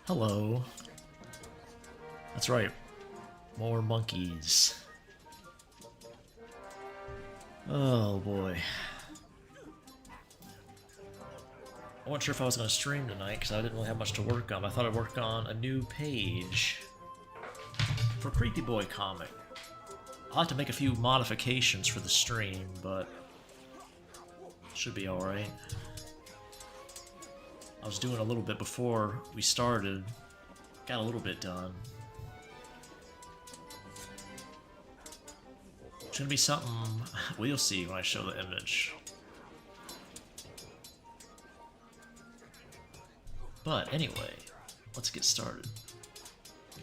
Hello. That's right. More monkeys. Oh boy. I wasn't sure if I was going to stream tonight because I didn't really have much to work on. I thought I'd work on a new page for Creepy Boy comic. I'll have to make a few modifications for the stream, but should be alright. I was doing a little bit before we started. Got a little bit done. It's gonna be something... well, you'll see when I show the image. But anyway, let's get started.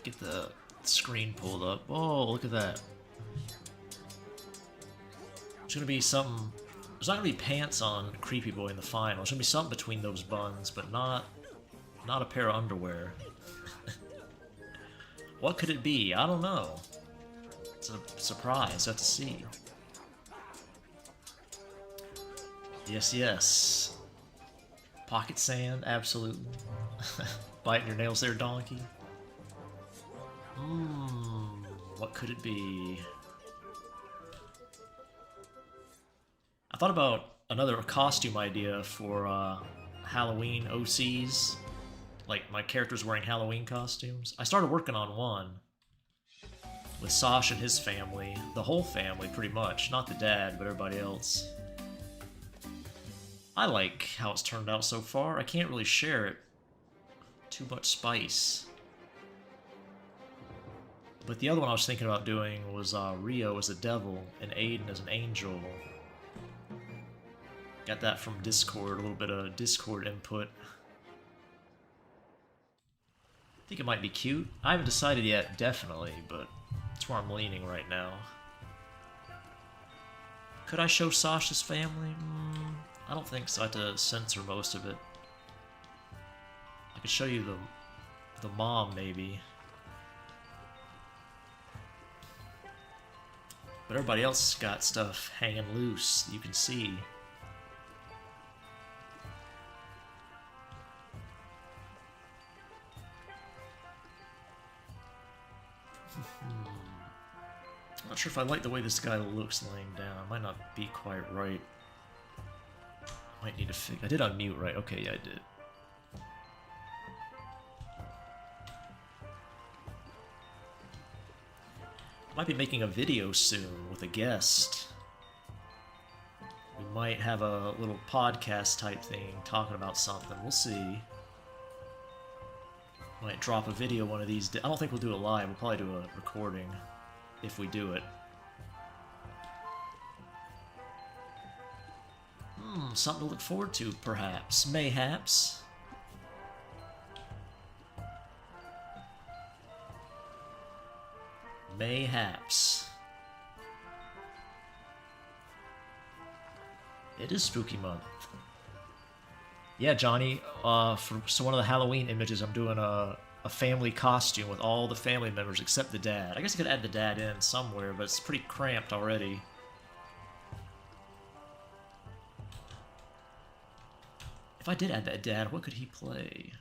Get the screen pulled up. Oh, look at that. It's gonna be something... there's not gonna be pants on Creepy Boy in the final. There's gonna be something between those buns, but not a pair of underwear. What could it be? I don't know. It's a surprise. I have to see. Yes, yes. Pocket sand, absolutely. Biting your nails there, donkey. What could it be? I thought about another costume idea for Halloween OCs. Like, my characters wearing Halloween costumes. I started working on one. With Sash and his family. The whole family, pretty much. Not the dad, but everybody else. I like how it's turned out so far. I can't really share it. Too much spice. But the other one I was thinking about doing was Rio as a devil and Aiden as an angel. Got that from Discord, a little bit of Discord input. I think it might be cute. I haven't decided yet, definitely, but that's where I'm leaning right now. Could I show Sasha's family? I don't think so. I have to censor most of it. I could show you the mom, maybe. But everybody else got stuff hanging loose that you can see. I'm not sure if I like the way this guy looks laying down. It might not be quite right. I might need to fix... I did unmute, right? Okay, yeah, I did. I might be making a video soon with a guest. We might have a little podcast type thing talking about something. We'll see. Might drop a video one of these days. I don't think we'll do it live. We'll probably do a recording if we do it. Something to look forward to, perhaps. Mayhaps. Mayhaps. It is spooky month. Yeah, Johnny, so one of the Halloween images, I'm doing a family costume with all the family members except the dad. I guess I could add the dad in somewhere, but it's pretty cramped already. If I did add that dad, what could he play?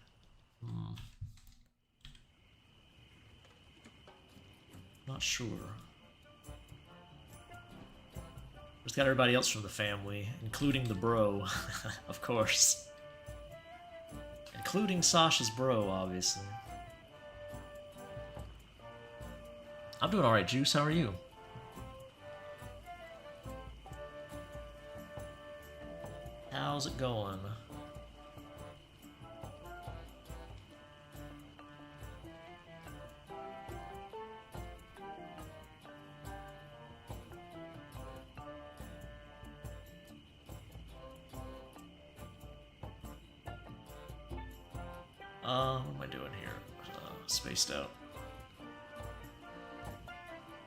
Not sure. Just got everybody else from the family, including the bro, of course. Including Sasha's bro, obviously. I'm doing alright, Juice. How are you? How's it going? What am I doing here? Spaced out.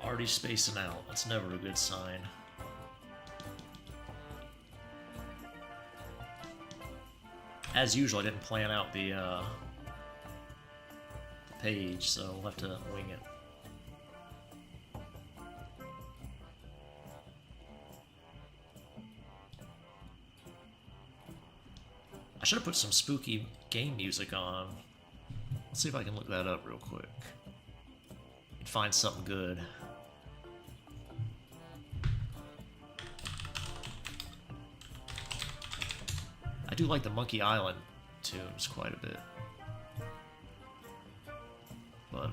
Already spacing out. That's never a good sign. As usual, I didn't plan out the page, so we'll have to wing it. I should have put some spooky game music on. Let's see if I can look that up real quick. And find something good. I do like the Monkey Island tunes quite a bit. But,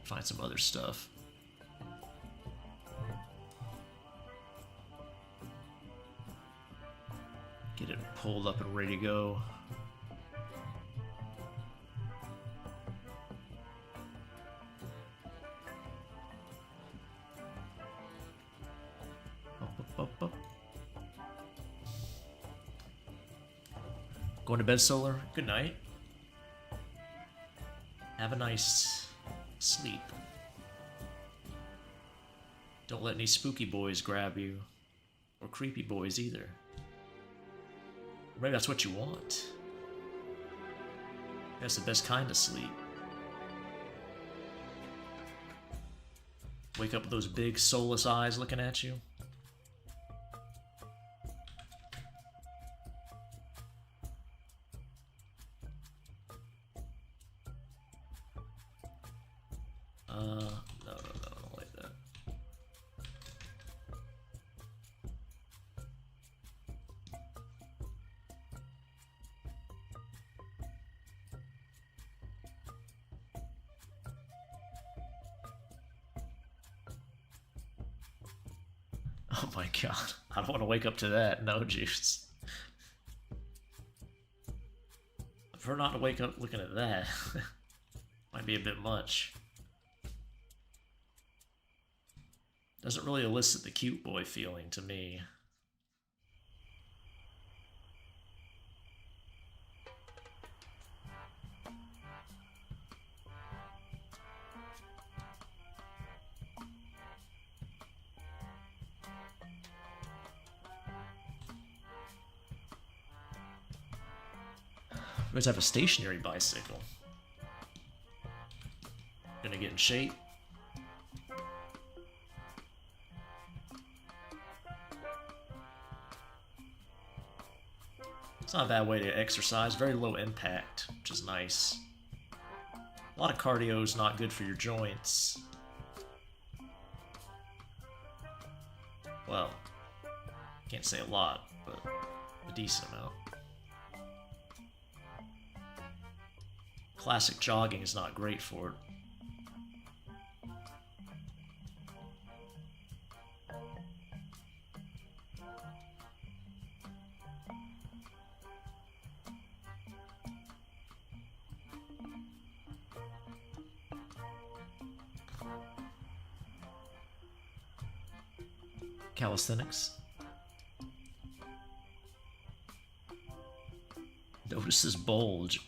find some other stuff. Get it pulled up and ready to go. Up. Going to bed, Solar? Good night. Have a nice sleep. Don't let any spooky boys grab you. Or creepy boys either. Or maybe that's what you want. That's the best kind of sleep. Wake up with those big soulless eyes looking at you. No, I don't like that. Oh my god, I don't want to wake up to that. No juice. I prefer not to wake up looking at that. Might be a bit much. Doesn't really elicit the cute boy feeling to me. You guys have a stationary bicycle. Gonna get in shape. It's not a bad way to exercise. Very low impact, which is nice. A lot of cardio is not good for your joints. Well, can't say a lot, but a decent amount. Classic jogging is not great for it. Calisthenics. Notices bulge.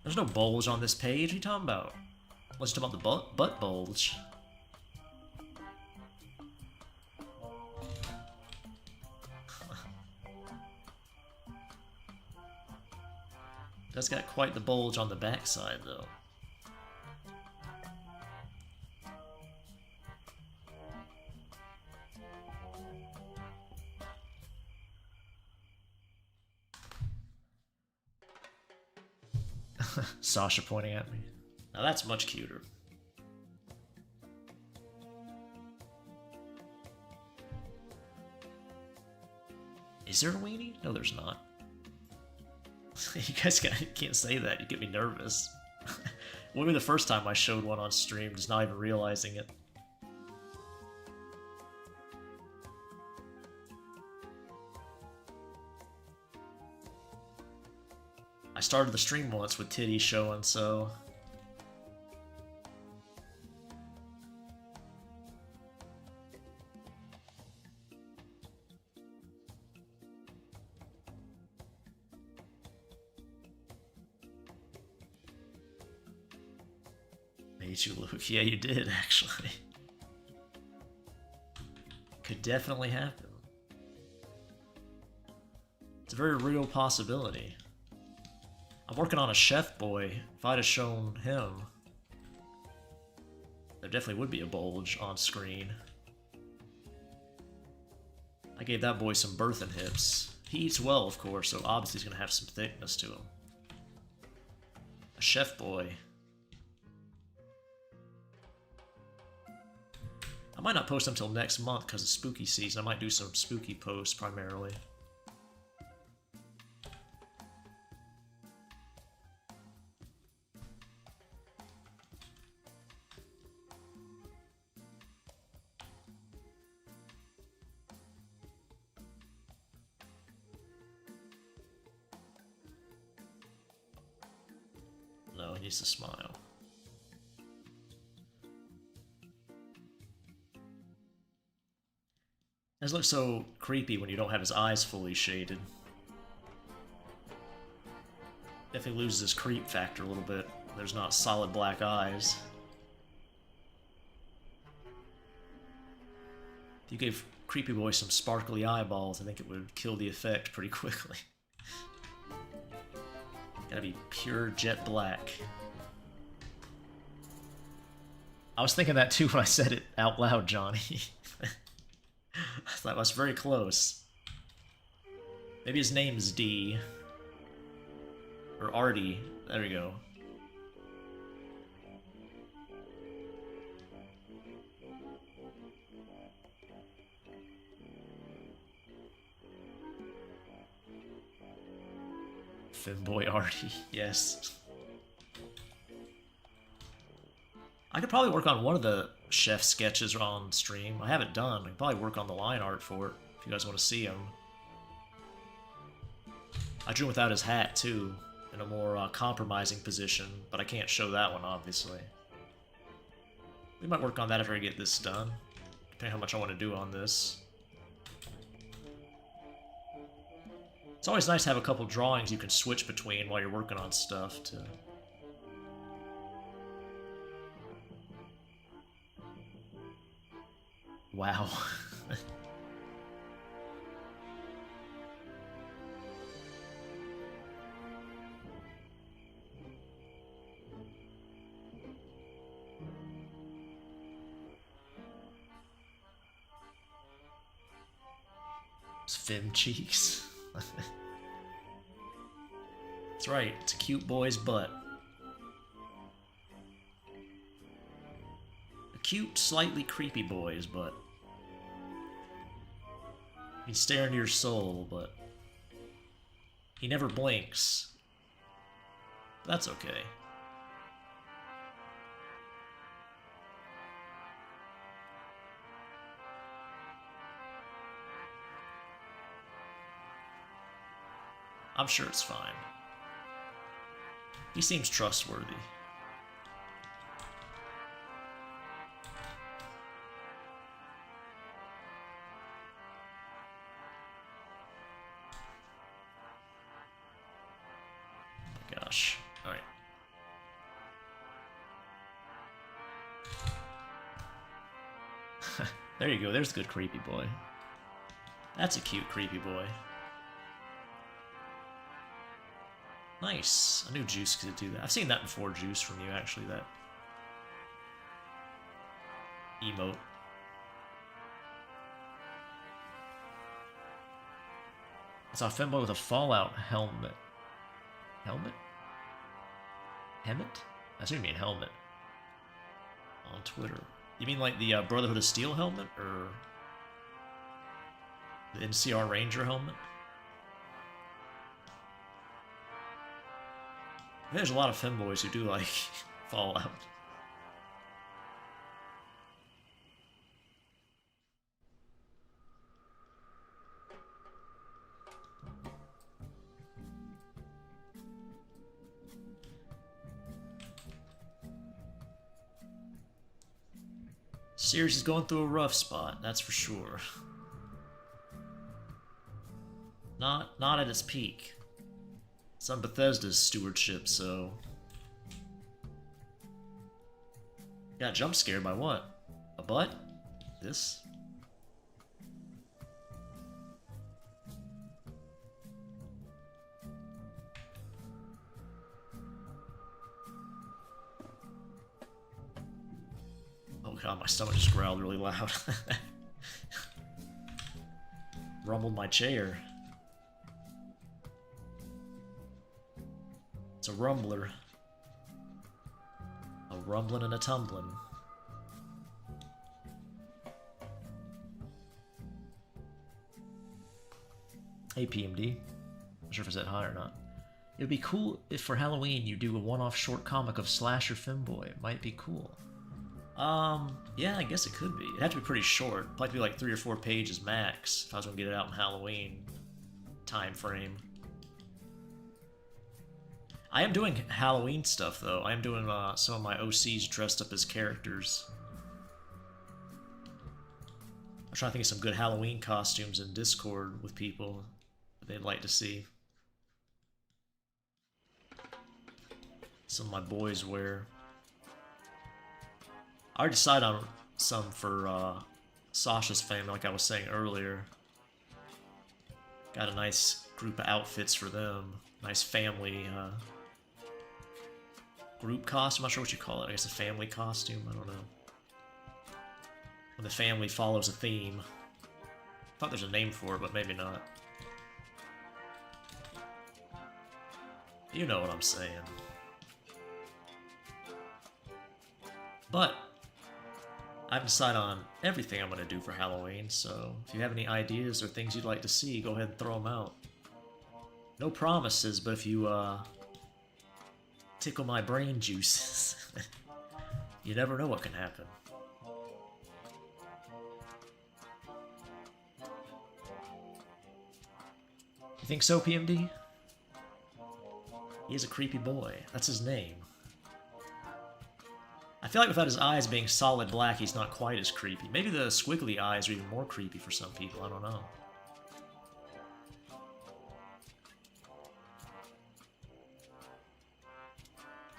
There's no bulge on this page. What are you talking about? Let's talk about the butt bulge. That's got quite the bulge on the backside, though. Sasha pointing at me. Now that's much cuter. Is there a weenie? No, there's not. You guys can't say that. You get me nervous. Won't be the first time I showed one on stream, just not even realizing it. I started the stream once with titties showing, so... Made you look. Yeah, you did, actually. Could definitely happen. It's a very real possibility. I'm working on a chef boy. If I'd have shown him, there definitely would be a bulge on screen. I gave that boy some birthing hips. He eats well, of course, so obviously he's gonna have some thickness to him. A chef boy. I might not post them till next month because it's spooky season. I might do some spooky posts primarily. No, he needs to smile. This looks so creepy when you don't have his eyes fully shaded. Definitely loses his creep factor a little bit. There's not solid black eyes. If you gave Creepy Boy some sparkly eyeballs, I think it would kill the effect pretty quickly. Gotta be pure jet black. I was thinking that too when I said it out loud, Johnny. I thought that was very close. Maybe his name's D. Or Artie. There we go. Femboy Artie, yes. I could probably work on one of the chef sketches on stream. I haven't done. I could probably work on the line art for it if you guys want to see him. I drew him without his hat too, in a more compromising position, but I can't show that one obviously. We might work on that after I get this done, depending how much I want to do on this. It's always nice to have a couple drawings you can switch between while you're working on stuff to... Wow. It's fem cheeks. That's right, it's a cute boy's butt. A cute, slightly creepy boy's butt. He's staring into your soul, but he never blinks. That's okay. I'm sure it's fine. He seems trustworthy. Gosh. Alright. There you go, there's a good creepy boy. That's a cute creepy boy. Nice. I knew Juice could do that. I've seen that before, Juice, from you, actually, that emote. I saw a femboy with a Fallout helmet. Helmet? Helmet? I assume you mean helmet. On Twitter. You mean like the Brotherhood of Steel helmet? Or the NCR Ranger helmet? There's a lot of femboys who do like Fallout. Series is going through a rough spot, that's for sure. Not at its peak. It's on Bethesda's stewardship, so... Got jump scared by what? A butt? This? Oh god, my stomach just growled really loud. Rumbled my chair. It's a rumbler. A rumbling and a tumbling. Hey PMD. Not sure if it's that high or not. It would be cool if for Halloween you do a one-off short comic of Slasher Femboy. It might be cool. Yeah, I guess it could be. It'd have to be pretty short. It'd probably be like 3 or 4 pages max if I was gonna get it out in Halloween time frame. I am doing Halloween stuff though. I am doing some of my OCs dressed up as characters. I'm trying to think of some good Halloween costumes in Discord with people that they'd like to see. Some of my boys wear. I already decided on some for Sasha's family, like I was saying earlier. Got a nice group of outfits for them. Nice family group costume. I'm not sure what you call it. I guess a family costume. I don't know. When the family follows a theme. I thought there's a name for it, but maybe not. You know what I'm saying. But I've decided on everything I'm going to do for Halloween, so if you have any ideas or things you'd like to see, go ahead and throw them out. No promises, but if you tickle my brain juices, you never know what can happen. You think so, PMD? He is a creepy boy. That's his name. I feel like without his eyes being solid black, he's not quite as creepy. Maybe the squiggly eyes are even more creepy for some people. I don't know.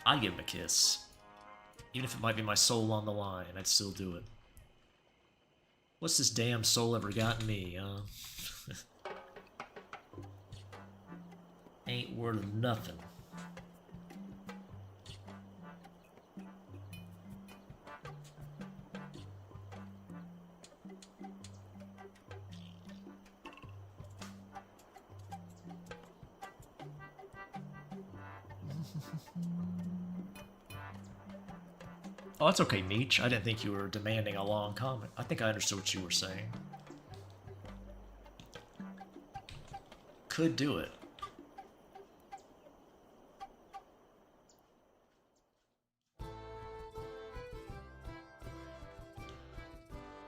I'd give him a kiss. Even if it might be my soul on the line, I'd still do it. What's this damn soul ever gotten me, huh? Ain't worth nothing. Oh, it's okay, Meech. I didn't think you were demanding a long comment. I think I understood what you were saying. Could do it.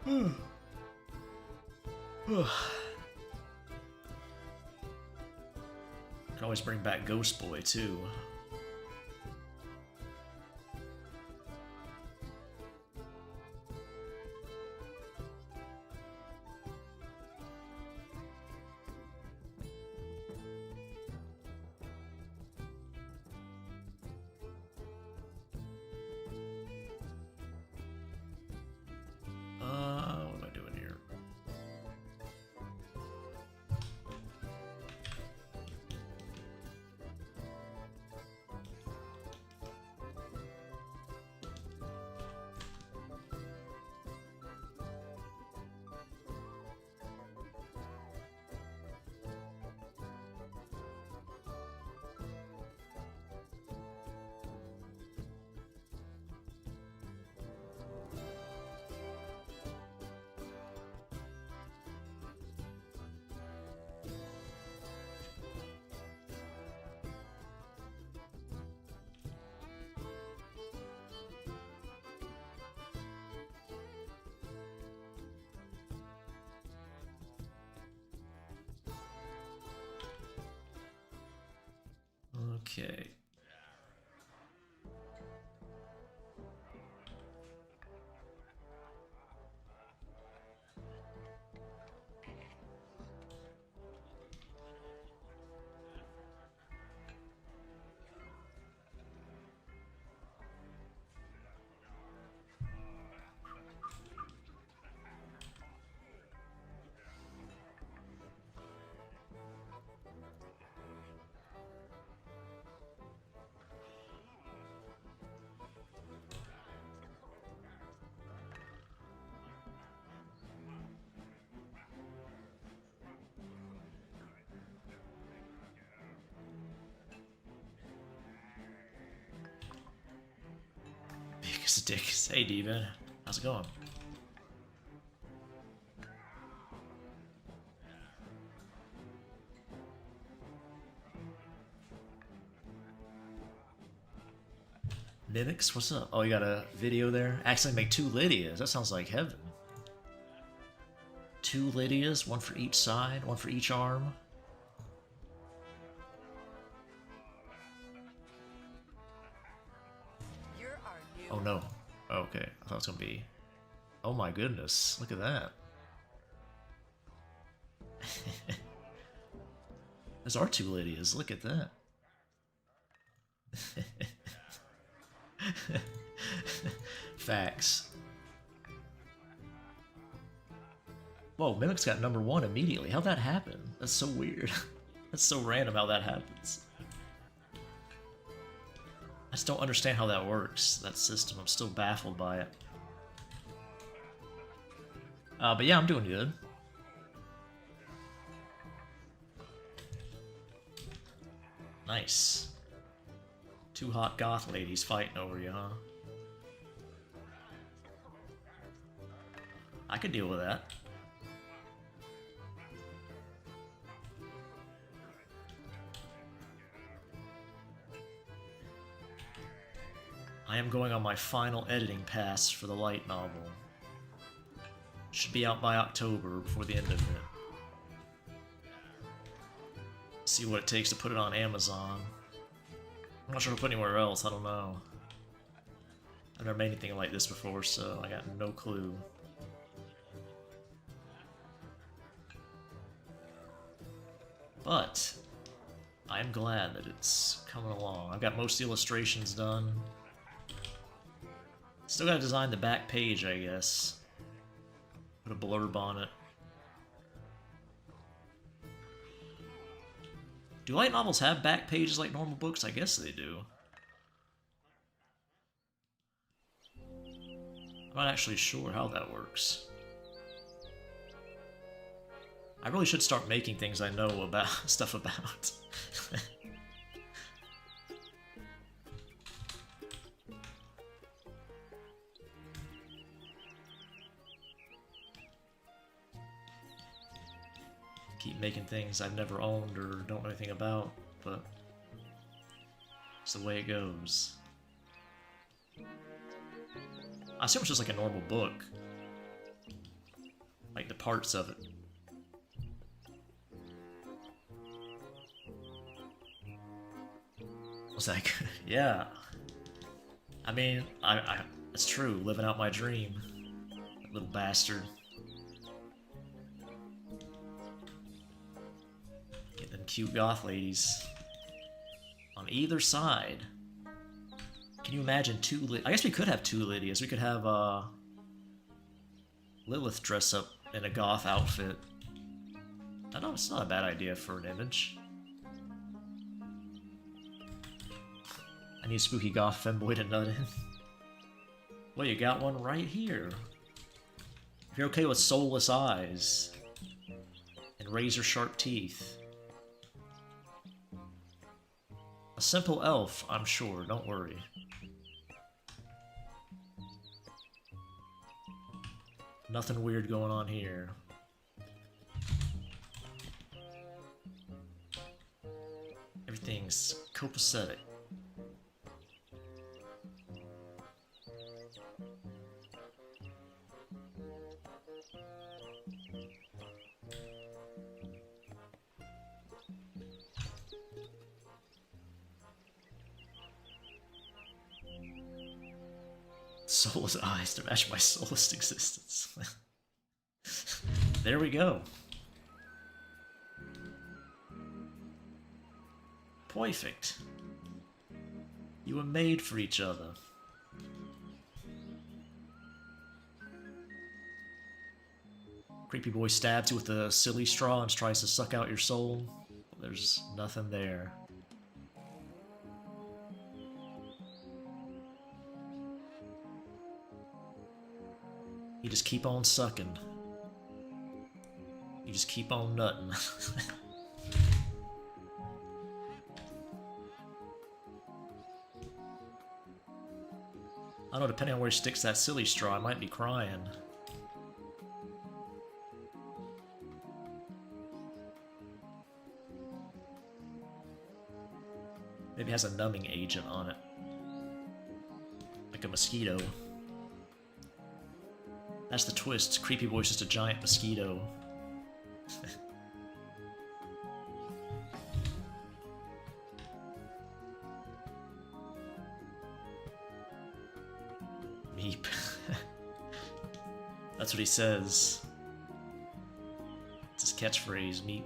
Could always bring back Ghost Boy, too. What am I doing here? Okay. Sticks. Hey, Diva. How's it going? Mimics, what's up? Oh, you got a video there? Accidentally make 2 Lydias. That sounds like heaven. 2 Lydias, 1 for each side, 1 for each arm. Oh no. Okay, I thought it was gonna be. Oh my goodness, look at that. There's our 2 Lydias, look at that. Facts. Whoa, Mimic's got number 1 immediately. How'd that happen? That's so weird. That's so random how that happens. I just don't understand how that works, that system. I'm still baffled by it. But yeah, I'm doing good. Nice. 2 hot goth ladies fighting over you, huh? I could deal with that. I am going on my final editing pass for the light novel. Should be out by October, before the end of it. See what it takes to put it on Amazon. I'm not sure to put anywhere else, I don't know. I've never made anything like this before, so I got no clue. But I am glad that it's coming along. I've got most of the illustrations done. Still gotta design the back page, I guess. Put a blurb on it. Do light novels have back pages like normal books? I guess they do. I'm not actually sure how that works. I really should start making things I know about stuff about. Keep making things I've never owned or don't know anything about, but it's the way it goes. I assume it's just like a normal book. Like the parts of it. What's that? Yeah. I mean, it's true, living out my dream. That little bastard. Get them cute goth ladies. On either side. Can you imagine I guess we could have 2 Lydias. We could have, Lilith dress up in a goth outfit. I know it's not a bad idea for an image. I need a spooky goth femboy to nut in. Well, you got one right here. If you're okay with soulless eyes and razor sharp teeth. A simple elf, I'm sure, don't worry. Nothing weird going on here. Everything's copacetic. Soulless eyes to match my soulless existence. There we go. Perfect. You were made for each other. Creepy boy stabs you with a silly straw and tries to suck out your soul. There's nothing there. You just keep on sucking. You just keep on nutting. I don't know, depending on where he sticks that silly straw, I might be crying. Maybe it has a numbing agent on it. Like a mosquito. That's the twist. Creepy Boy's just a giant mosquito. Meep. That's what he says. It's his catchphrase, Meep.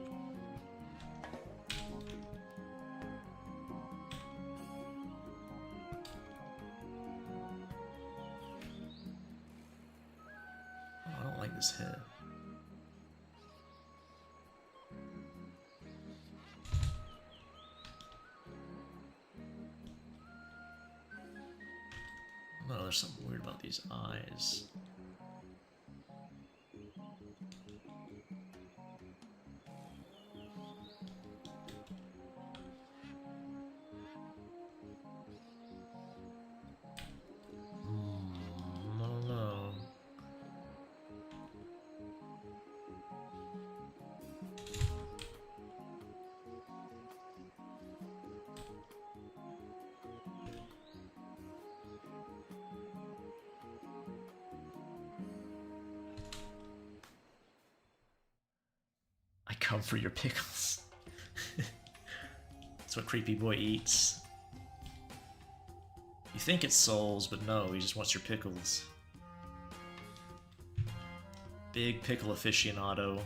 Oh, I don't like this head. No, there's something weird about these eyes. I don't know. I come for your pickles. That's what Creepy Boy eats. You think it's souls, but no, he just wants your pickles. Big pickle aficionado.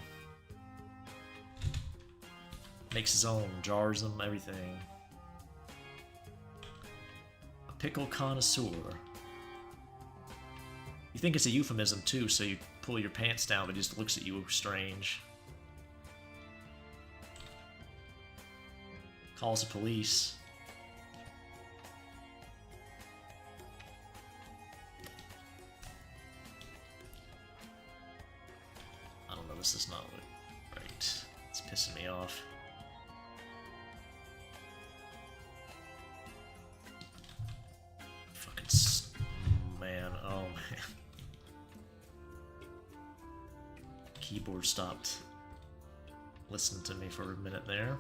Makes his own, jars them, everything. A pickle connoisseur. You think it's a euphemism too, so you pull your pants down, but he just looks at you strange. Calls the police. I don't know, this is not what... Right. It's pissing me off. Fucking... Man, oh man. Keyboard stopped listening to me for a minute there.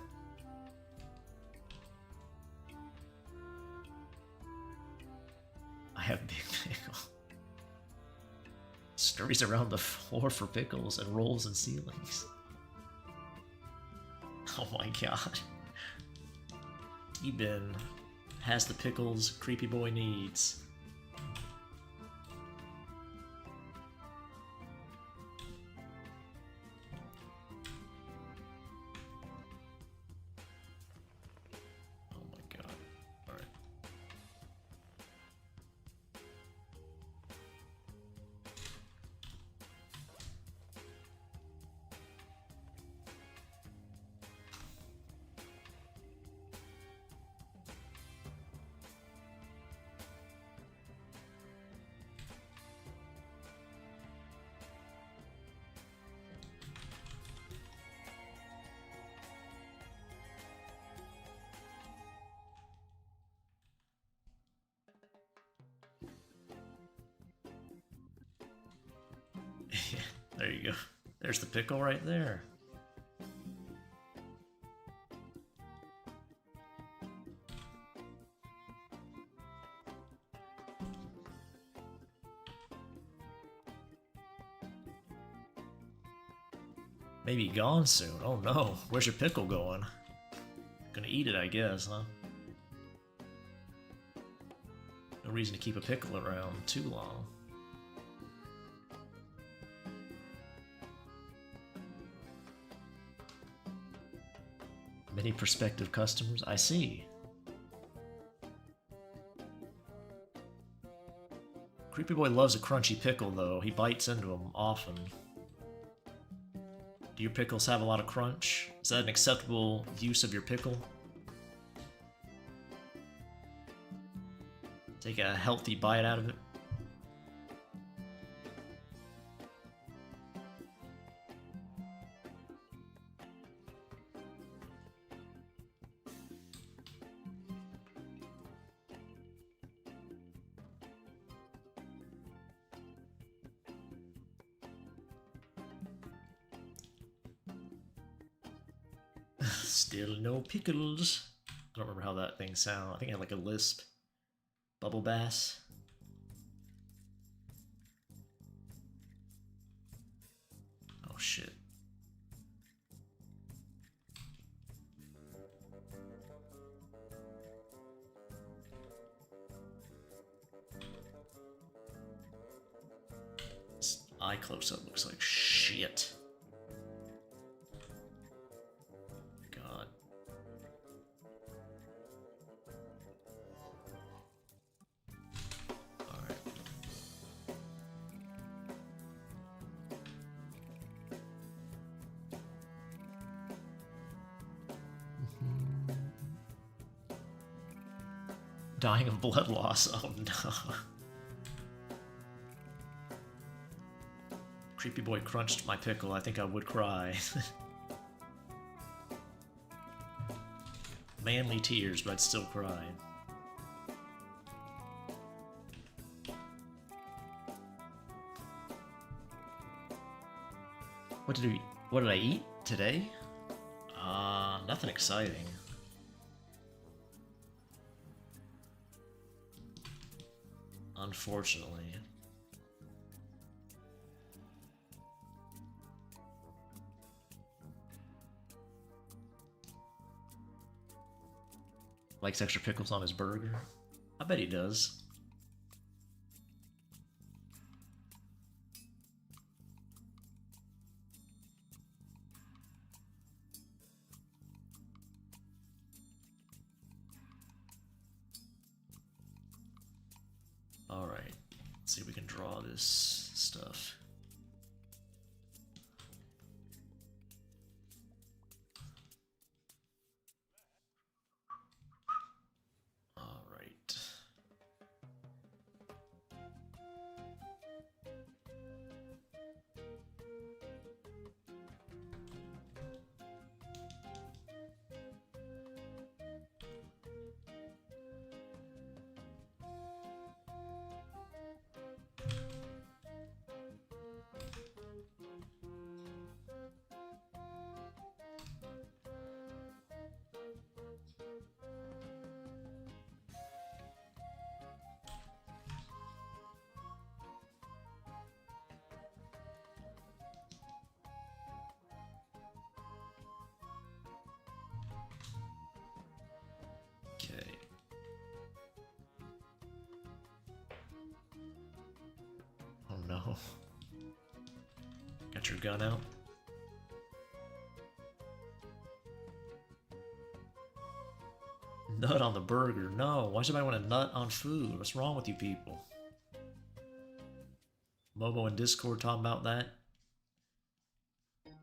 I have big pickle. Scurries around the floor for pickles and rolls in ceilings. Oh my god. T-Bin has the pickles Creepy Boy needs. Oh my god. Alright. There you go. There's the pickle right there. Maybe gone soon. Oh no. Where's your pickle going? Gonna eat it, I guess, huh? No reason to keep a pickle around too long. Many prospective customers, I see. Creepy Boy loves a crunchy pickle, though. He bites into them often. Do your pickles have a lot of crunch? Is that an acceptable use of your pickle? Take a healthy bite out of it. Still no pickles. I don't remember how that thing sounded. I think it had like a lisp. Bubble bass. Oh shit. This eye close-up looks like shit. God. Alright. Dying of blood loss. Oh no. Creepy boy crunched my pickle. I think I would cry. Manly tears, but I'd still cry. What did I eat today? Nothing exciting. Unfortunately. Likes extra pickles on his burger? I bet he does. Alright, let's see if we can draw this stuff. Okay. Oh no. Got your gun out? Nut on the burger. No, why should I want a nut on food? What's wrong with you people? Momo in Discord talking about that.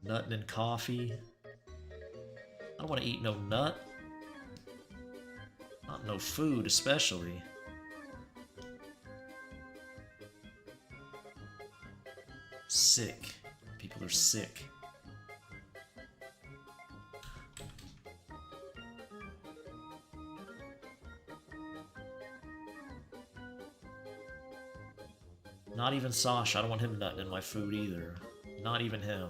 Nutting in coffee. I don't want to eat no nut. Not no food, especially. Sick. People are sick. Not even Sasha. I don't want him nutting in my food either. Not even him.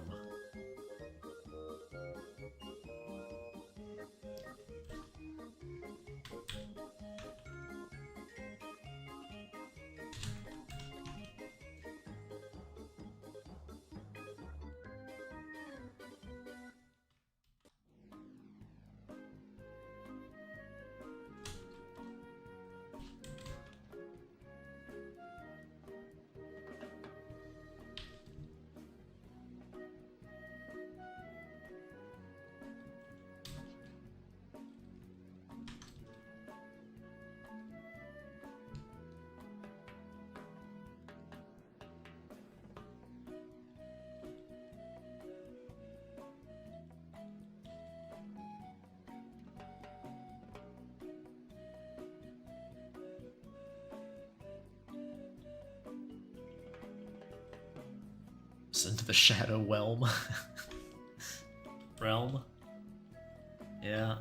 Into the shadow realm. Realm? Yeah.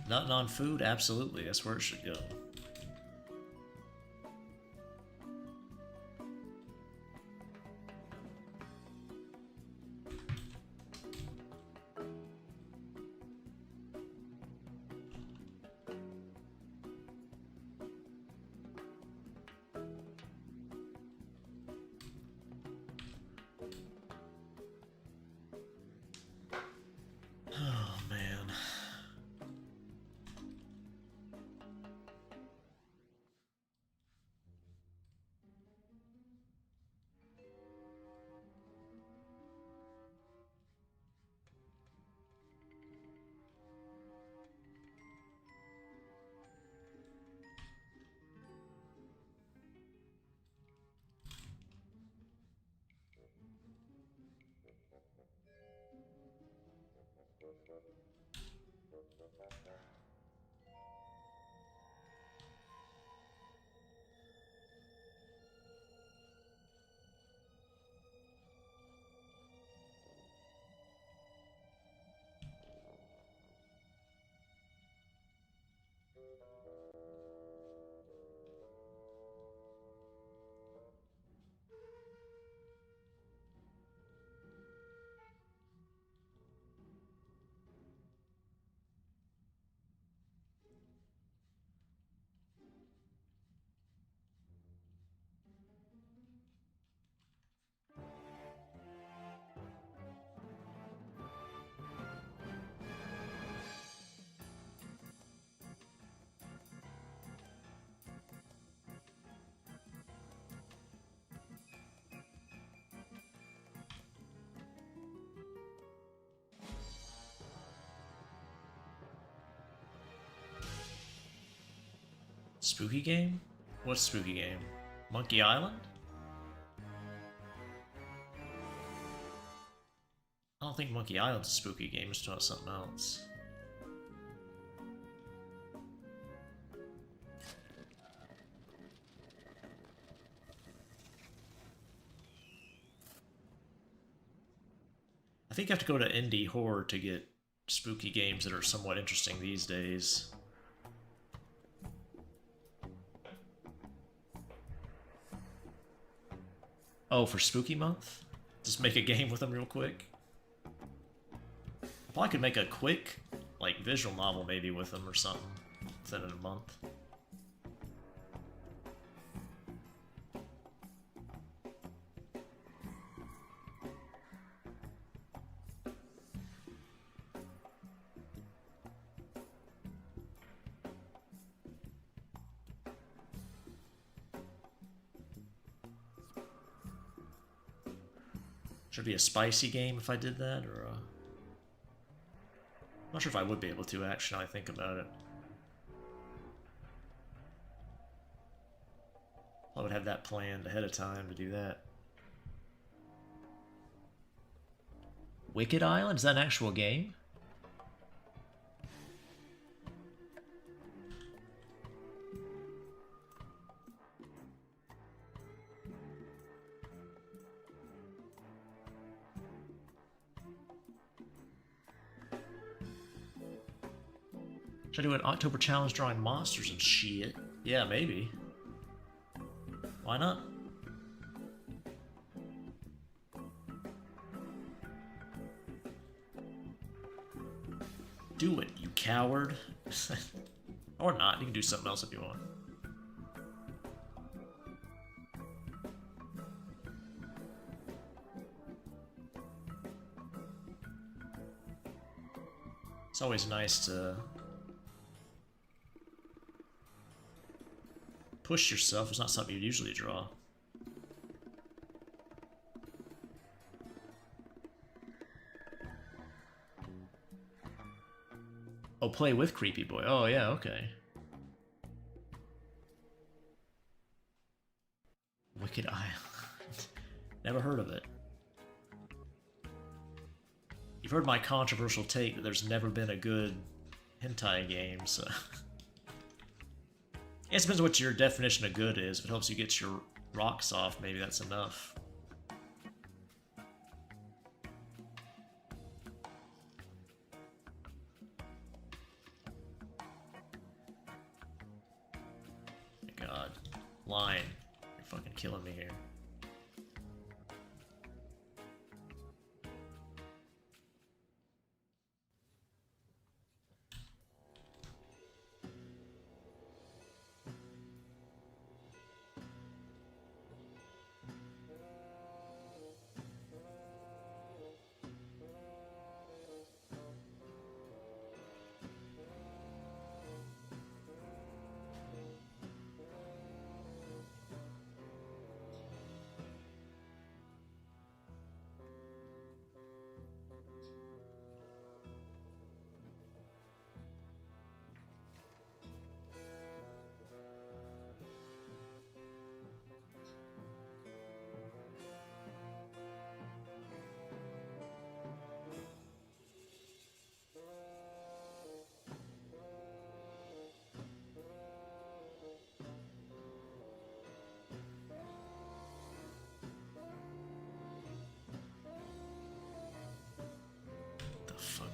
Nutting on food? Absolutely. That's where it should go. Spooky game? What's spooky game? Monkey Island? I don't think Monkey Island's a spooky game, it's about something else. I think you have to go to indie horror to get spooky games that are somewhat interesting these days. Oh, for Spooky Month? Just make a game with them real quick? I probably could make a quick, like, visual novel maybe with them or something within a month. Should it be a spicy game if I did that, or I'm not sure if I would be able to, actually, now I think about it. I would have that planned ahead of time to do that. Wicked Island? Is that an actual game? Should I do an October challenge drawing monsters and shit? Yeah, maybe. Why not? Do it, you coward. Or not, you can do something else if you want. It's always nice to push yourself. It's not something you'd usually draw. Oh, play with Creepy Boy. Oh, yeah, okay. Wicked Island. Never heard of it. You've heard my controversial take that there's never been a good hentai game, so... It depends on what your definition of good is. If it helps you get your rocks off, maybe that's enough. My God. Line. You're fucking killing me here.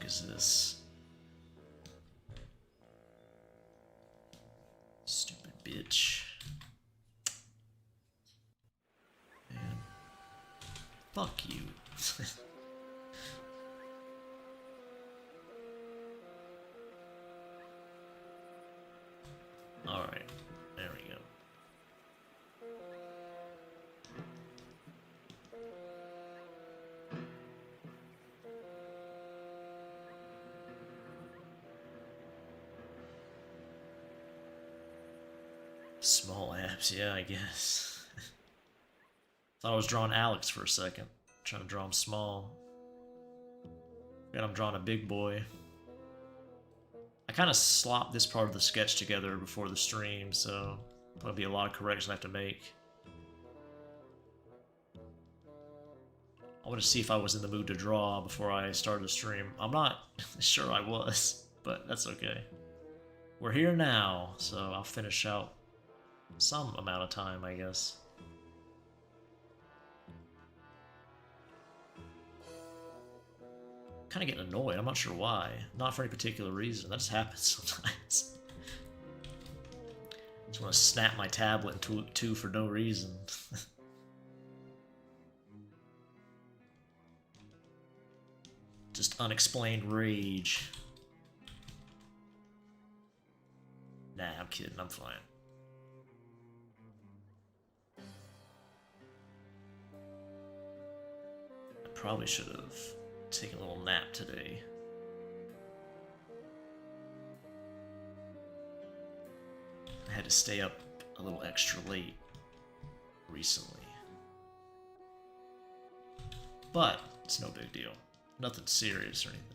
is this? Stupid bitch. Man. Fuck you. Alright, there we go. Small apps, yeah, I guess. Thought I was drawing Alex for a second. Trying to draw him small. And I'm drawing a big boy. I kind of slopped this part of the sketch together before the stream, so there'll be a lot of corrections I have to make. I want to see if I was in the mood to draw before I started the stream. I'm not sure I was, but that's okay. We're here now, so I'll finish out some amount of time, I guess. Kind of getting annoyed. I'm not sure why. Not for any particular reason. That just happens sometimes. Just want to snap my tablet in two for no reason. Just unexplained rage. Nah, I'm kidding. I'm fine. I probably should have taken a little nap today. I had to stay up a little extra late recently. But it's no big deal. Nothing serious or anything.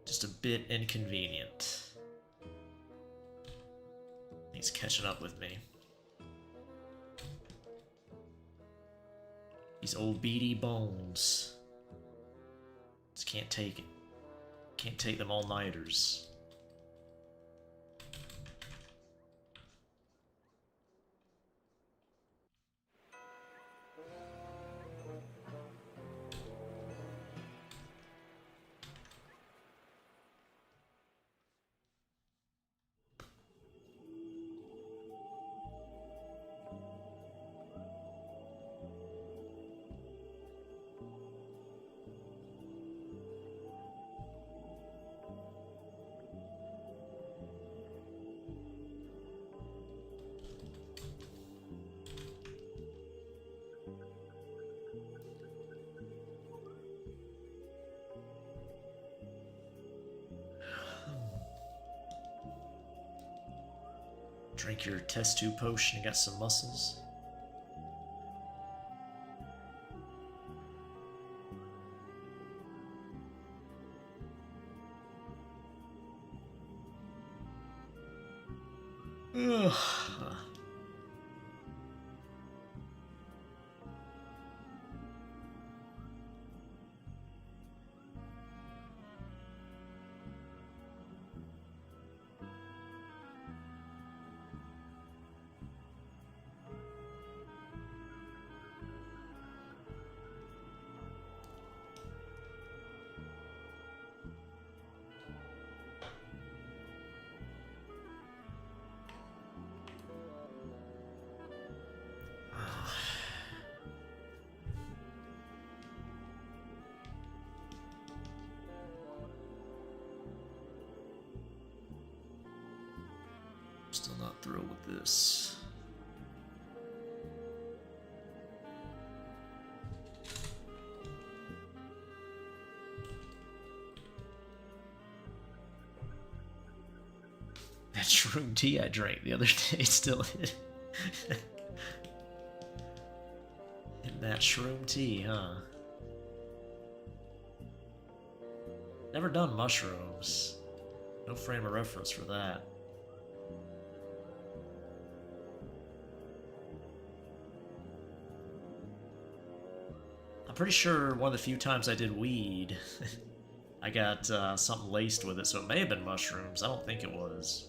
Just a bit inconvenient. He's catching up with me. These old beady bones. Just can't take it. Can't take them all-nighters. Drink your test tube potion and get some muscles. Ugh. Still not thrilled with this. That shroom tea I drank the other day still hit. And that shroom tea, huh? Never done mushrooms. No frame of reference for that. I'm pretty sure one of the few times I did weed, I got something laced with it, so it may have been mushrooms. I don't think it was.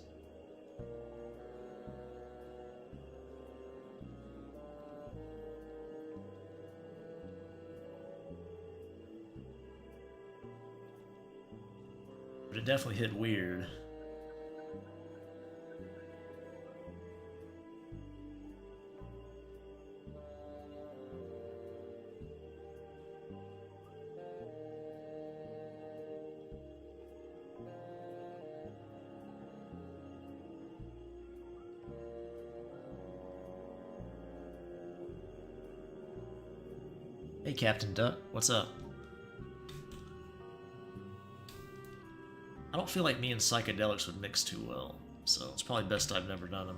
it definitely hit weird. Hey, Captain Duck, what's up? I don't feel like me and psychedelics would mix too well, so it's probably best I've never done them.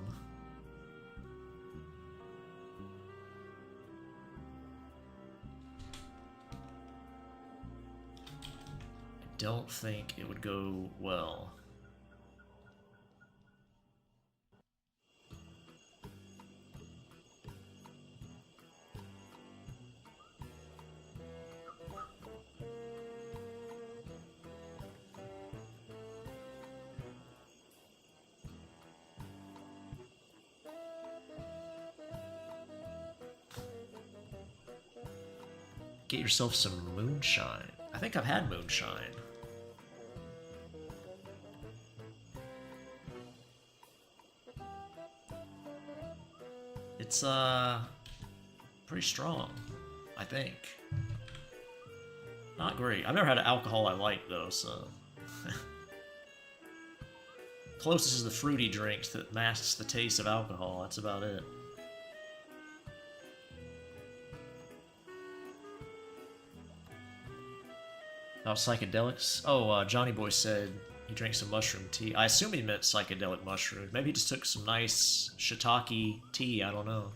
I don't think it would go well. Get yourself some moonshine. I think I've had moonshine. It's pretty strong, I think. Not great. I've never had an alcohol I like though, so closest is the fruity drinks that masks the taste of alcohol. That's about it. About psychedelics? Oh, Johnny Boy said he drank some mushroom tea. I assume he meant psychedelic mushrooms. Maybe he just took some nice shiitake tea, I don't know.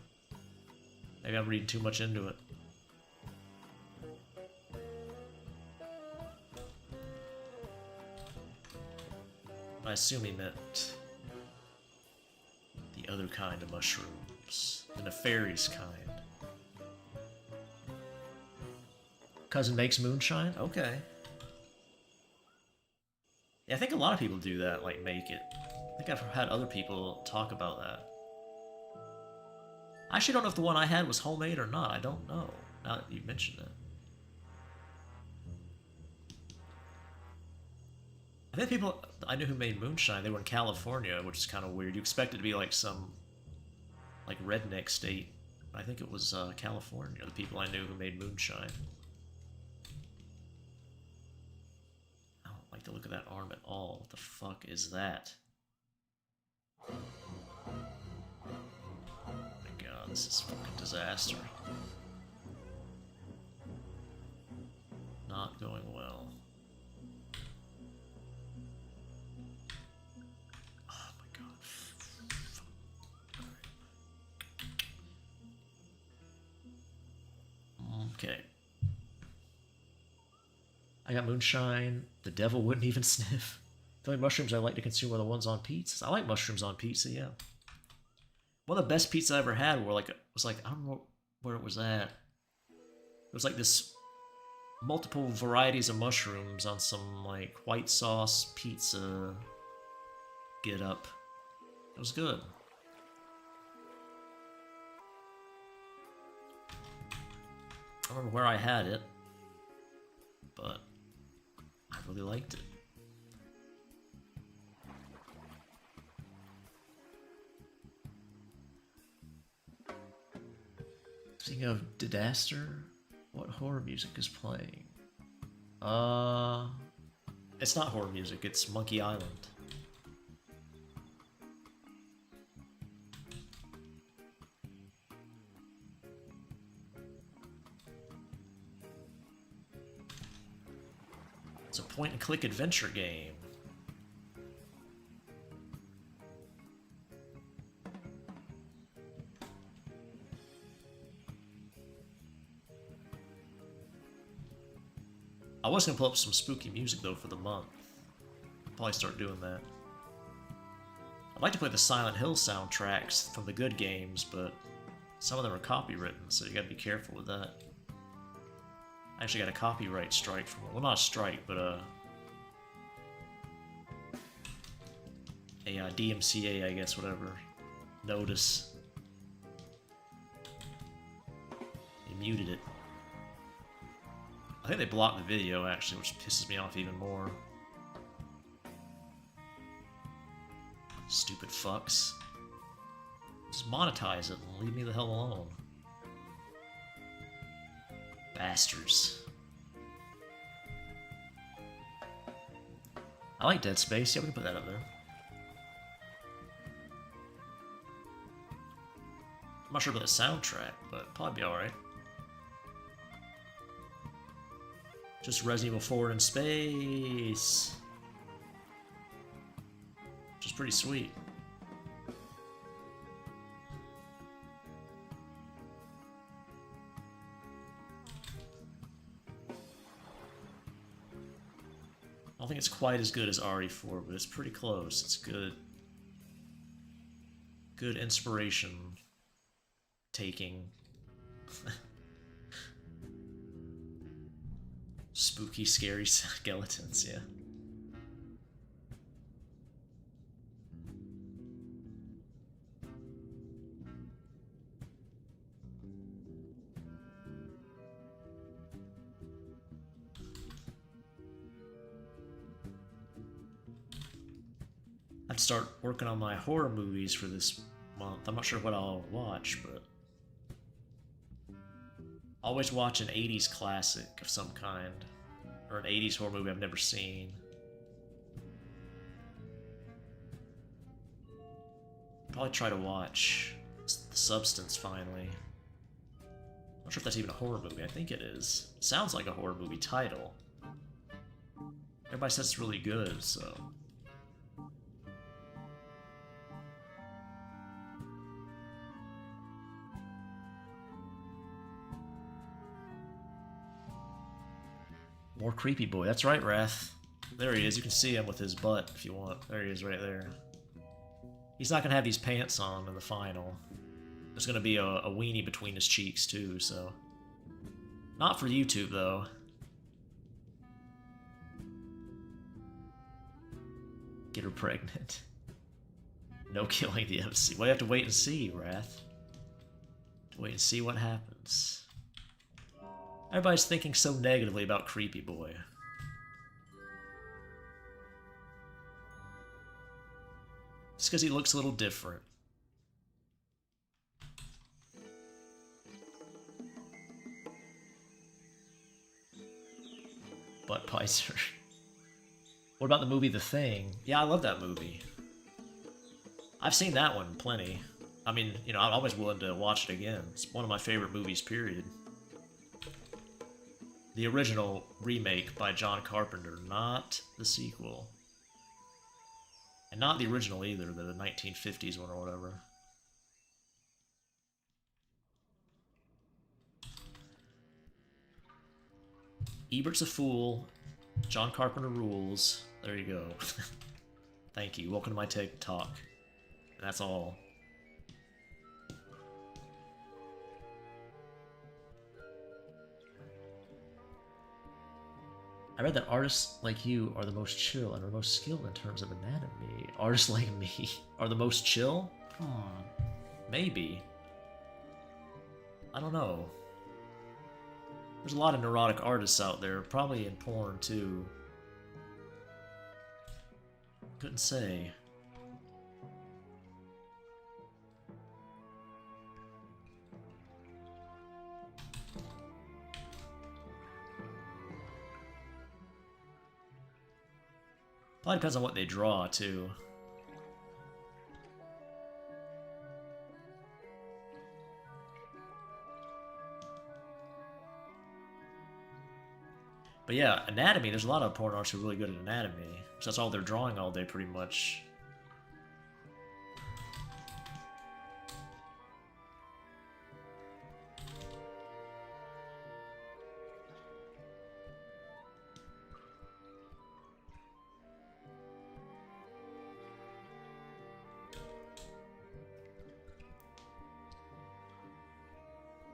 Maybe I'm reading too much into it. I assume he meant the other kind of mushrooms. The nefarious kind. Cousin makes moonshine? Okay. Yeah, I think a lot of people do that, like make it. I think I've had other people talk about that. I actually don't know if the one I had was homemade or not. I don't know, now that you mentioned it. I think people I knew who made moonshine, they were in California, which is kind of weird. You expect it to be like some like redneck state. I think it was California, the people I knew who made moonshine. I don't like the look of that arm at all. What the fuck is that? Oh my god, this is a fucking disaster. Not going well. Oh my god. Okay. I got moonshine. The devil wouldn't even sniff. The only mushrooms I like to consume are the ones on pizzas. I like mushrooms on pizza, yeah. One of the best pizzas I ever had were like was like I don't know where it was at. It was like this multiple varieties of mushrooms on some like white sauce pizza get up. It was good. I don't remember where I had it, but I really liked it. Speaking of disaster, what horror music is playing? It's not horror music, it's Monkey Island. It's a point-and-click adventure game. I was gonna pull up some spooky music though for the month. Probably start doing that. I'd like to play the Silent Hill soundtracks from the good games, but some of them are copywritten, so you gotta be careful with that. I actually got a copyright strike from, well, not a strike, but a DMCA, I guess, whatever, notice. They muted it. I think they blocked the video, actually, which pisses me off even more. Stupid fucks. Just monetize it and leave me the hell alone. Bastards. I like Dead Space. Yeah, we can put that up there. I'm not sure about the soundtrack, but probably be alright. Just Resident Evil 4 in space. Which is pretty sweet. I don't think it's quite as good as RE4, but it's pretty close. It's good. Good inspiration taking. Spooky, scary skeletons, yeah. I'd start working on my horror movies for this month. I'm not sure what I'll watch, but always watch an 80s classic of some kind, or an 80s horror movie I've never seen. Probably try to watch The Substance finally. I'm not sure if that's even a horror movie. I think it is. It sounds like a horror movie title. Everybody says it's really good, so. More creepy boy. That's right, Wrath. There he is. You can see him with his butt if you want. There he is right there. He's not going to have these pants on in the final. There's going to be a weenie between his cheeks, too, so. Not for YouTube, though. Get her pregnant. No killing the MC. Well, you have to wait and see, Wrath. Wait and see what happens. Everybody's thinking so negatively about Creepy Boy. Just because he looks a little different. Butt Pizer. What about the movie The Thing? Yeah, I love that movie. I've seen that one plenty. I mean, you know, I'm always willing to watch it again. It's one of my favorite movies, period. The original remake by John Carpenter, not the sequel. And not the original either, the 1950s one or whatever. Ebert's a fool. John Carpenter rules. There you go. Thank you. Welcome to my TikTok. That's all. I read that artists like you are the most chill and are most skilled in terms of anatomy. Artists like me are the most chill? Maybe. I don't know. There's a lot of neurotic artists out there, probably in porn too. Couldn't say. Probably depends on what they draw, too. But yeah, anatomy, there's a lot of porn artists who are really good at anatomy. So that's all they're drawing all day, pretty much.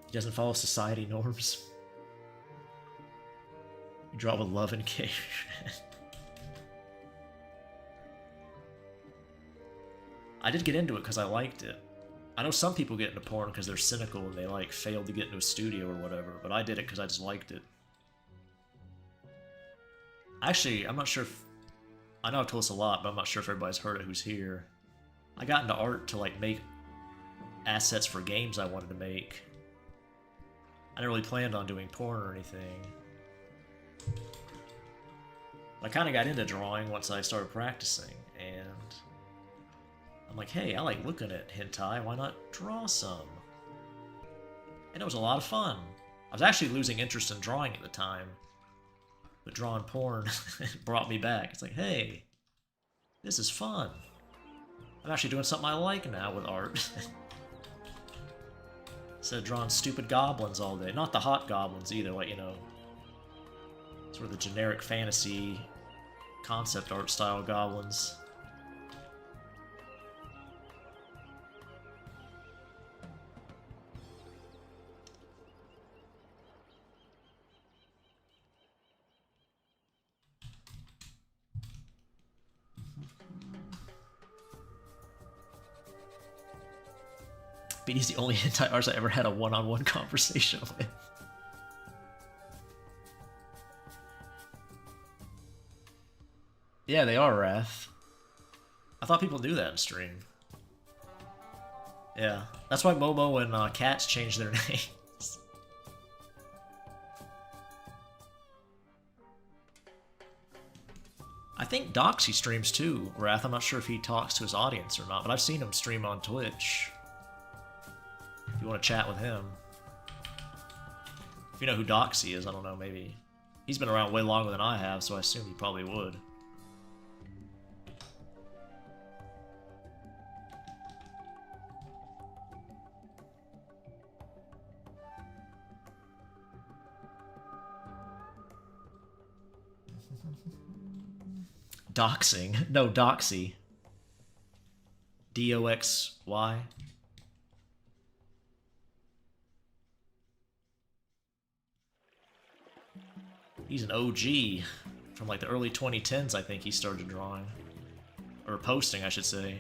He doesn't follow society norms. You draw with love and care. I did get into it because I liked it. I know some people get into porn because they're cynical and they like failed to get into a studio or whatever, but I did it because I just liked it. Actually, I'm not sure if... I know I've told this a lot, but I'm not sure if everybody's heard it who's here. I got into art to like make assets for games I wanted to make. I never really planned on doing porn or anything. I kind of got into drawing once I started practicing, and I'm like, hey, I like looking at hentai, why not draw some? And it was a lot of fun. I was actually losing interest in drawing at the time, but drawing porn brought me back. It's like, hey, this is fun. I'm actually doing something I like now with art. Instead of drawing stupid goblins all day. Not the hot goblins either, like, you know, sort of the generic fantasy concept art style goblins. BD's the only hentai artist I ever had a one-on-one conversation with. Yeah, they are, Wrath. I thought people knew that in stream. Yeah, that's why Momo and Cats changed their names. I think Doxy streams too, Wrath. I'm not sure if he talks to his audience or not, but I've seen him stream on Twitch. If you want to chat with him. If you know who Doxy is, I don't know, maybe. He's been around way longer than I have, so I assume he probably would. Doxing? No, Doxy. D-O-X-Y. He's an OG. From like the early 2010s, I think he started drawing. Or posting, I should say.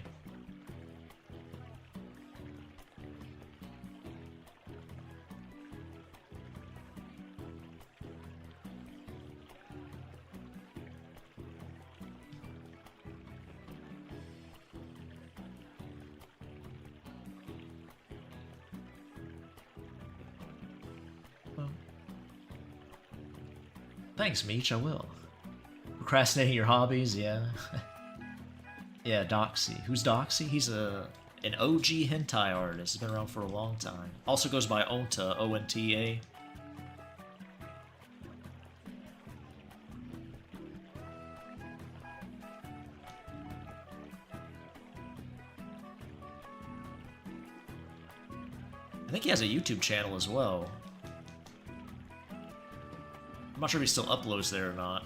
Thanks, Meech, I will. Procrastinating your hobbies, yeah. Yeah, Doxy. Who's Doxy? He's an OG hentai artist. He's been around for a long time. Also goes by Onta, O-N-T-A. I think he has a YouTube channel as well. I'm not sure if he still uploads there or not.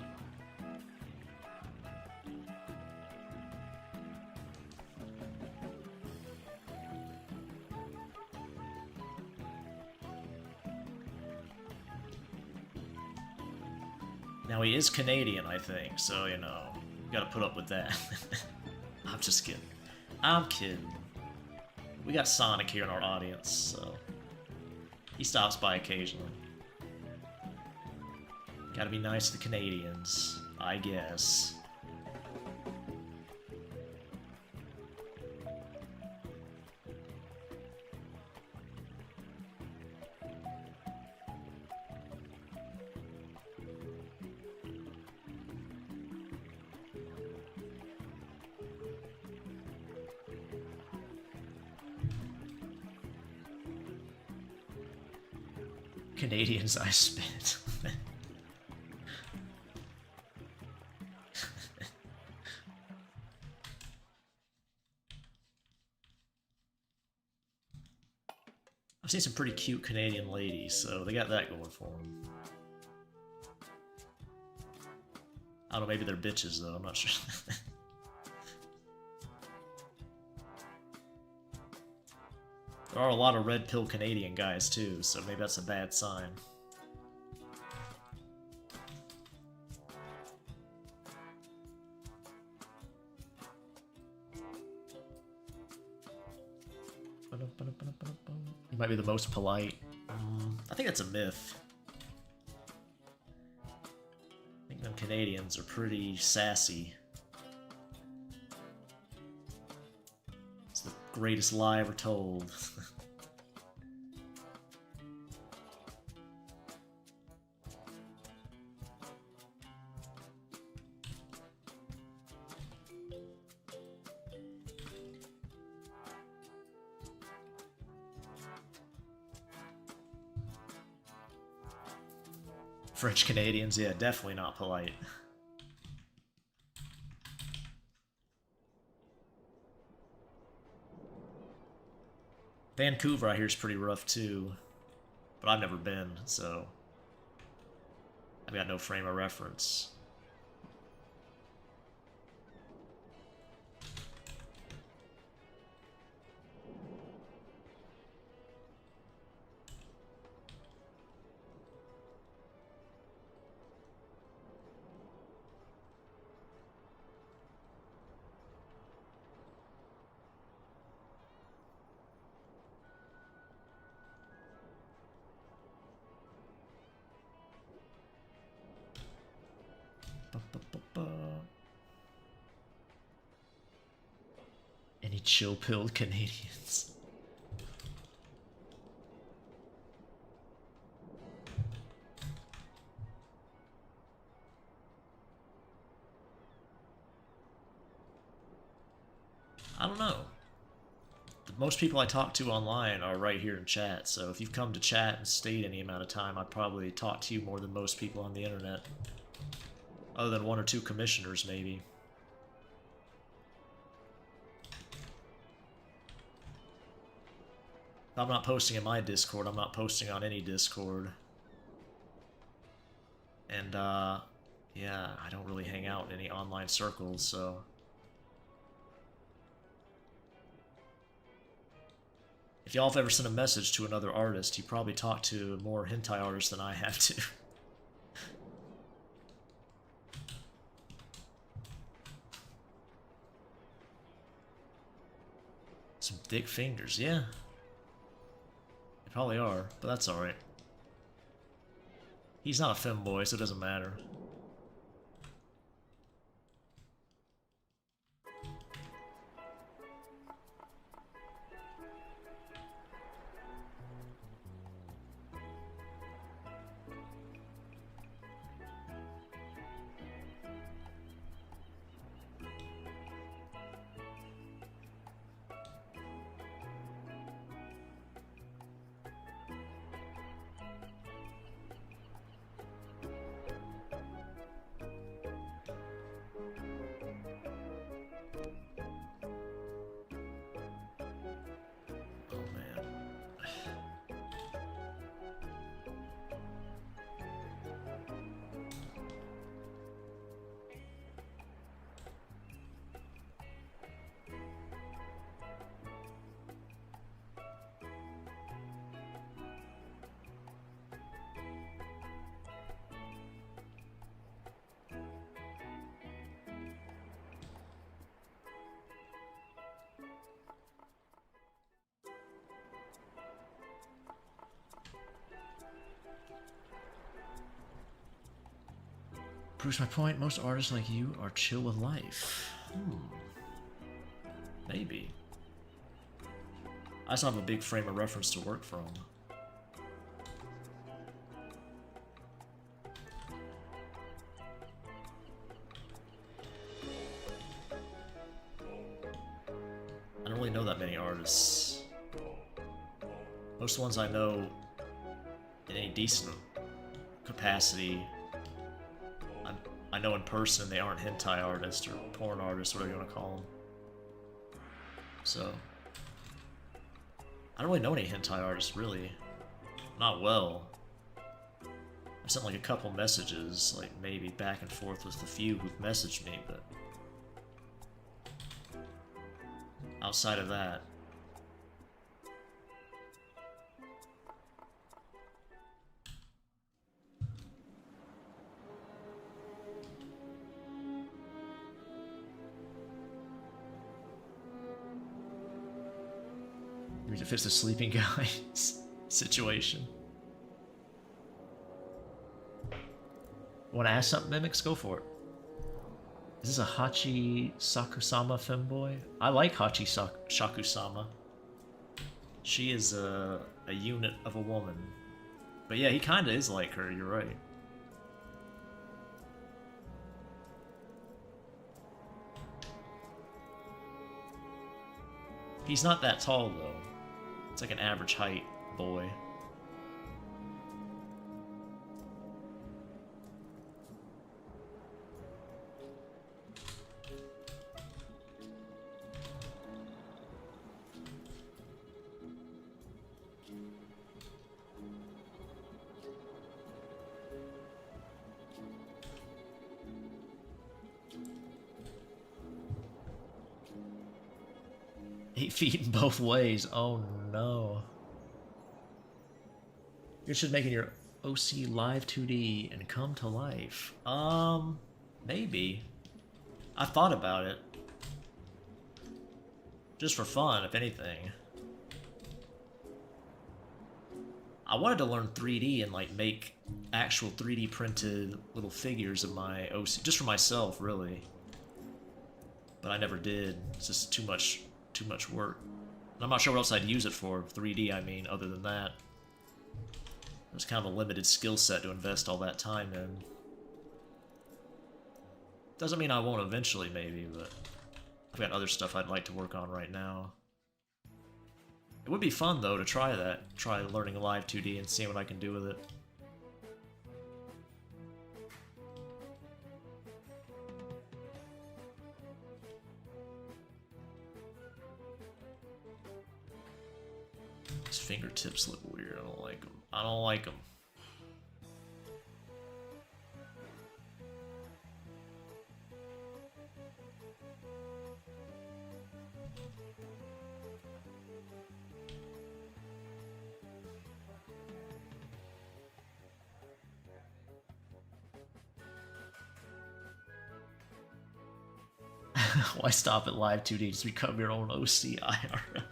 Now he is Canadian, I think, so, you know, you gotta put up with that. I'm just kidding. I'm kidding. We got Sonic here in our audience, so he stops by occasionally. Gotta be nice to the Canadians, I guess. Canadians I spit. I've seen some pretty cute Canadian ladies, so they got that going for them. I don't know, maybe they're bitches though, I'm not sure. There are a lot of red pill Canadian guys too, so maybe that's a bad sign. He might be the most polite. I think that's a myth. I think them Canadians are pretty sassy. Greatest lie ever told. French Canadians, yeah, definitely not polite. Vancouver, I hear, is pretty rough too, but I've never been, so I've got no frame of reference. Any chill-pilled Canadians? I don't know. Most people I talk to online are right here in chat, so if you've come to chat and stayed any amount of time, I'd probably talk to you more than most people on the internet. Other than one or two commissioners, maybe. If I'm not posting in my Discord, I'm not posting on any Discord. And, yeah, I don't really hang out in any online circles, so... If y'all have ever sent a message to another artist, you probably talk to more hentai artists than I have to. Some thick fingers, yeah. They probably are, but that's alright. He's not a femboy, so it doesn't matter. Proves my point, most artists like you are chill with life. Maybe. I just don't have a big frame of reference to work from. I don't really know that many artists. Most of the ones I know in any decent capacity, I know in person they aren't hentai artists or porn artists, whatever you want to call them. So, I don't really know any hentai artists, really. Not well. I've sent like a couple messages, like maybe back and forth with a few who've messaged me, but outside of that, if it's a sleeping guy situation. Want to ask something, Mimics? Go for it. Is this a Hachi Sakusama femboy? I like Hachi Shakusama. She is a unit of a woman. But yeah, he kinda is like her, you're right. He's not that tall, though. It's like an average height boy. 8 feet in both ways. Oh no. You should make your OC live 2D and come to life. Maybe. I've thought about it. Just for fun, if anything. I wanted to learn 3D and like make actual 3D printed little figures of my OC, just for myself, really. But I never did. It's just too much work. And I'm not sure what else I'd use it for. 3D, I mean, other than that. There's kind of a limited skill set to invest all that time in. Doesn't mean I won't eventually, maybe, but I've got other stuff I'd like to work on right now. It would be fun, though, to try that. Try learning live 2D and seeing what I can do with it. His fingertips look weird. I don't like them. I don't like them. Why stop at live 2D? Just become your own OC IRL.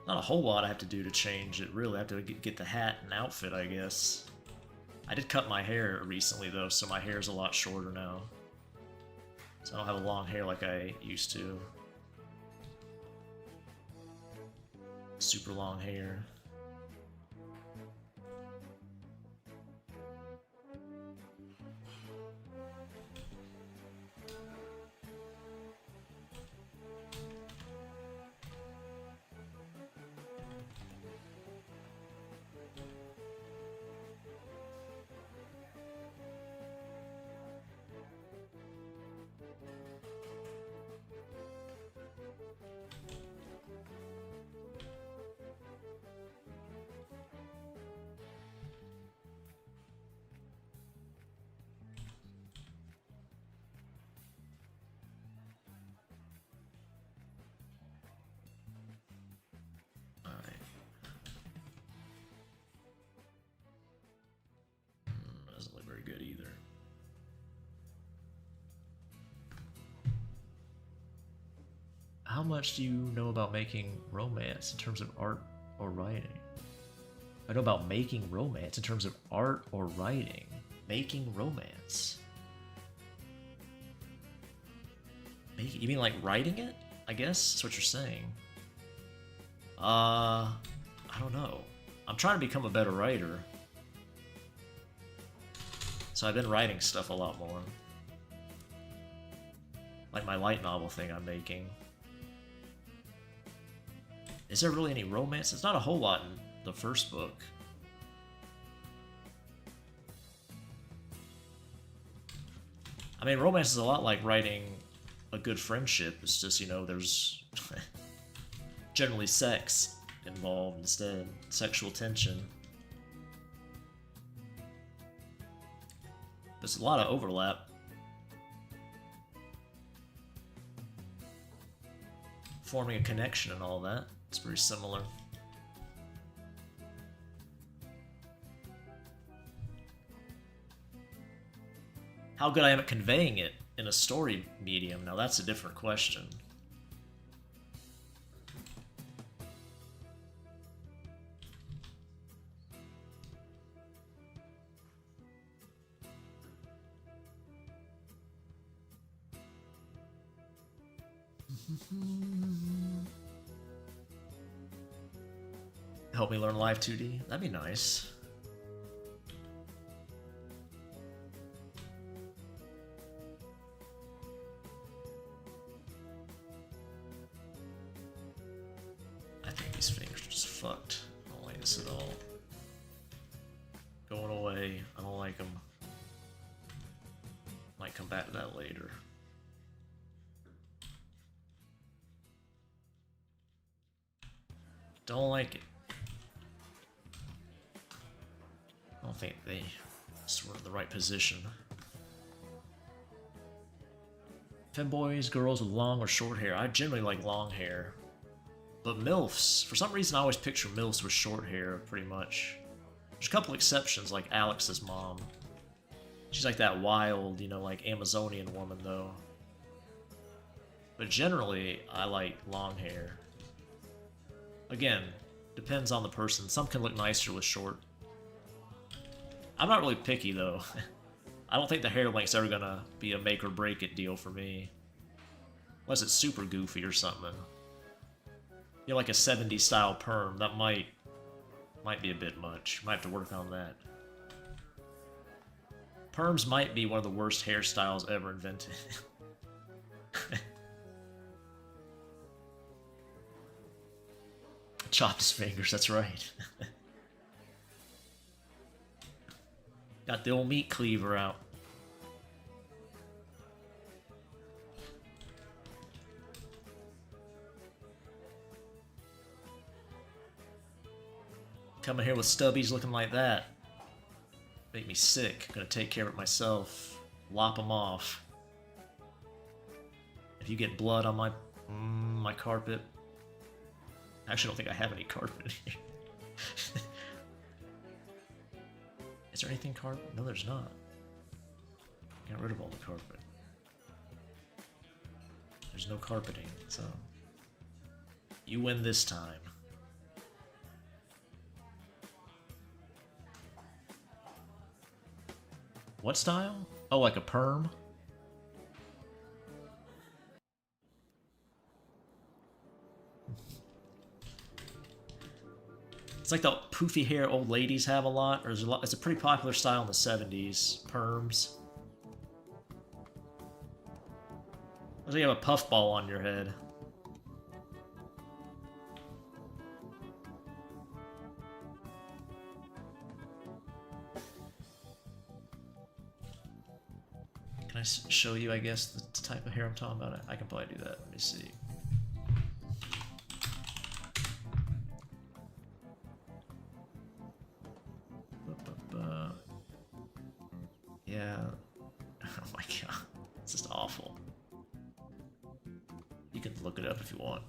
Not a whole lot I have to do to change it, really. I have to get the hat and outfit, I guess. I did cut my hair recently, though, so my hair's a lot shorter now. So I don't have a long hair like I used to. Super long hair. Doesn't look very good either. How much do you know about making romance in terms of art or writing? I know about making romance in terms of art or writing. Making romance. You mean like writing it? I guess that's what you're saying. I don't know. I'm trying to become a better writer. So I've been writing stuff a lot more. Like my light novel thing I'm making. Is there really any romance? It's not a whole lot in the first book. I mean, romance is a lot like writing a good friendship. It's just, you know, there's generally sex involved instead. Sexual tension. There's a lot of overlap. Forming a connection and all that. It's pretty similar. How good I am at conveying it in a story medium, now that's a different question. Help me learn live 2D? That'd be nice. I think these fingers are just fucked. I don't like this at all. Going away. I don't like them. Might come back to that later. Don't like it. I don't think they were in the right position. Femboys, girls with long or short hair. I generally like long hair. But milfs, for some reason I always picture milfs with short hair, pretty much. There's a couple exceptions, like Alex's mom. She's like that wild, you know, like Amazonian woman, though. But generally, I like long hair. Again, depends on the person. Some can look nicer with short. I'm not really picky, though. I don't think the hair length's ever gonna be a make or break it deal for me. Unless it's super goofy or something. You know, like a 70s style perm, that might be a bit much. Might have to work on that. Perms might be one of the worst hairstyles ever invented. Chopped his fingers, that's right. Got the old meat cleaver out. Coming here with stubbies looking like that. Make me sick. Gonna take care of it myself. Lop them off. If you get blood on my carpet. I actually don't think I have any carpet here. Is there anything carpet? No, there's not. Got rid of all the carpet. There's no carpeting, so... You win this time. What style? Oh, like a perm? It's like the poofy hair old ladies have a lot, or there's a lot. It's a pretty popular style in the 70s. Perms. Looks like you have a puffball on your head. Can I show you, I guess, the type of hair I'm talking about? I can probably do that. Let me see. Yeah. Oh my god. It's just awful. You can look it up if you want.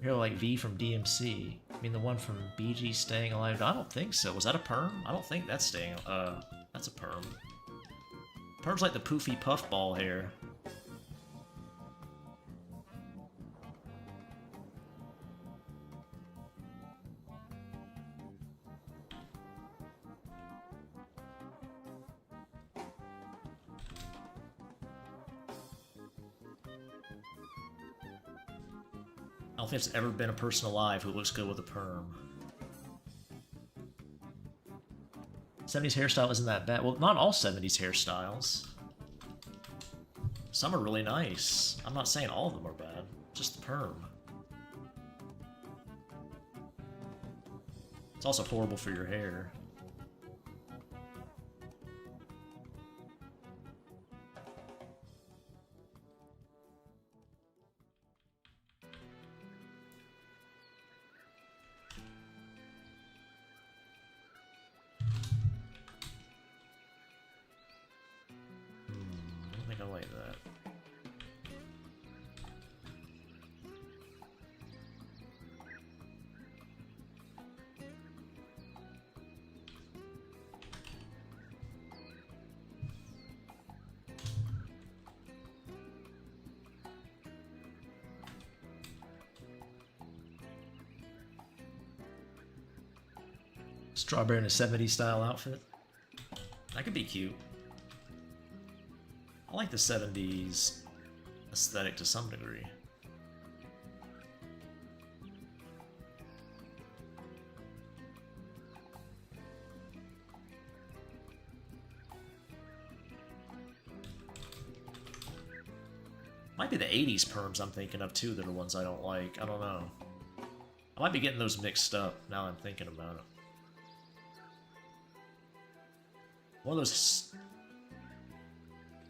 Hair like V from DMC. I mean the one from BG Staying Alive. I don't think so. Was that a perm? I don't think that's staying. That's a perm. Perm's like the poofy puffball hair. I don't think there's ever been a person alive who looks good with a perm. 70s hairstyle isn't that bad. Well, not all 70s hairstyles. Some are really nice. I'm not saying all of them are bad. Just the perm. It's also horrible for your hair. I like that. Strawberry in a 70s style outfit. That could be cute. I like the 70s aesthetic to some degree. Might be the 80s perms I'm thinking of too that are ones I don't like. I don't know. I might be getting those mixed up now that I'm thinking about it. One of those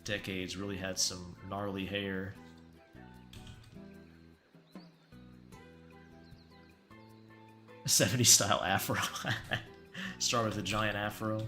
decades really had some gnarly hair. A 70s style afro. Start with a giant afro.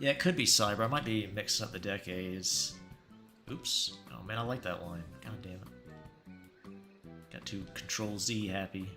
Yeah, it could be Cyber. I might be mixing up the decades. Oops. Oh man, I like that line. God damn it. Got to Control Z happy.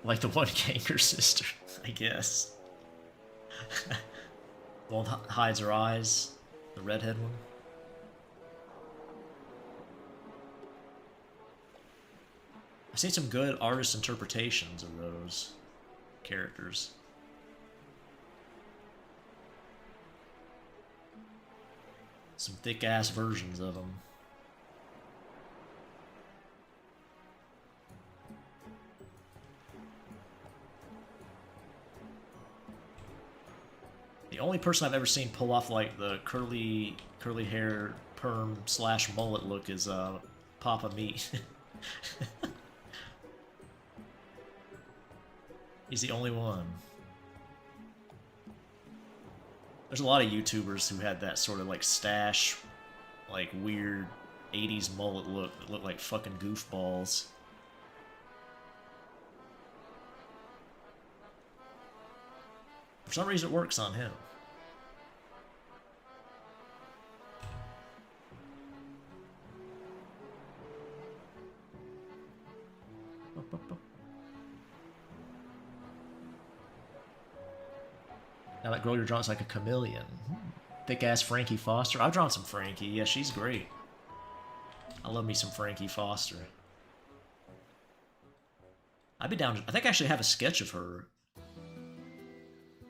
Like the one Kanker sister, I guess. The one hides her eyes, the redhead one. I've seen some good artist interpretations of those characters. Some thick-ass versions of them. The only person I've ever seen pull off like the curly hair perm / mullet look is Papa Meat. He's the only one. There's a lot of YouTubers who had that sort of like stash, like weird 80s mullet look that looked like fucking goofballs. For some reason it works on him. Now that girl you're drawing is like a chameleon. Thick-ass Frankie Foster. I've drawn some Frankie. Yeah, she's great. I love me some Frankie Foster. I'd be down to... I think I actually have a sketch of her.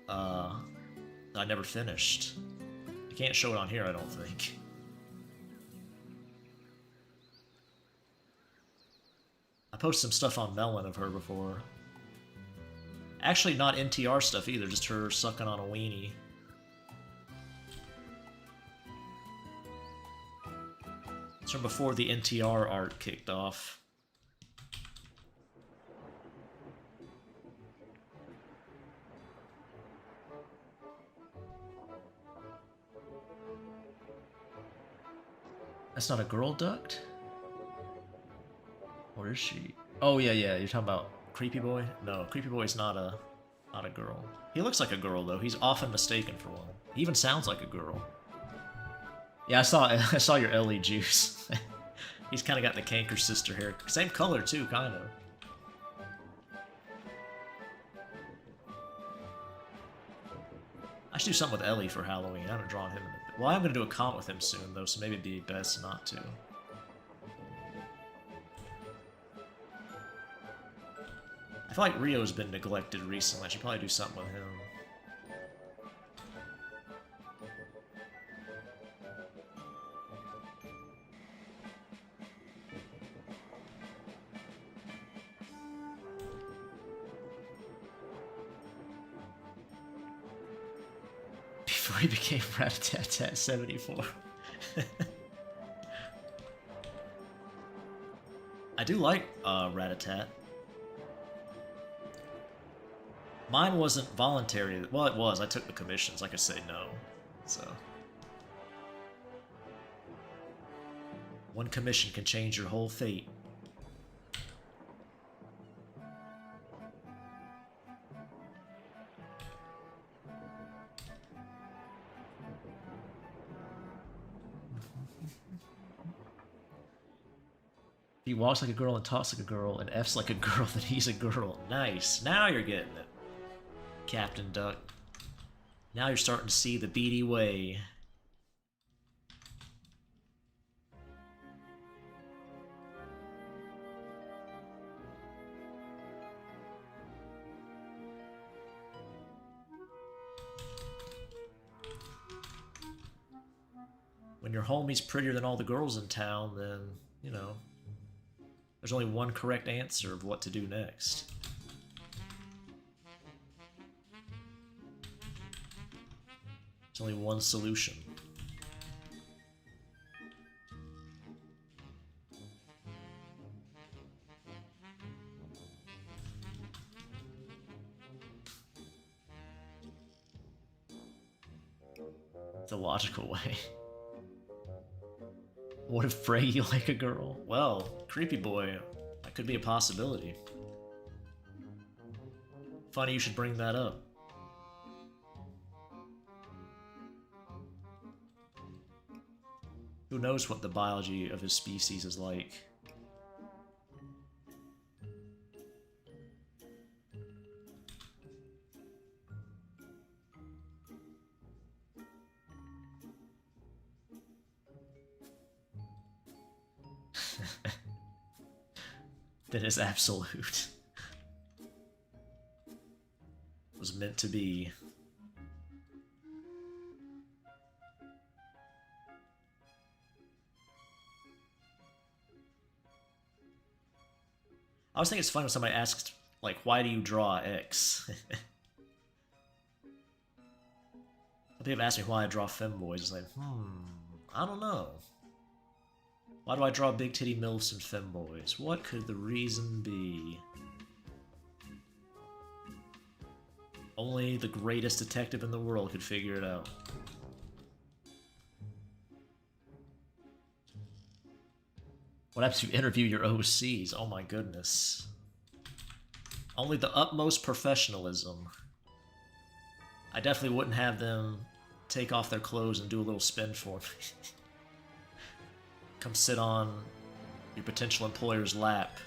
That I never finished. I can't show it on here, I don't think. I posted some stuff on Melon of her before. Actually, not NTR stuff either, just her sucking on a weenie. It's from before the NTR art kicked off. That's not a girl duct? Or is she? Oh yeah, you're talking about Creepy Boy? No, Creepy Boy's not a girl. He looks like a girl though. He's often mistaken for one. He even sounds like a girl. Yeah, I saw your LE Juice. He's kind of got the Kanker sister hair. Same color too, kind of. I should do something with Ellie for Halloween. I haven't drawn him in a bit. Well, I'm going to do a comment with him soon, though, so maybe it'd be best not to. I feel like Rio's been neglected recently. I should probably do something with him. Before he became Rat-a-tat-tat 74. I do like Rat-a-tat. Mine wasn't voluntary. Well, it was. I took the commissions. I could say no. So. One commission can change your whole fate. He walks like a girl and talks like a girl and F's like a girl, then he's a girl. Nice. Now you're getting it, Captain Duck. Now you're starting to see the beady way. When your homie's prettier than all the girls in town, then, you know, there's only one correct answer of what to do next. There's only one solution. The logical way. What if Frey you like a girl? Well, creepy boy, that could be a possibility. Funny you should bring that up. Who knows what the biology of his species is like? That is absolute. It was meant to be. I always think it's fun when somebody asks, like, why do you draw X? Some people ask me why I draw femboys. It's like, I don't know. Why do I draw big titty milfs and femboys? What could the reason be? Only the greatest detective in the world could figure it out. What happens if you interview your OCs? Oh my goodness. Only the utmost professionalism. I definitely wouldn't have them take off their clothes and do a little spin for me. Come sit on your potential employer's lap.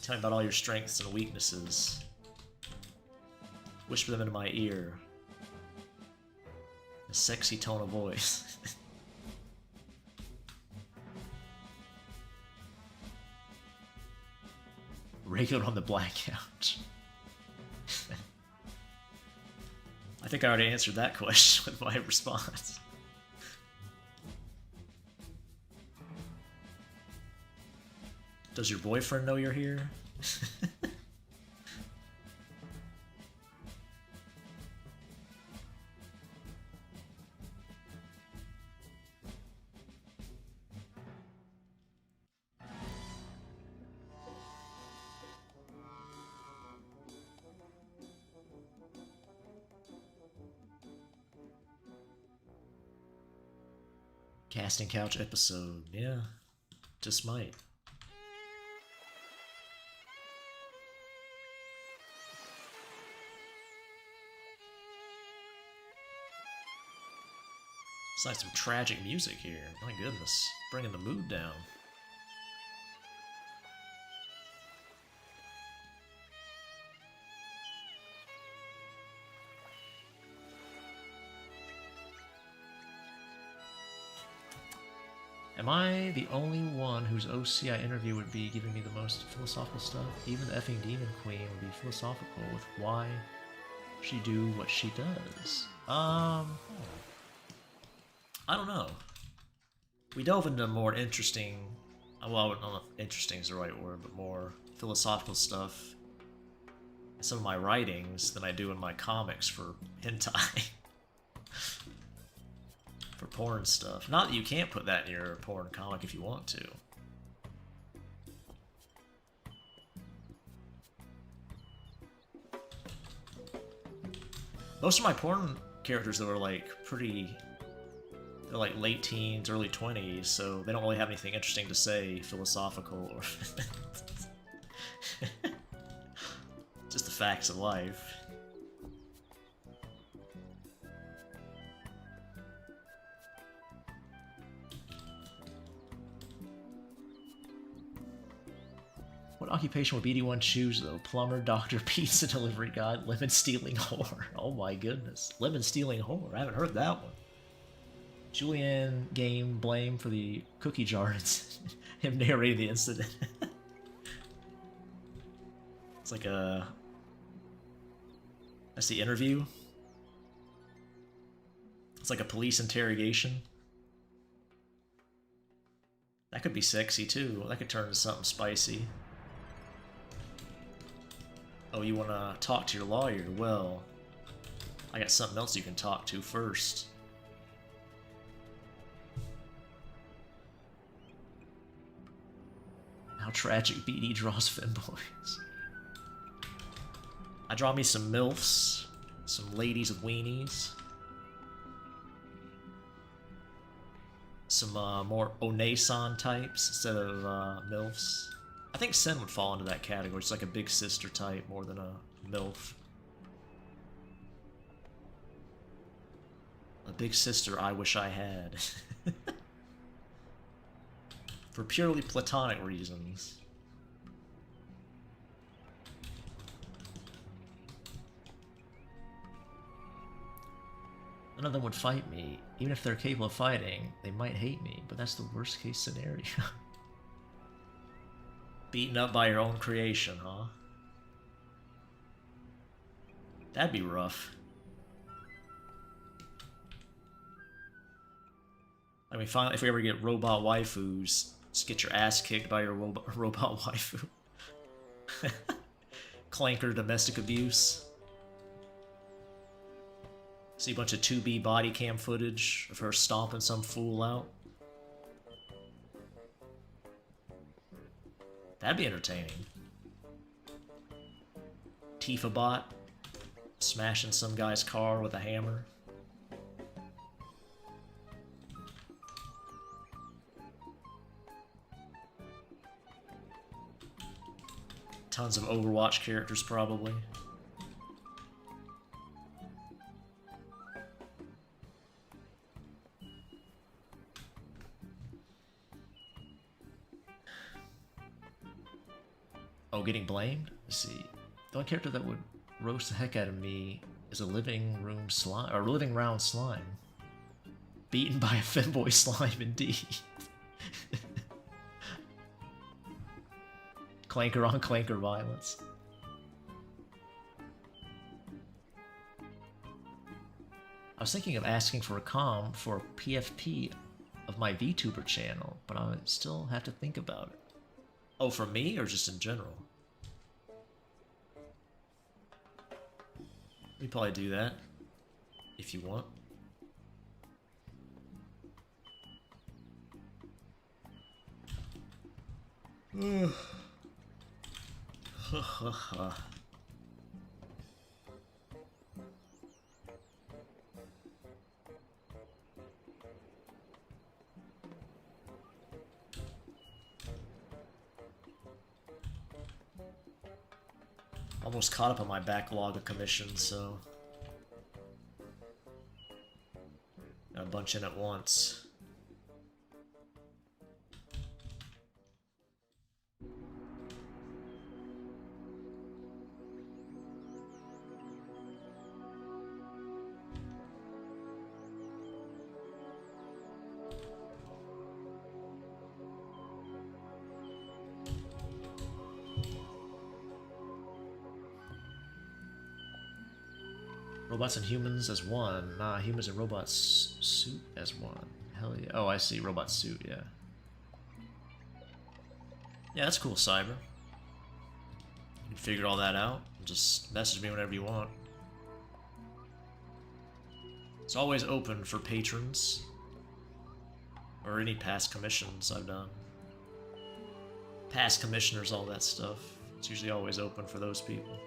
Tell me about all your strengths and weaknesses. Whisper them into my ear. A sexy tone of voice. Regular on the black couch. I think I already answered that question with my response. Does your boyfriend know you're here? Casting couch episode, yeah. Just might. It's like some tragic music here. My goodness. Bringing the mood down. Am I the only one whose OC I interview would be giving me the most philosophical stuff? Even the effing Demon Queen would be philosophical with why she do what she does. I don't know. We delve into more interesting, well, I don't know if interesting is the right word, but more philosophical stuff in some of my writings than I do in my comics for hentai. For porn stuff. Not that you can't put that in your porn comic if you want to. Most of my porn characters though are like pretty. They're like late teens, early 20s, so they don't really have anything interesting to say, philosophical or just the facts of life. What occupation would BD1 choose, though? Plumber, doctor, pizza delivery guy, lemon stealing whore. Oh my goodness. Lemon stealing whore. I haven't heard that one. Julian game blame for the cookie jar. It's him narrating the incident. It's like a... That's the interview. It's like a police interrogation. That could be sexy too. That could turn into something spicy. Oh, you want to talk to your lawyer? Well, I got something else you can talk to first. How tragic BD draws femboys. I draw me some milfs, some ladies with weenies, some more Onesan types instead of milfs. I think Sen would fall into that category. It's like a big sister type more than a milf. A big sister I wish I had. For purely platonic reasons. None of them would fight me. Even if they're capable of fighting, they might hate me, but that's the worst case scenario. Beaten up by your own creation, huh? That'd be rough. I mean, finally, if we ever get robot waifus, just get your ass kicked by your robot waifu. Clanker domestic abuse. See a bunch of 2B body cam footage of her stomping some fool out. That'd be entertaining. Tifa bot smashing some guy's car with a hammer. Tons of Overwatch characters, probably. Oh, getting blamed? Let's see. The only character that would roast the heck out of me is a living room slime, or living round slime. Beaten by a femboy slime, indeed. Clanker on clanker violence. I was thinking of asking for a comm for a PFP of my VTuber channel, but I still have to think about it. Oh, for me or just in general? We probably do that if you want. Almost caught up on my backlog of commissions, so got a bunch in at once. Robots and humans as one. Nah, humans and robots suit as one. Hell yeah. Oh, I see. Robot suit, yeah. Yeah, that's cool, Cyber. You can figure all that out. Just message me whenever you want. It's always open for patrons. Or any past commissions I've done. Past commissioners, all that stuff. It's usually always open for those people.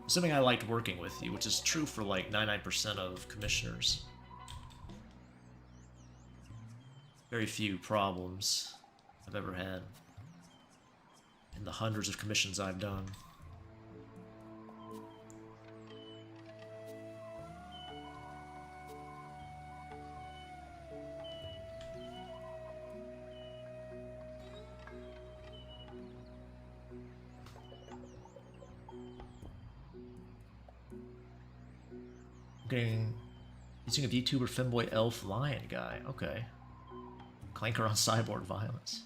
Assuming I liked working with you, which is true for like 99% of commissioners. Very few problems I've ever had in the hundreds of commissions I've done. Getting using a VTuber femboy elf lion guy. Okay. Clanker on cyborg violence.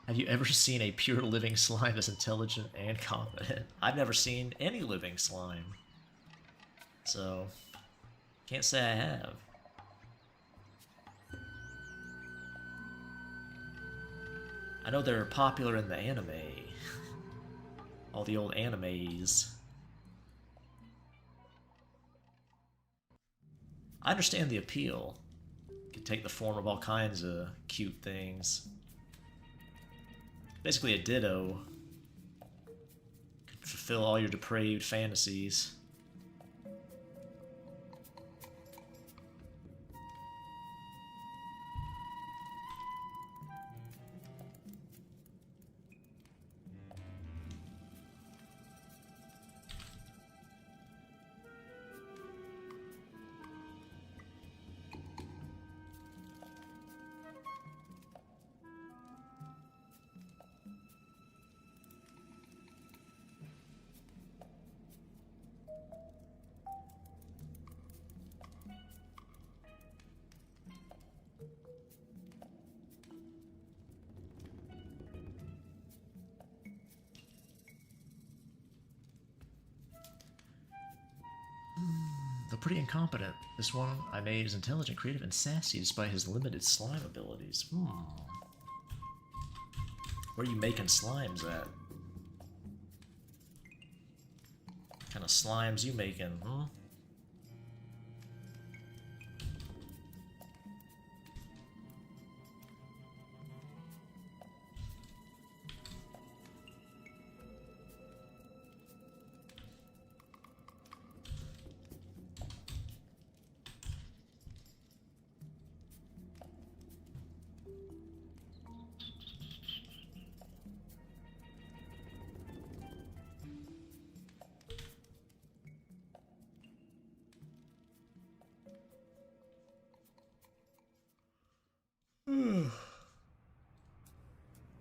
Have you ever seen a pure living slime that's intelligent and competent? I've never seen any living slime. So, can't say I have. I know they're popular in the anime. All the old animes. I understand the appeal. It can take the form of all kinds of cute things. Basically a ditto. Can fulfill all your depraved fantasies. Though pretty incompetent, this one I made is intelligent, creative, and sassy despite his limited slime abilities. Where are you making slimes at? What kind of slimes you making, huh?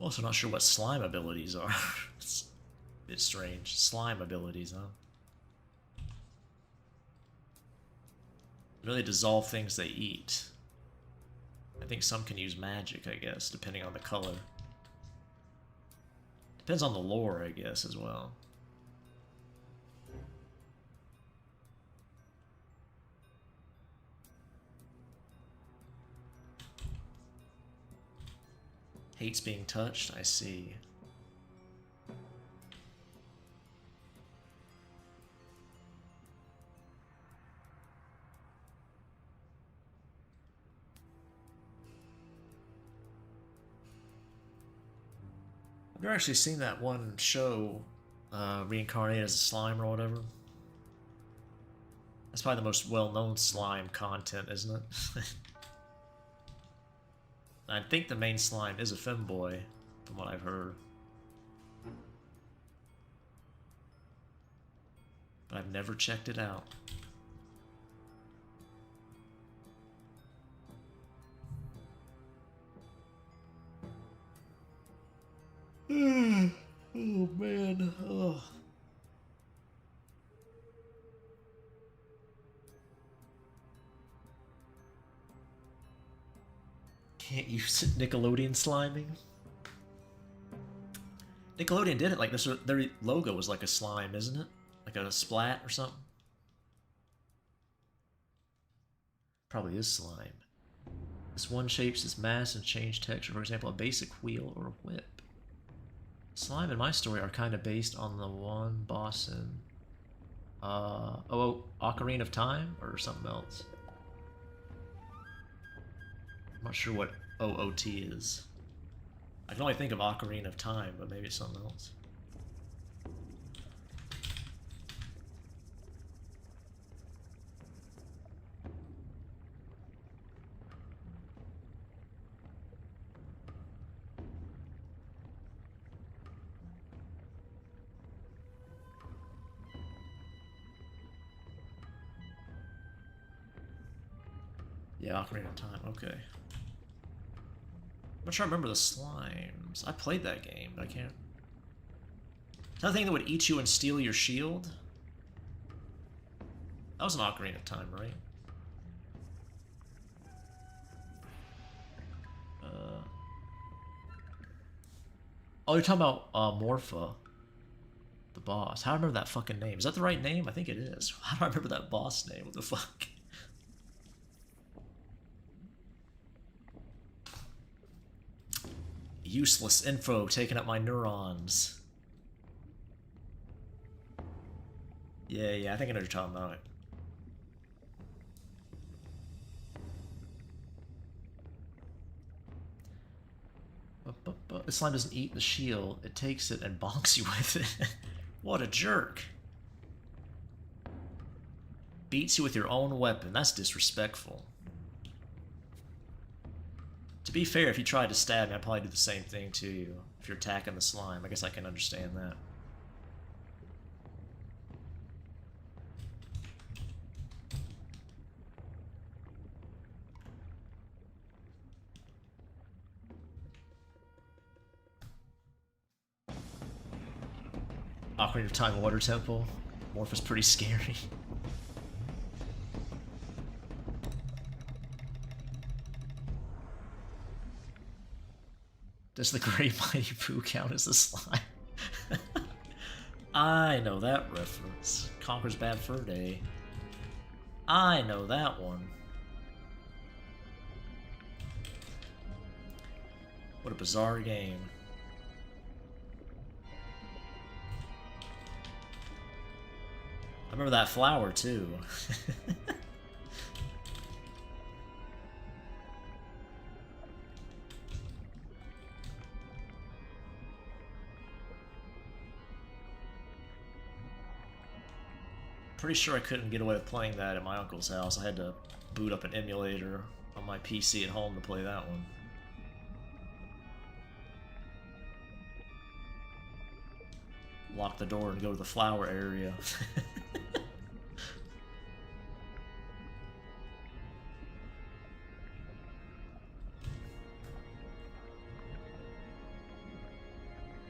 Also not sure what slime abilities are. It's a bit strange. Slime abilities, huh? I know they dissolve things they eat. I think some can use magic, I guess, depending on the color. Depends on the lore, I guess, as well. Hates being touched, I see. I've never actually seen that one show, Reincarnated as a Slime or whatever. That's probably the most well-known slime content, isn't it? I think the main slime is a femboy, from what I've heard. But I've never checked it out. Oh man. Oh. Can't use Nickelodeon sliming. Nickelodeon did it like this. Their logo was like a slime, isn't it? Like a splat or something. Probably is slime. This one shapes its mass and change texture. For example, a basic wheel or a whip. Slime in my story are kind of based on the one boss in Ocarina of Time or something else. I'm not sure what OOT is. I can only think of Ocarina of Time, but maybe it's something else. Yeah, Ocarina of Time, okay. I'm not sure I remember the slimes. I played that game, but I can't... Is that the thing that would eat you and steal your shield? That was an Ocarina of Time, right? Oh, you're talking about Morpha, the boss. How do I remember that fucking name? Is that the right name? I think it is. How do I remember that boss name? What the fuck? Useless info taking up my neurons. Yeah, I think I know what you're talking about. But this slime doesn't eat the shield. It takes it and bonks you with it. What a jerk. Beats you with your own weapon. That's disrespectful. To be fair, if you tried to stab me, I'd probably do the same thing to you. If you're attacking the slime, I guess I can understand that. Ocarina of Time Water Temple. Morph is pretty scary. Does the Great Mighty Pooh count as a slime? I know that reference. Conker's Bad Fur Day. I know that one. What a bizarre game. I remember that flower, too. Pretty sure I couldn't get away with playing that at my uncle's house. I had to boot up an emulator on my PC at home to play that one. Lock the door and go to the flower area.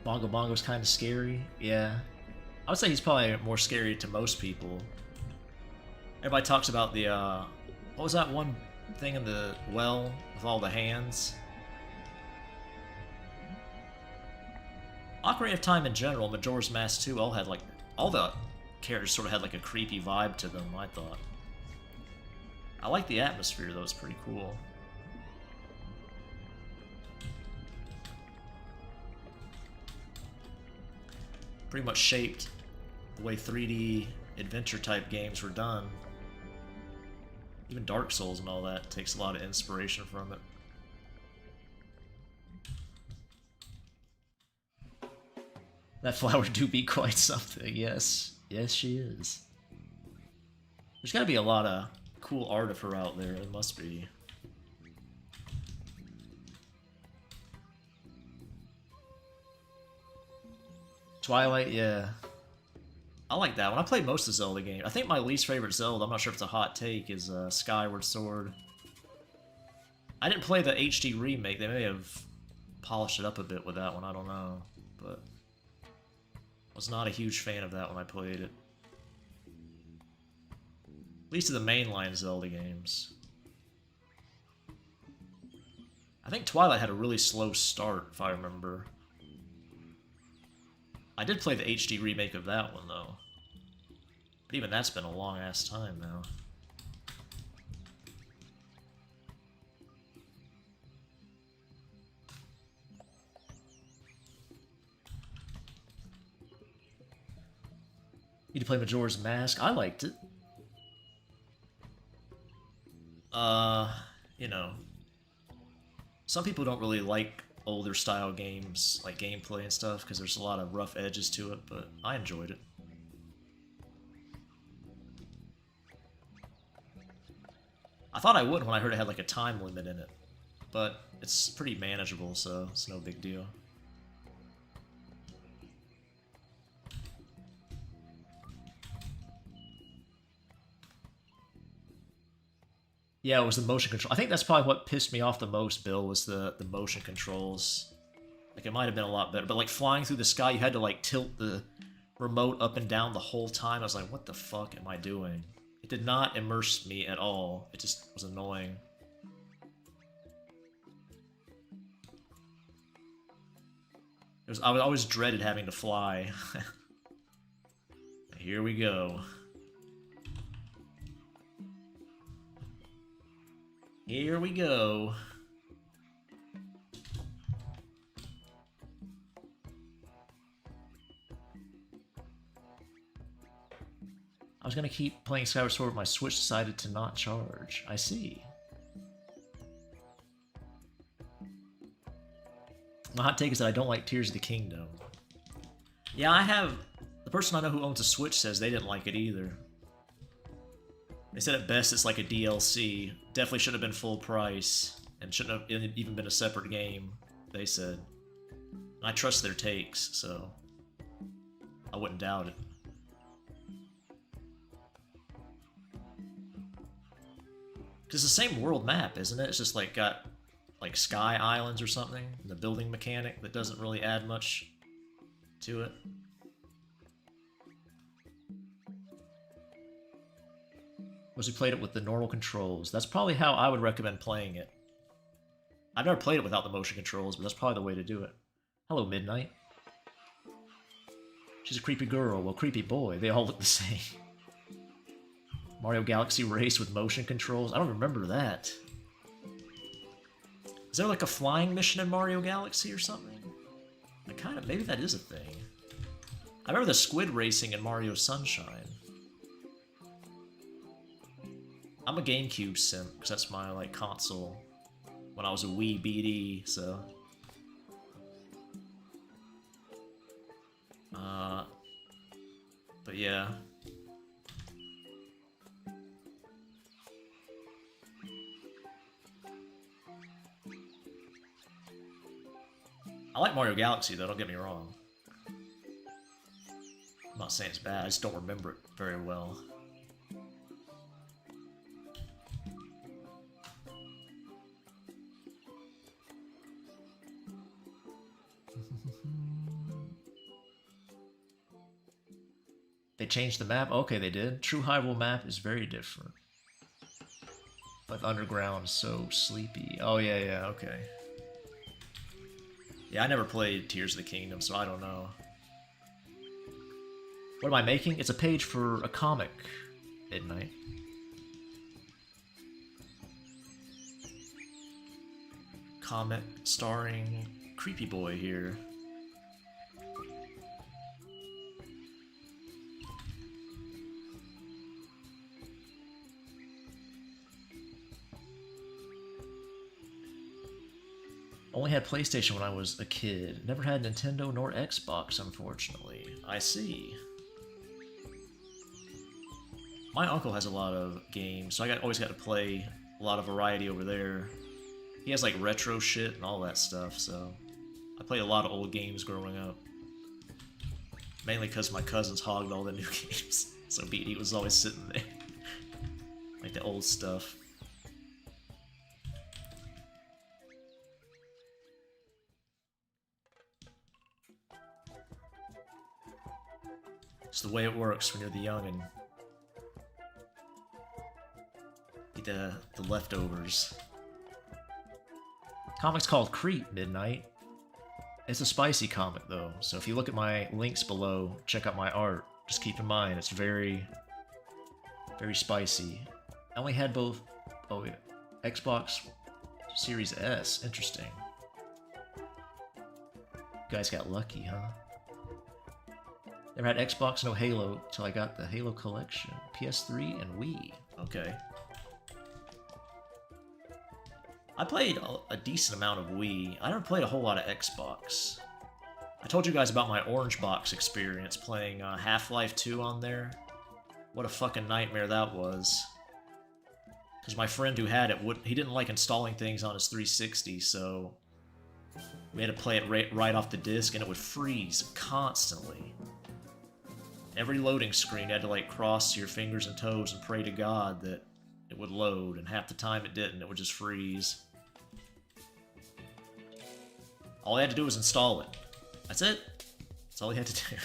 Bongo Bongo's kind of scary, yeah. I would say he's probably more scary to most people. Everybody talks about the, what was that one thing in the well with all the hands? Ocarina of Time in general, Majora's Mask 2, all the characters sort of had like a creepy vibe to them, I thought. I like the atmosphere though, it's pretty cool. Pretty much shaped the way 3D adventure type games were done. Even Dark Souls and all that takes a lot of inspiration from it. That flower do be quite something, yes. Yes, she is. There's gotta be a lot of cool art of her out there, there must be. Twilight, yeah. I like that one. I played most of the Zelda games. I think my least favorite Zelda, I'm not sure if it's a hot take, is Skyward Sword. I didn't play the HD remake. They may have polished it up a bit with that one, I don't know. But I was not a huge fan of that when I played it. At least of the mainline Zelda games. I think Twilight had a really slow start, if I remember. I did play the HD remake of that one, though. But even that's been a long-ass time now. You to play Majora's Mask? I liked it. You know. Some people don't really like older style games, like gameplay and stuff, because there's a lot of rough edges to it, but I enjoyed it. I thought I would when I heard it had like a time limit in it, but it's pretty manageable, so it's no big deal. Yeah, it was the motion control. I think that's probably what pissed me off the most, Bill, was the motion controls. Like, it might have been a lot better, but like flying through the sky, you had to like tilt the remote up and down the whole time. I was like, what the fuck am I doing? It did not immerse me at all. It just was annoying. I always dreaded having to fly. Here we go. Here we go. I was gonna keep playing Skyward Sword, but my Switch decided to not charge. I see. My hot take is that I don't like Tears of the Kingdom. Yeah, I have... The person I know who owns a Switch says they didn't like it either. They said at best it's like a DLC. Definitely should have been full price. And shouldn't have even been a separate game, they said. And I trust their takes, so... I wouldn't doubt it. Because it's the same world map, isn't it? It's just like got... like sky islands or something, the building mechanic that doesn't really add much to it. Was he played it with the normal controls? That's probably how I would recommend playing it. I've never played it without the motion controls, but that's probably the way to do it. Hello, Midnight. She's a creepy girl, well, creepy boy. They all look the same. Mario Galaxy Race with motion controls? I don't remember that. Is there like a flying mission in Mario Galaxy or something? I kind of... maybe that is a thing. I remember the squid racing in Mario Sunshine. I'm a GameCube simp, because that's my, like, console. When I was a Wii BD, so... But yeah... I like Mario Galaxy, though, don't get me wrong. I'm not saying it's bad, I just don't remember it very well. They changed the map? Okay, they did. True Hyrule map is very different. But the underground is so sleepy. Oh, yeah, okay. Yeah, I never played Tears of the Kingdom, so I don't know. What am I making? It's a page for a comic, Midnight. Comic starring Creepy Boy here. Only had PlayStation when I was a kid. Never had Nintendo nor Xbox, unfortunately. I see. My uncle has a lot of games, so I always got to play a lot of variety over there. He has like retro shit and all that stuff, so I played a lot of old games growing up. Mainly because my cousins hogged all the new games, so BD was always sitting there. Like the old stuff. It's the way it works when you're the youngin'. Get the leftovers. Comic's called Creep, Midnight. It's a spicy comic, though, so if you look at my links below, check out my art. Just keep in mind, it's very, very spicy. I only had both... oh, yeah. Xbox Series S. Interesting. You guys got lucky, huh? Never had Xbox, no Halo, till I got the Halo collection. PS3 and Wii. Okay. I played a decent amount of Wii. I never played a whole lot of Xbox. I told you guys about my Orange Box experience playing Half-Life 2 on there. What a fucking nightmare that was. Because my friend who had it, he didn't like installing things on his 360, so... we had to play it right off the disc, and it would freeze constantly. Every loading screen, you had to like cross your fingers and toes and pray to God that it would load, and half the time it didn't. It would just freeze. All I had to do was install it. That's it. That's all he had to do.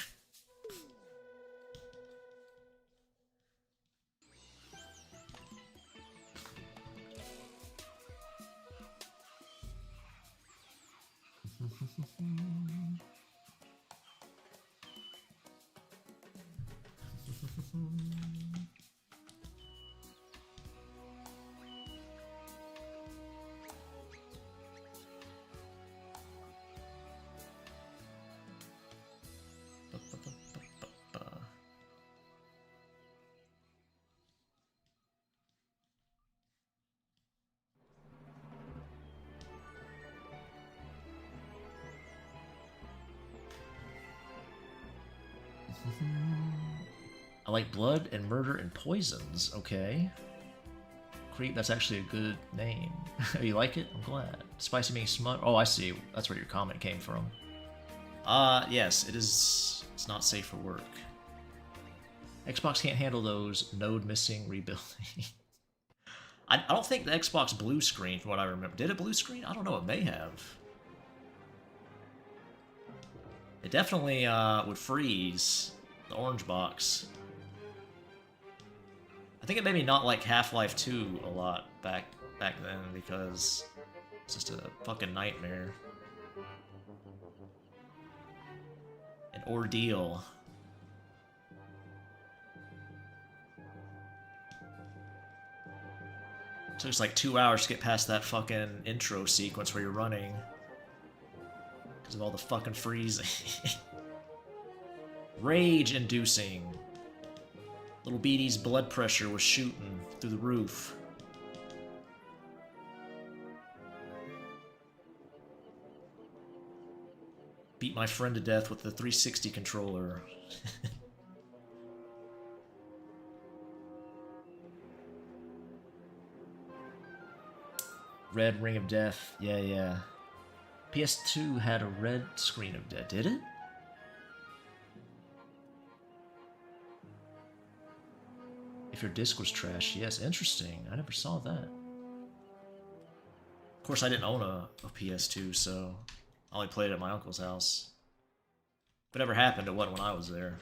I like blood and murder and poisons. Okay. Creep, that's actually a good name. You like it? I'm glad. Spicy meaning smut. Oh, I see. That's where your comment came from. Yes, it is. It's not safe for work. Xbox can't handle those node missing rebuilding. I don't think the Xbox blue screen, from what I remember. Did it blue screen? I don't know. It may have. It definitely would freeze the orange box. I think it made me not like Half-Life 2 a lot back then because it's just a fucking nightmare. An ordeal. It took us like 2 hours to get past that fucking intro sequence where you're running. Because of all the fucking freezing. Rage-inducing. Little Beatty's blood pressure was shooting through the roof. Beat my friend to death with the 360 controller. Red Ring of Death. Yeah, yeah. PS2 had a red screen of death. Did it? If your disc was trash, yes, interesting. I never saw that. Of course, I didn't own a PS2, so I only played it at my uncle's house. If it ever happened, it wasn't when I was there.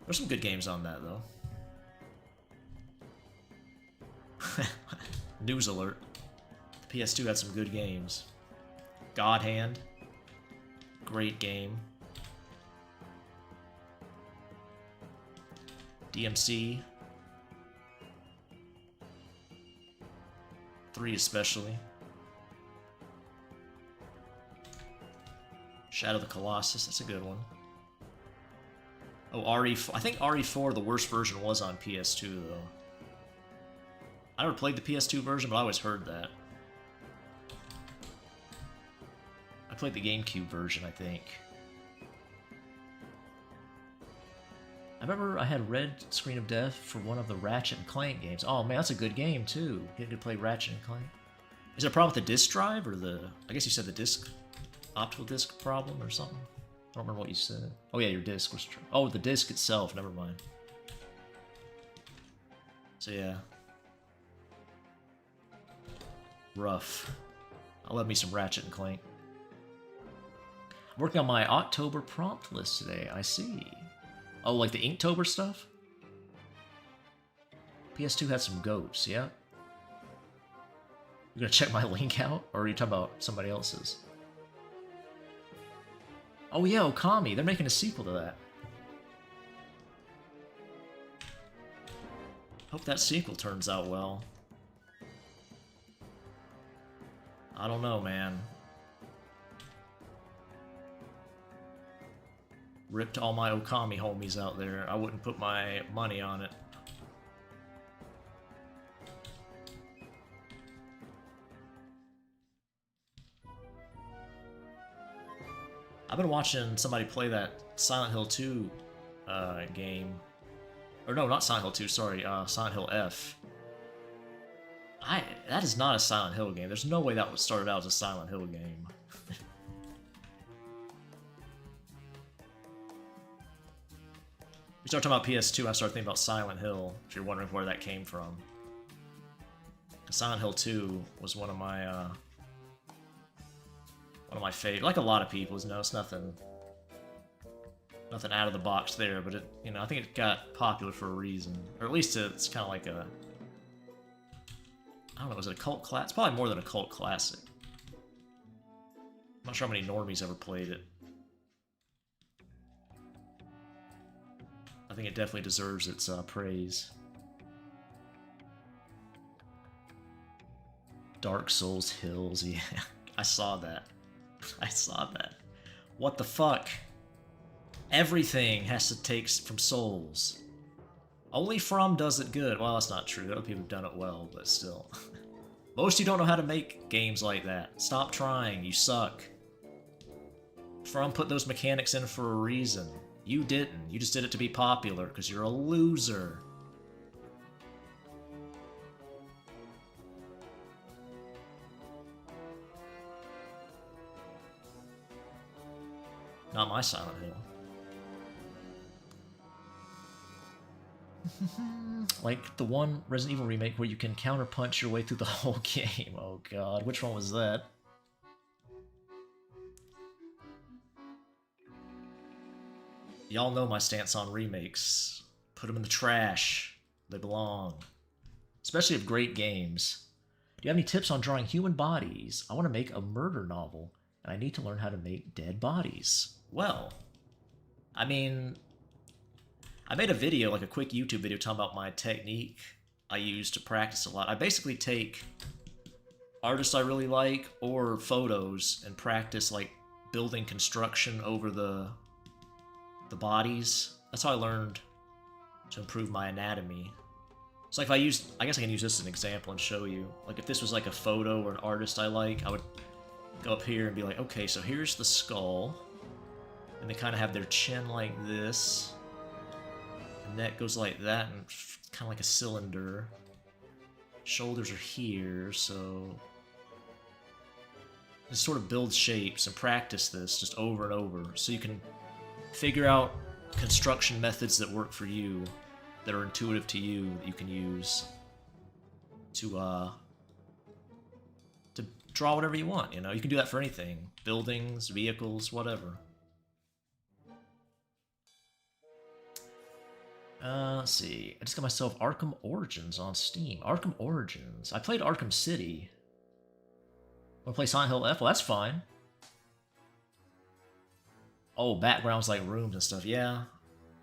There's some good games on that, though. News alert. The PS2 had some good games. God Hand. Great game. DMC. 3 especially. Shadow of the Colossus, that's a good one. Oh, RE4. I think RE4, the worst version, was on PS2, though. I never played the PS2 version, but I always heard that. I played the GameCube version, I think. I remember I had Red Screen of Death for one of the Ratchet and Clank games. Oh man, that's a good game, too. Getting to play Ratchet and Clank. Is there a problem with the disc drive, or the... I guess you said the disc... optical disc problem, or something? I don't remember what you said. Oh yeah, your disc was... Oh, the disc itself, never mind. So yeah. Rough. I love me some Ratchet and Clank. I'm working on my October prompt list today, I see. Oh, like the Inktober stuff? PS2 had some goats, yeah? You gonna check my link out? Or are you talking about somebody else's? Oh yeah, Okami, they're making a sequel to that. Hope that sequel turns out well. I don't know, man. Ripped all my Okami homies out there. I wouldn't put my money on it. I've been watching somebody play that Silent Hill 2 game. Or no, not Silent Hill 2, sorry, Silent Hill F. That is not a Silent Hill game. There's no way that was started out as a Silent Hill game. You start talking about PS2, I started thinking about Silent Hill, if you're wondering where that came from. Silent Hill 2 was one of my favorite. Like a lot of people's, it's nothing out of the box there, but it, I think it got popular for a reason, or at least it's kind of like a, I don't know, was it a cult classic? It's probably more than a cult classic. I'm not sure how many normies ever played it. I think it definitely deserves its praise. Dark Souls Hills, yeah. I saw that. I saw that. What the fuck? Everything has to take from Souls. Only From does it good. Well, that's not true. Other people have done it well, but still. Most of you don't know how to make games like that. Stop trying. You suck. From put those mechanics in for a reason. You didn't. You just did it to be popular because you're a loser. Not my Silent Hill. Like the one Resident Evil remake where you can counterpunch your way through the whole game. Oh god, which one was that? Y'all know my stance on remakes. Put them in the trash. They belong. Especially of great games. Do you have any tips on drawing human bodies? I want to make a murder novel, and I need to learn how to make dead bodies. Well, I mean, I made a video, like a quick YouTube video, talking about my technique I use to practice a lot. I basically take artists I really like or photos and practice like building construction over the bodies. That's how I learned to improve my anatomy. So like if I guess I can use this as an example and show you. Like if this was like a photo or an artist I like, I would go up here and be like, okay, so here's the skull. And they kind of have their chin like this. And neck goes like that, and kind of like a cylinder. Shoulders are here, so just sort of build shapes and practice this just over and over, so you can figure out construction methods that work for you, that are intuitive to you, that you can use to draw whatever you want. You can do that for anything: buildings, vehicles, whatever. Let's see. I just got myself Arkham Origins on Steam. Arkham Origins. I played Arkham City. Want to play Silent Hill F? Well, that's fine. Oh, backgrounds like rooms and stuff. Yeah.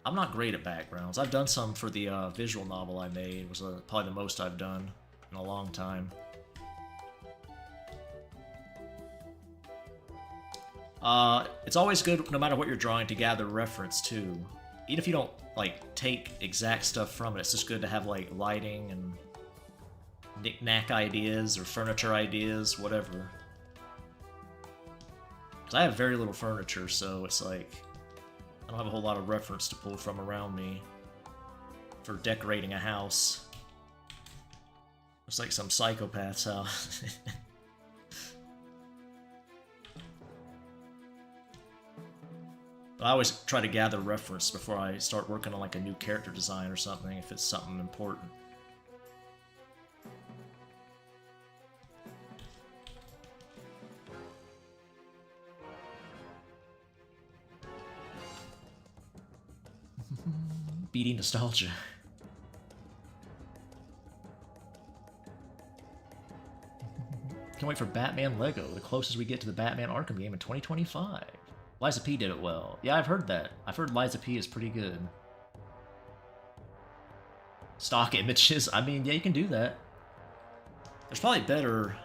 I'm not great at backgrounds. I've done some for the visual novel I made. It was probably the most I've done in a long time. It's always good, no matter what you're drawing, to gather reference, too. Even if you don't, like, take exact stuff from it, it's just good to have, like, lighting and knick-knack ideas or furniture ideas, whatever. Because I have very little furniture, so it's like, I don't have a whole lot of reference to pull from around me for decorating a house. It's like some psychopath's house. I always try to gather reference before I start working on like a new character design or something, if it's something important. Beating nostalgia. Can't wait for Batman Lego, the closest we get to the Batman Arkham game in 2025. Liza P did it well. Yeah, I've heard that. I've heard Liza P is pretty good. Stock images. I mean, yeah, you can do that. There's probably better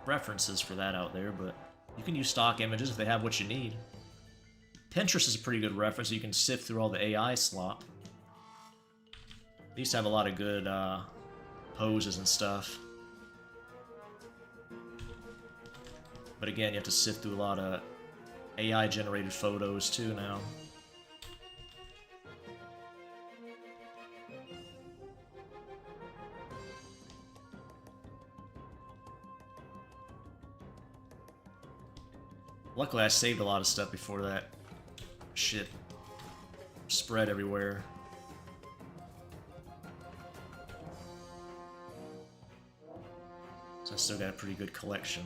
references for that out there, but you can use stock images if they have what you need. Pinterest is a pretty good reference. You can sift through all the AI slop. They used to have a lot of good poses and stuff. But again, you have to sift through a lot of AI-generated photos, too, now. Luckily, I saved a lot of stuff before that shit spread everywhere. So I still got a pretty good collection.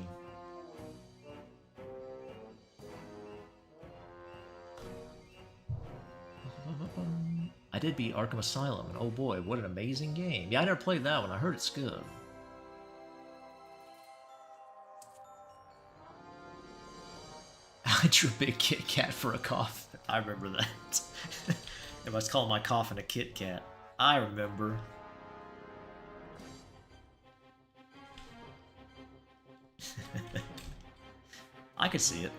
I did beat Arkham Asylum, and oh boy, what an amazing game. Yeah, I never played that one. I heard it's good. I drew a big Kit Kat for a coffin. I remember that. If I was calling my coffin a Kit Kat. I remember. I could see it.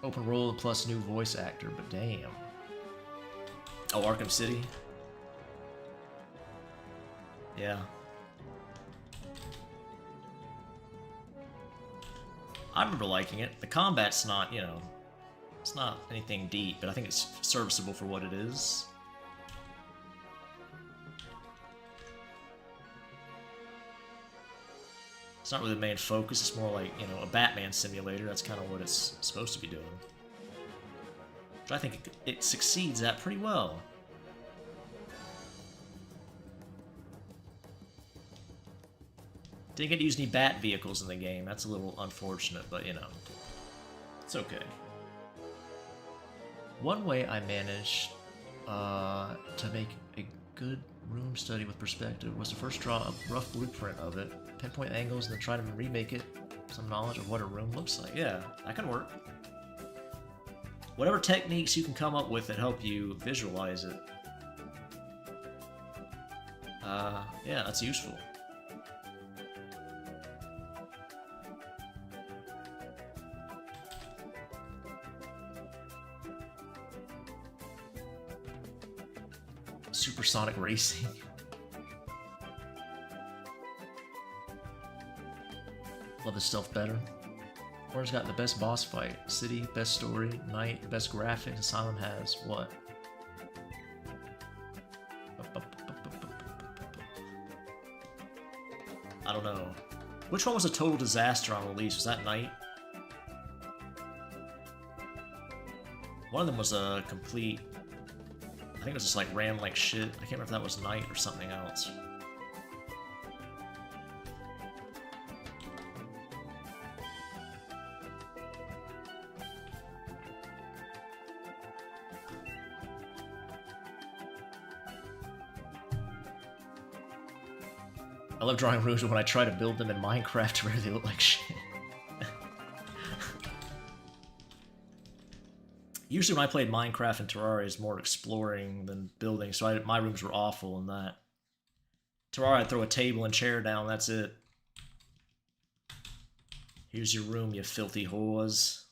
Open world plus new voice actor, but damn. Oh, Arkham City? Yeah. I remember liking it. The combat's not, you know, it's not anything deep, but I think it's serviceable for what it is. It's not really the main focus, it's more like, you know, a Batman simulator. That's kind of what it's supposed to be doing. Which I think it succeeds at pretty well. Didn't get to use any bat vehicles in the game. That's a little unfortunate, but you know, it's okay. One way I managed to make a good room study with perspective was to first draw a rough blueprint of it, pinpoint angles, and then try to remake it with some knowledge of what a room looks like. Yeah, that can work. Whatever techniques you can come up with that help you visualize it. Yeah, that's useful. Supersonic racing. Love this stuff better. Orange got the best boss fight. City, best story. Night, best graphics. Asylum has what? I don't know. Which one was a total disaster on release? Was that Night? One of them was a complete... I think it was just like ran like shit. I can't remember if that was Night or something else. I love drawing rooms when I try to build them in Minecraft where they look like shit. Usually when I played Minecraft and Terraria, it's more exploring than building, so my rooms were awful in that. Terraria, I'd throw a table and chair down, that's it. Here's your room, you filthy whores.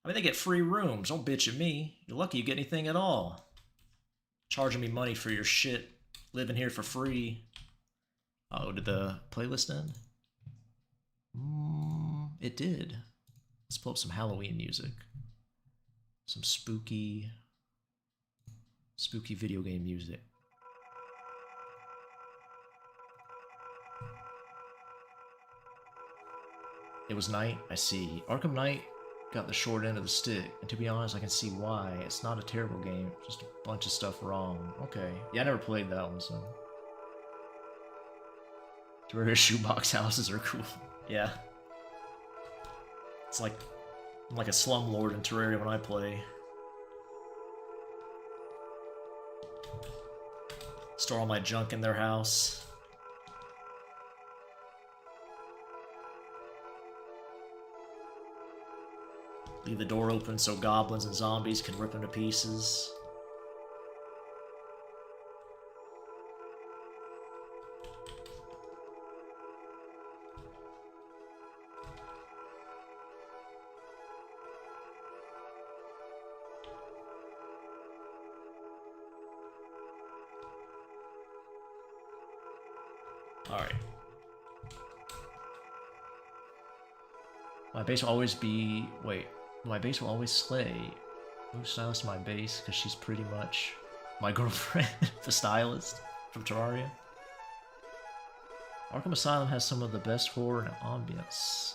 I mean, they get free rooms, don't bitch at me. You're lucky you get anything at all. Charging me money for your shit, living here for free. Oh, did the playlist end? It did. Let's pull up some Halloween music. Some spooky video game music. It was Night, I see. Arkham Knight got the short end of the stick, and to be honest, I can see why. It's not a terrible game, just a bunch of stuff wrong. Okay. Yeah, I never played that one, so... Terraria shoebox houses are cool. Yeah. It's like... I'm like a slumlord in Terraria when I play. Store all my junk in their house. Leave the door open so goblins and zombies can rip them to pieces. Alright. My base will always be... Wait. My base will always slay. Move stylist to my base, because she's pretty much my girlfriend. The stylist from Terraria. Arkham Asylum has some of the best horror and ambience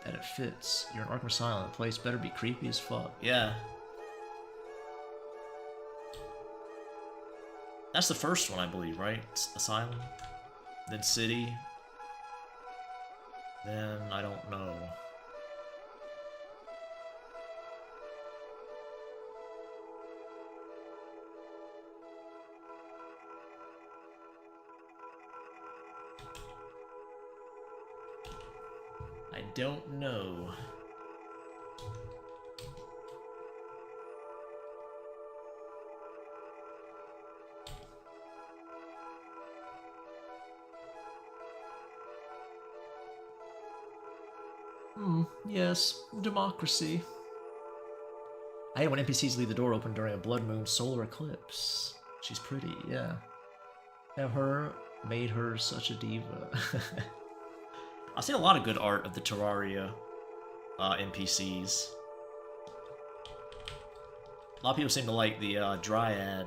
that it fits. You're in Arkham Asylum, the place better be creepy as fuck. Yeah. That's the first one, I believe, right? Asylum? Then City? Then I don't know. I don't know. Yes, democracy. I hate when NPCs leave the door open during a blood moon solar eclipse. She's pretty, yeah. Have her made her such a diva. I've seen a lot of good art of the Terraria NPCs. A lot of people seem to like the Dryad.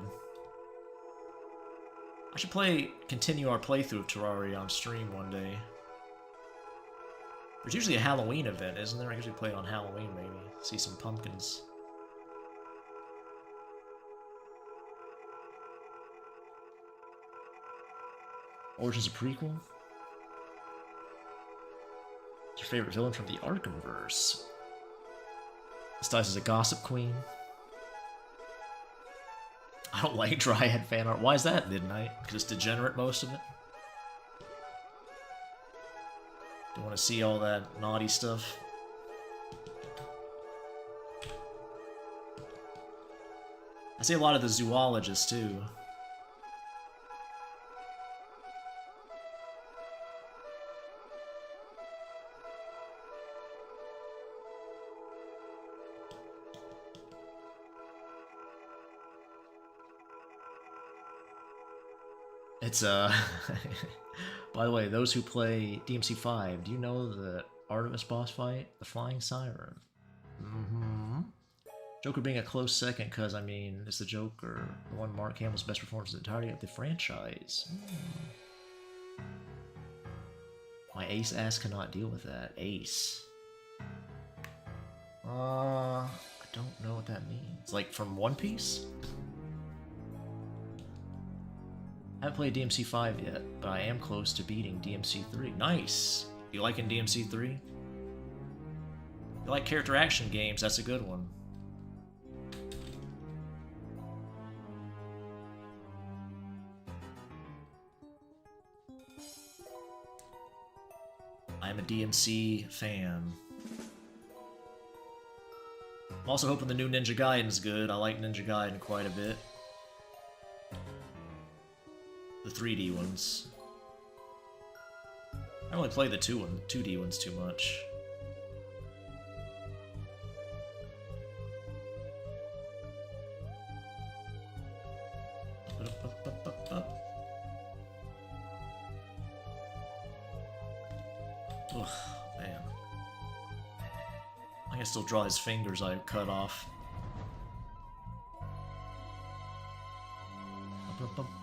I should continue our playthrough of Terraria on stream one day. There's usually a Halloween event, isn't there? I usually play it on Halloween, maybe. See some pumpkins. Origins a prequel? What's your favorite villain from the Arkhamverse? This dice is a gossip queen. I don't like Dryad fan art. Why is that, Midnight? Because it's degenerate, most of it? Don't want to see all that naughty stuff. I see a lot of the zoologists, too. It's, by the way, those who play DMC5, do you know the Artemis boss fight? The Flying Siren. Joker being a close second, because, I mean, it's the Joker. The one Mark Hamill's best performance in the entirety of the franchise. My ace ass cannot deal with that. Ace. I don't know what that means. Like, from One Piece? I haven't played DMC5 yet, but I am close to beating DMC3. Nice! You liking DMC3? If you like character action games, that's a good one. I'm a DMC fan. I'm also hoping the new Ninja Gaiden's good. I like Ninja Gaiden quite a bit. The 3D ones. I don't really play the 2D ones too much. Ugh, man. I can still draw his fingers I cut off.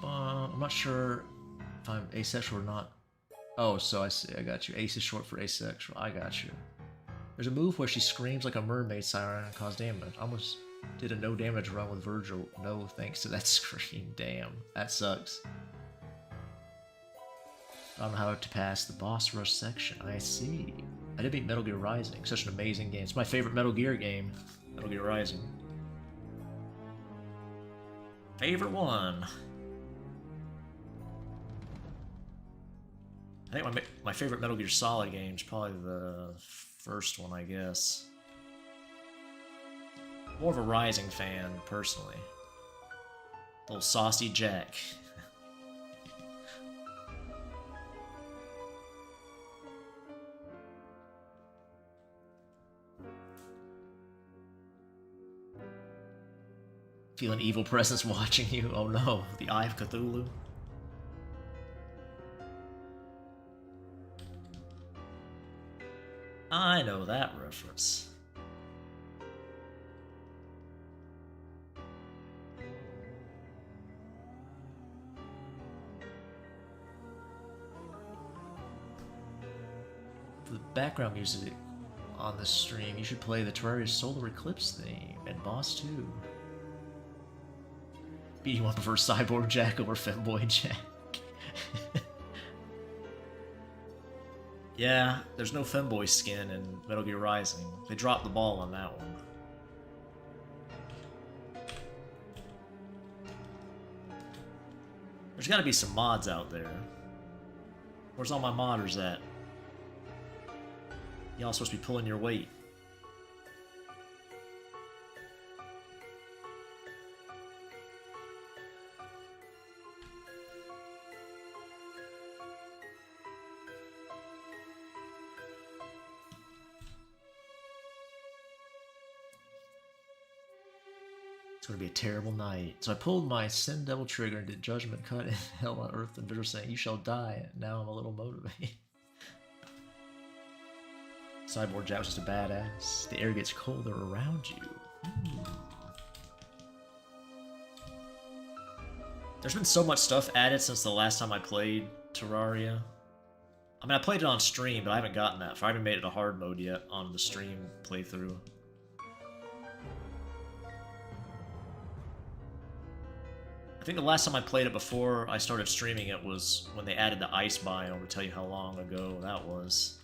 I'm not sure if I'm asexual or not. Oh, so I see. I got you. Ace is short for asexual. I got you. There's a move where she screams like a mermaid siren and cause damage. I almost did a no damage run with Virgil. No thanks to that scream. Damn. That sucks. I don't know how to pass the boss rush section. I see. I did beat Metal Gear Rising. Such an amazing game. It's my favorite Metal Gear game. Metal Gear Rising. Favorite one. I think my favorite Metal Gear Solid game is probably the first one, I guess. More of a Rising fan, personally. Little Saucy Jack. Feel an evil presence watching you. Oh no, the Eye of Cthulhu. I know that reference. the background music on the stream. You should play the Terraria Solar Eclipse theme and Boss 2. BD1 prefers Cyborg Jack over Femboy Jack. Yeah, there's no Femboy skin in Metal Gear Rising. They dropped the ball on that one. There's gotta be some mods out there. Where's all my modders at? Y'all supposed to be pulling your weight. It's gonna be a terrible night. So I pulled my Sin Devil trigger and did Judgment Cut in Hell on Earth and Bitter saying, "You shall die." Now I'm a little motivated. Cyborg Jack was just a badass. The air gets colder around you. There's been so much stuff added since the last time I played Terraria. I mean, I played it on stream, but I haven't gotten that far. I haven't made it a hard mode yet on the stream playthrough. I think the last time I played it before I started streaming it was when they added the ice biome, to tell you how long ago that was.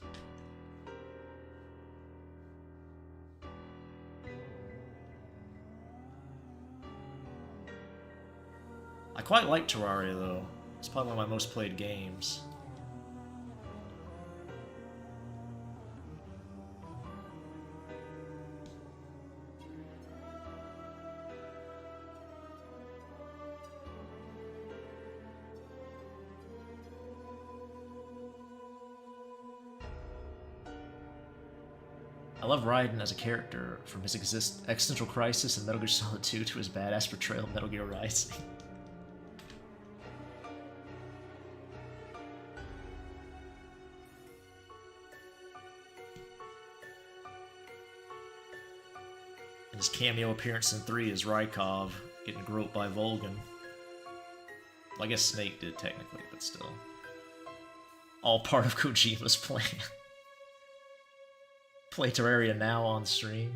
I quite like Terraria though. It's probably one of my most played games. I love Raiden as a character, from his existential crisis in Metal Gear Solid 2 to his badass portrayal in Metal Gear Rising. And his cameo appearance in 3 is Rykov getting groped by Volgan. Well, I guess Snake did technically, but still. All part of Kojima's plan. Play Terraria now on stream.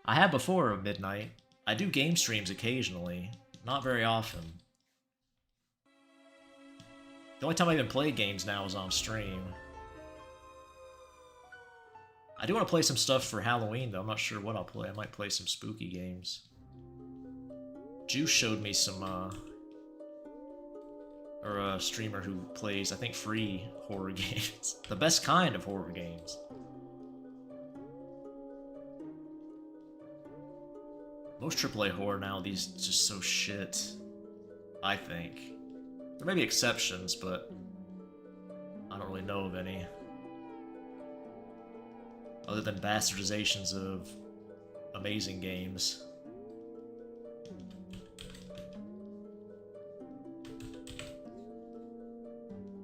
I have before midnight. I do game streams occasionally, not very often. The only time I even play games now is on stream. I do want to play some stuff for Halloween though. I'm not sure what I'll play. I might play some spooky games. Juice showed me some or a streamer who plays, I think, free horror games. The best kind of horror games. Most AAA horror nowadays is just so shit, I think. There may be exceptions, but I don't really know of any. Other than bastardizations of amazing games.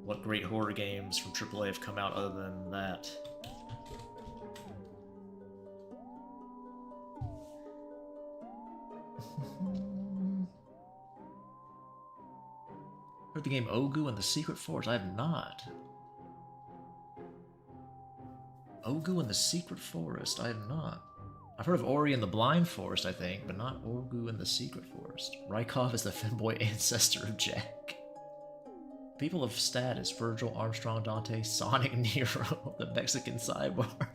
What great horror games from AAA have come out other than that? Heard the game Ogu and the Secret Forest? I have not. Ogu and the Secret Forest? I have not. I've heard of Ori and the Blind Forest, I think, but not Ogu and the Secret Forest. Rykov is the femboy ancestor of Jack. People of status: Virgil, Armstrong, Dante, Sonic, Nero, the Mexican cyborg.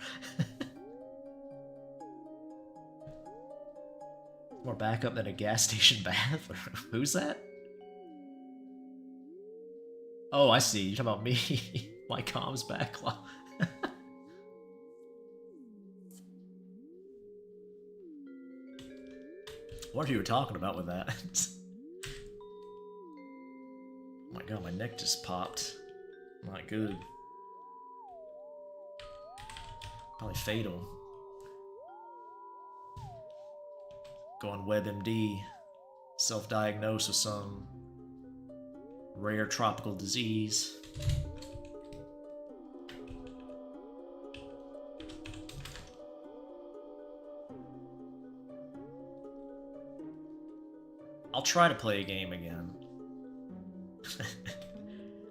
More backup than a gas station bathroom. Who's that? Oh, I see. You're talking about me. My comms backlog. I wonder who you were talking about with that. Oh my god, my neck just popped. Not good. Probably fatal. Go on WebMD. Self-diagnose with some rare tropical disease. I'll try to play a game again.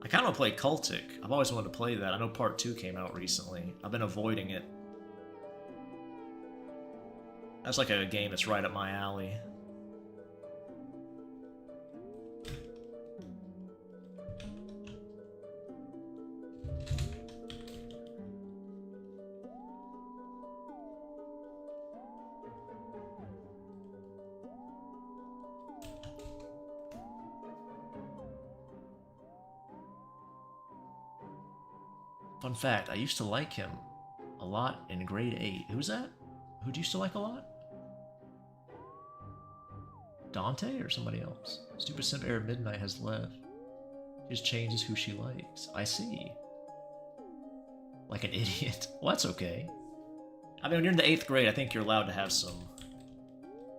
I kind of want to play Cultic. I've always wanted to play that. I know Part 2 came out recently. I've been avoiding it. That's like a game that's right up my alley. Fun fact, I used to like him a lot in grade 8. Who's that? Who'd you used to like a lot? Dante or somebody else? Stupid Simp Arab Midnight has left. She just changes who she likes. I see. Like an idiot. Well, that's okay. I mean, when you're in the 8th grade, I think you're allowed to have some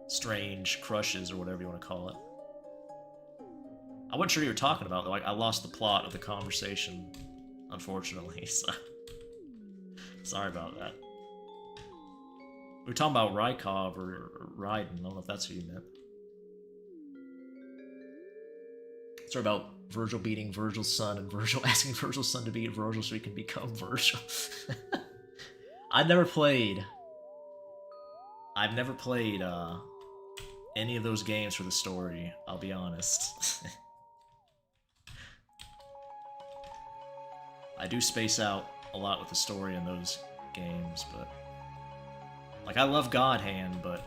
strange crushes or whatever you want to call it. I wasn't sure you were talking about, though. I lost the plot of the conversation, unfortunately, so... Sorry about that. We were talking about Rykov or Raiden. I don't know if that's who you meant. Sorry about Virgil beating Virgil's son and Virgil asking Virgil's son to beat Virgil so he can become Virgil. I've never played any of those games for the story, I'll be honest. I do space out a lot with the story in those games, but... Like, I love God Hand, but...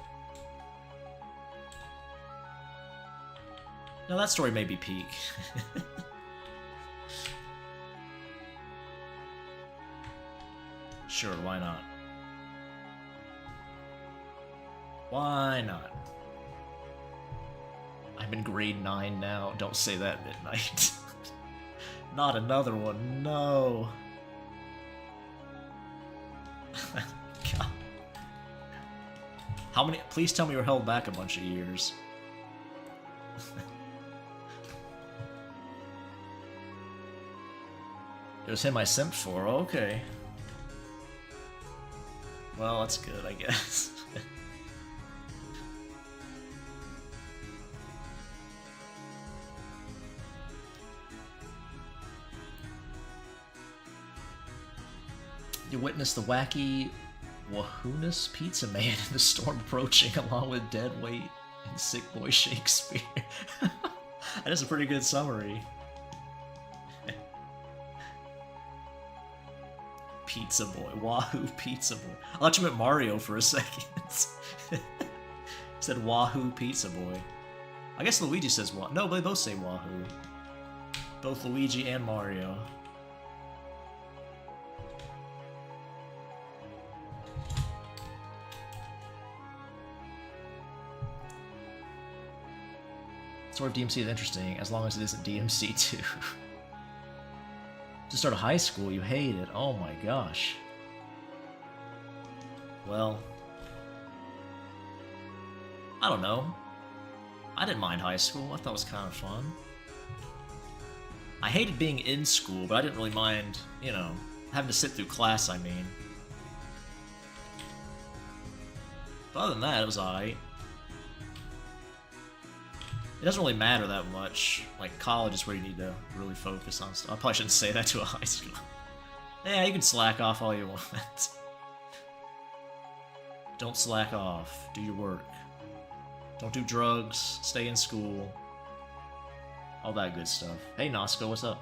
No, that story may be peak. Sure, why not? Why not? I'm in grade 9 now. Don't say that, Midnight. Not another one, no. God. How many? Please tell me you're held back a bunch of years. It was him I simped for, okay. Well, that's good, I guess. You witness the wacky Wahoonis Pizza Man in the storm approaching along with dead weight and sick boy Shakespeare. That is a pretty good summary. Pizza Boy. Wahoo Pizza Boy. I thought you meant Mario for a second. Said Wahoo Pizza Boy. I guess Luigi says Wahoo. No, they both say Wahoo. Both Luigi and Mario. Sort of DMC is interesting, as long as it isn't DMC 2. To start high school, you hate it. Oh my gosh. Well, I don't know. I didn't mind high school. I thought it was kind of fun. I hated being in school, but I didn't really mind, you know, having to sit through class, I mean. But other than that, it was alright. It doesn't really matter that much. Like, college is where you need to really focus on stuff. I probably shouldn't say that to a high school. Yeah, you can slack off all you want. Don't slack off. Do your work. Don't do drugs. Stay in school. All that good stuff. Hey, Nosko, what's up?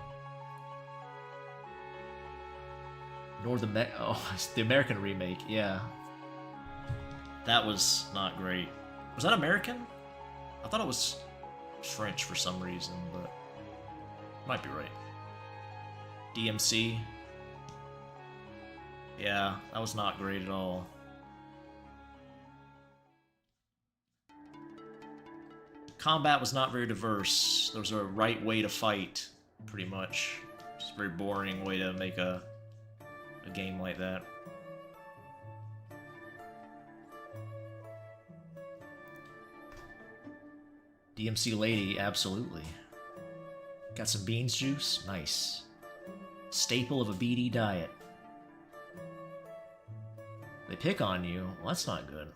Oh, the American remake, yeah. That was not great. Was that American? I thought it was French for some reason, but might be right. DMC. Yeah, that was not great at all. Combat was not very diverse. There was a right way to fight, pretty much. Just a very boring way to make a game like that. DMC lady, absolutely. Got some beans juice? Nice. Staple of a BD diet. They pick on you? Well, that's not good.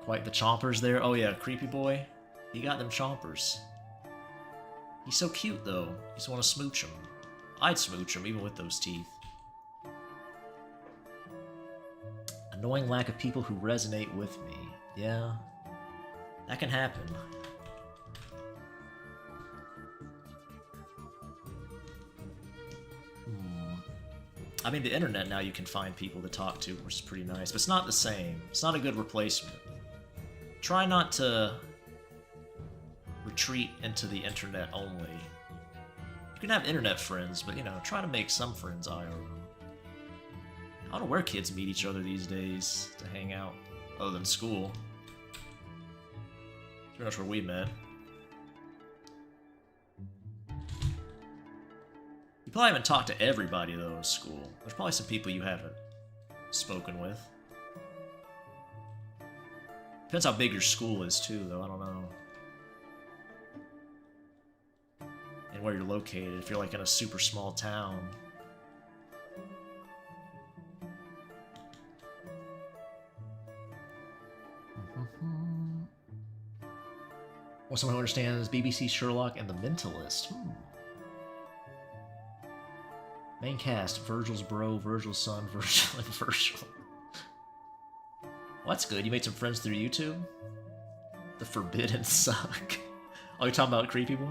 Quite the chompers there. Oh yeah, creepy boy. He got them chompers. He's so cute, though. You just want to smooch him. I'd smooch him, even with those teeth. Annoying lack of people who resonate with me. Yeah, that can happen. I mean, the internet now you can find people to talk to, which is pretty nice, but it's not the same. It's not a good replacement. Try not to retreat into the internet only. You can have internet friends, but, you know, try to make some friends IRL. I don't know where kids meet each other these days to hang out, other than school. Pretty much where we met. You probably haven't talked to everybody, though, at school. There's probably some people you haven't spoken with. Depends how big your school is, too, though. I don't know. And where you're located. If you're, like, in a super small town. Well, someone who understands BBC Sherlock and The Mentalist. Main cast, Virgil's bro, Virgil's son, Virgil, and Virgil. Well, that's good. You made some friends through YouTube? The Forbidden Suck. Oh, you're talking about Creepy Boy?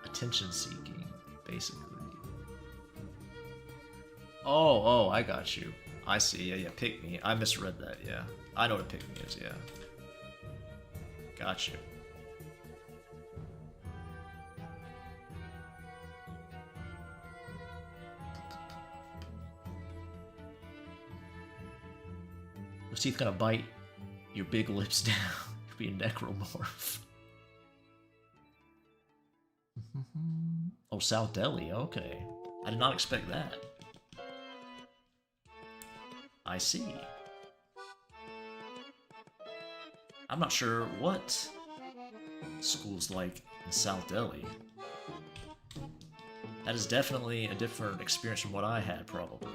Attention seeking, basically. Oh, I got you. I see, yeah, Pick Me. I misread that, yeah. I know what a Pick Me is, yeah. Got you. Those teeth gonna bite your big lips down. You'll be a necromorph. Oh, South Delhi, okay. I did not expect that. I see. I'm not sure what school's like in South Delhi. That is definitely a different experience from what I had, probably.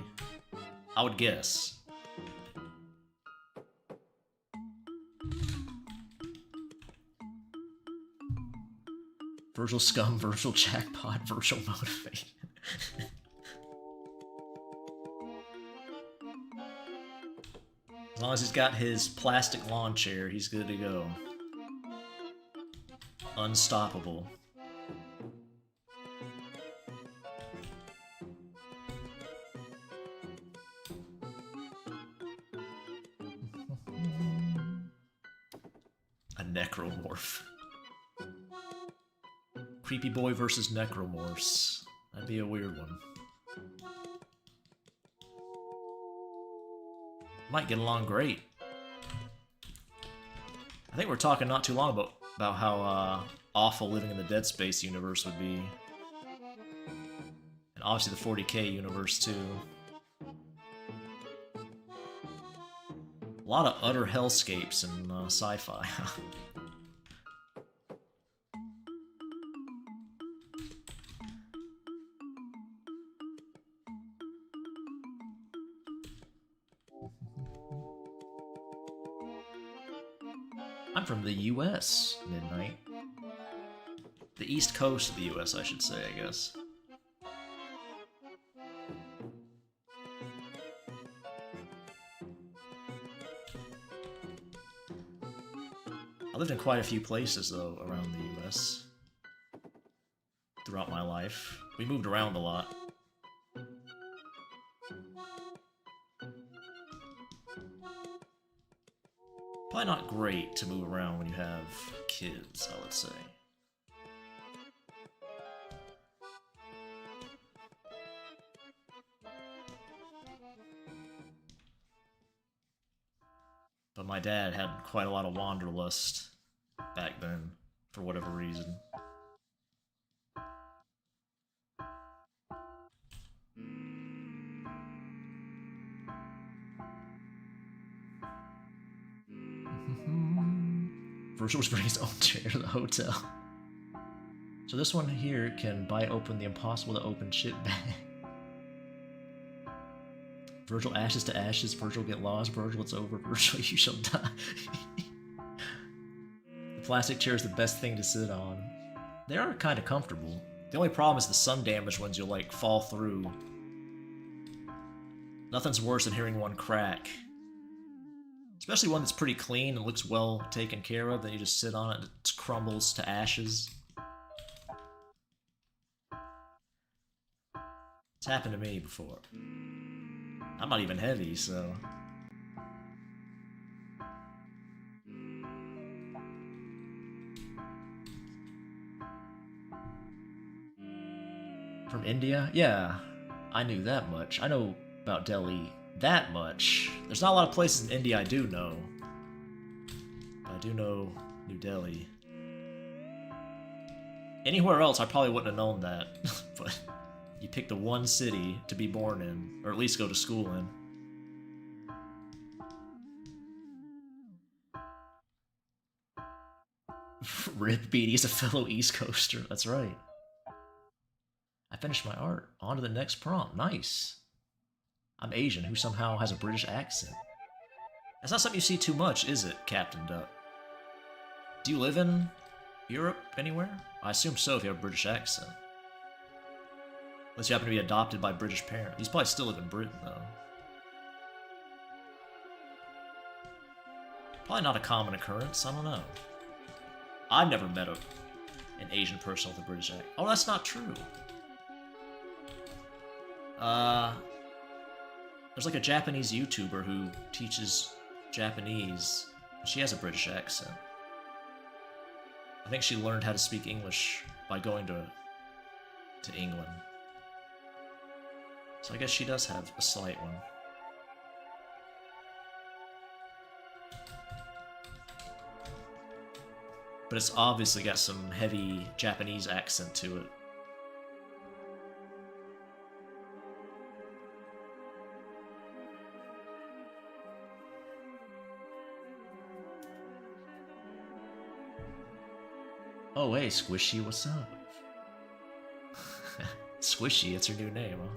I would guess. Virgil Scum, Virgil Jackpot, Virgil Motivate. As long as he's got his plastic lawn chair, he's good to go. Unstoppable. A necromorph. Creepy Boy versus necromorphs. That'd be a weird one. Might get along great. I think we were talking not too long about how awful living in the Dead Space universe would be. And obviously the 40k universe too. A lot of utter hellscapes in sci-fi. I'm from the US, Midnight. The East Coast of the US, I should say, I guess. I lived in quite a few places, though, around the US. Throughout my life. We moved around a lot. Probably not great to move around when you have kids, I would say. But my dad had quite a lot of wanderlust back then, for whatever reason. Virgil was bringing his own chair to the hotel. So this one here can bite open the impossible to open chip bag. Virgil ashes to ashes, Virgil get lost, Virgil it's over, Virgil you shall die. The Plastic chair is the best thing to sit on. They are kind of comfortable. The only problem is the sun damaged ones you'll like fall through. Nothing's worse than hearing one crack. Especially one that's pretty clean and looks well taken care of, then you just sit on it and it crumbles to ashes. It's happened to me before. I'm not even heavy, so... From India? Yeah, I knew that much. I know about Delhi that much. There's not a lot of places in India I do know. But I do know New Delhi. Anywhere else, I probably wouldn't have known that. But you picked the one city to be born in, or at least go to school in. Rip Beatty's a fellow East Coaster. That's right. I finished my art. On to the next prompt. Nice. I'm Asian, who somehow has a British accent. That's not something you see too much, is it, Captain Duck? Do you live in Europe anywhere? I assume so if you have a British accent. Unless you happen to be adopted by British parents. These probably still live in Britain, though. Probably not a common occurrence, I don't know. I've never met an Asian person with a British accent. Oh, that's not true. There's like a Japanese YouTuber who teaches Japanese. She has a British accent. I think she learned how to speak English by going to England. So I guess she does have a slight one. But it's obviously got some heavy Japanese accent to it. Oh, hey, Squishy, what's up? Squishy, it's her new name, huh?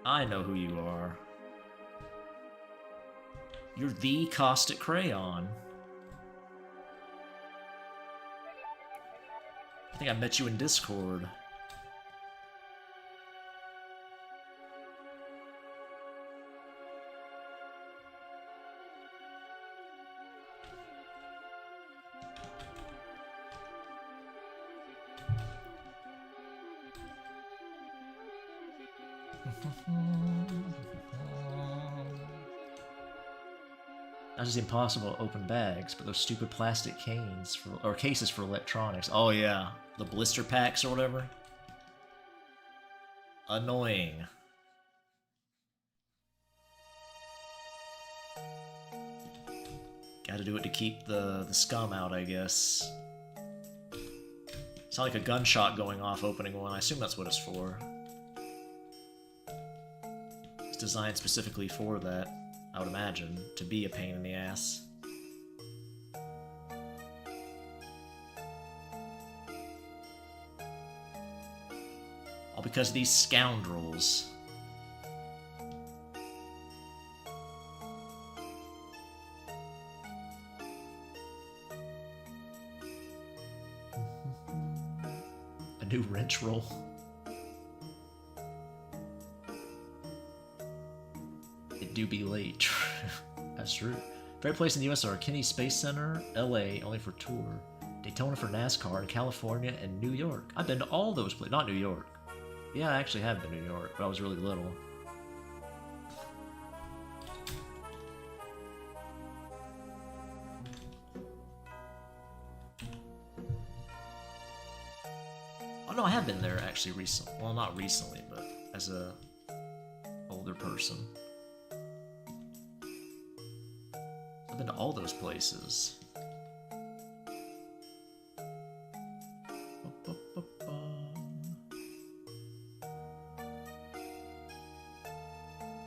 I know who you are. You're the Caustic Crayon. I think I met you in Discord. Not just impossible to open bags, but those stupid plastic canes or cases for electronics. Oh yeah, the blister packs or whatever. Annoying. Gotta do it to keep the scum out, I guess. Sound like a gunshot going off opening one. I assume that's what it's for. It's designed specifically for that, I would imagine, to be a pain in the ass. All because of these scoundrels. A new wrench roll. It do be late. That's true. Favorite place in the US are Kennedy Space Center, LA, only for tour, Daytona for NASCAR, and California and New York. I've been to all those places. Not New York. Yeah, I actually have been to New York, but I was really little. Oh no, I have been there actually recently. Well, not recently, but as a older person. I've been to all those places.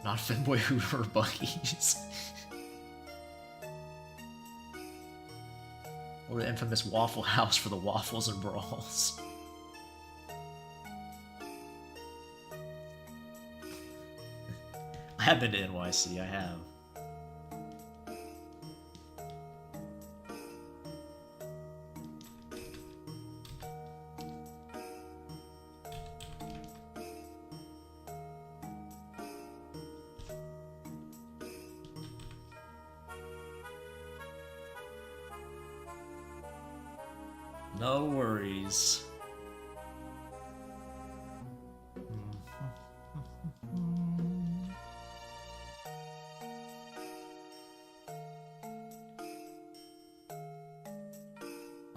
Not Femboy Hooter or Buc-ee's. Or the infamous Waffle House for the waffles and brawls. I have been to NYC, I have. No worries.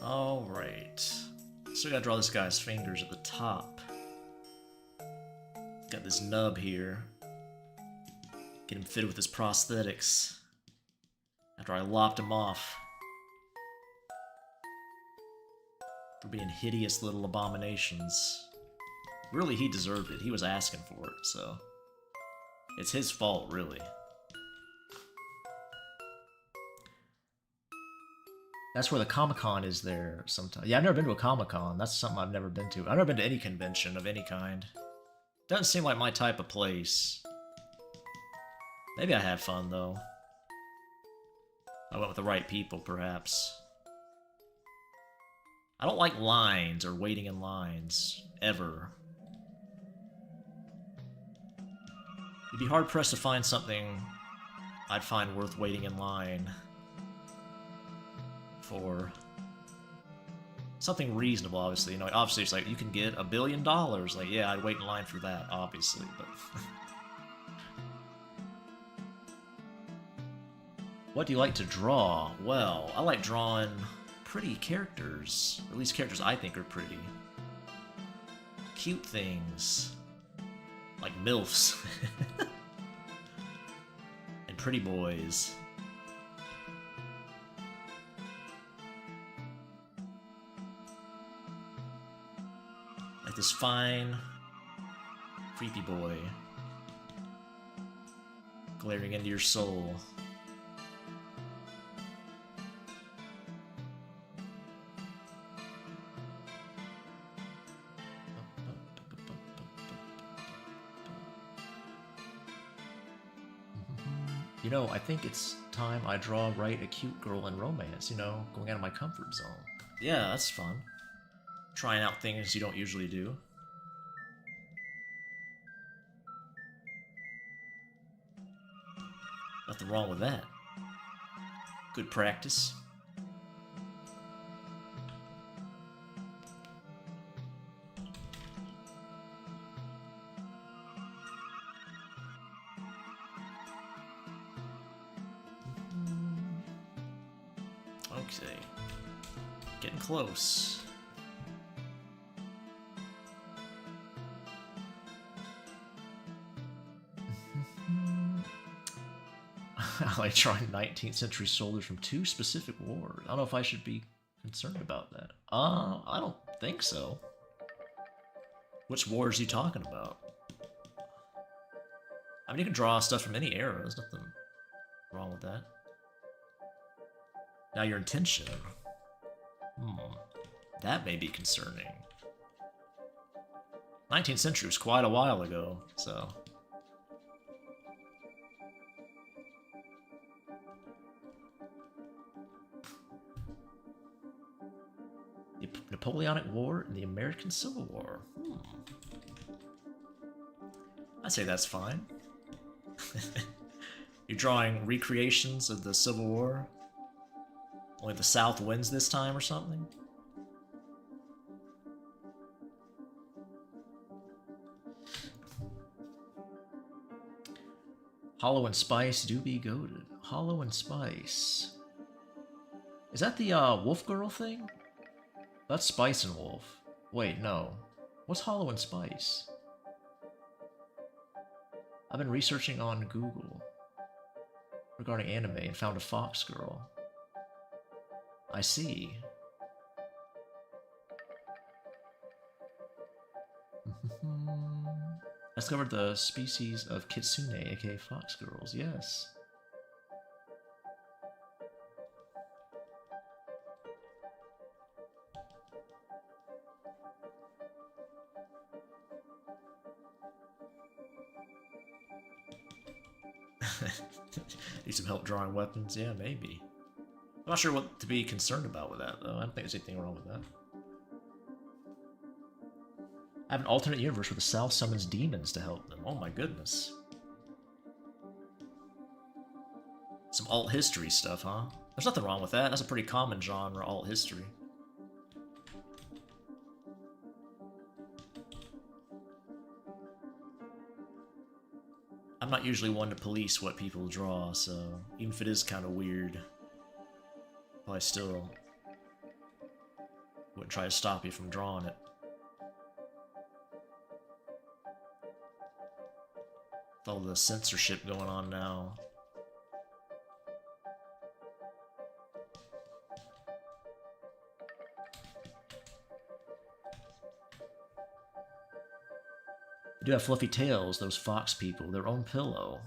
Alright. So we gotta draw this guy's fingers at the top. Got this nub here. Get him fitted with his prosthetics. After I lopped him off. For being hideous little abominations. Really, he deserved it. He was asking for it, so... It's his fault, really. That's where the Comic-Con is there sometimes. Yeah, I've never been to a Comic-Con. That's something I've never been to. I've never been to any convention of any kind. Doesn't seem like my type of place. Maybe I had fun, though. I went with the right people, perhaps. I don't like lines or waiting in lines. Ever. You'd be hard-pressed to find something I'd find worth waiting in line for. Something reasonable, obviously. You know, obviously it's like, you can get $1 billion. Like, yeah, I'd wait in line for that, obviously, but... What do you like to draw? Well, I like drawing pretty characters. Or at least characters I think are pretty. Cute things. Like milfs. And pretty boys. Like this fine, creepy boy. Glaring into your soul. You know, I think it's time I write a cute girl in romance, you know, going out of my comfort zone. Yeah, that's fun. Trying out things you don't usually do. Nothing wrong with that. Good practice. Okay. Getting close. I like drawing 19th century soldiers from 2 specific wars. I don't know if I should be concerned about that. I don't think so. Which wars are you talking about? I mean, you can draw stuff from any era. There's nothing wrong with that. Now your intention. That may be concerning. 19th century was quite a while ago, so... The Napoleonic War and the American Civil War. I'd say that's fine. You're drawing recreations of the Civil War? Only the South wins this time or something? Hollow and Spice do be goated. Hollow and Spice. Is that the Wolf Girl thing? That's Spice and Wolf. Wait, no. What's Hollow and Spice? I've been researching on Google regarding anime and found a Fox Girl. I see. Discovered the species of Kitsune, aka fox girls, yes. Need some help drawing weapons? Yeah, maybe. I'm not sure what to be concerned about with that, though. I don't think there's anything wrong with that. I have an alternate universe where the South summons demons to help them. Oh my goodness. Some alt history stuff, huh? There's nothing wrong with that. That's a pretty common genre, alt history. I'm not usually one to police what people draw, so even if it is kind of weird, I still wouldn't try to stop you from drawing it. With all the censorship going on now. They do have fluffy tails, those fox people, their own pillow.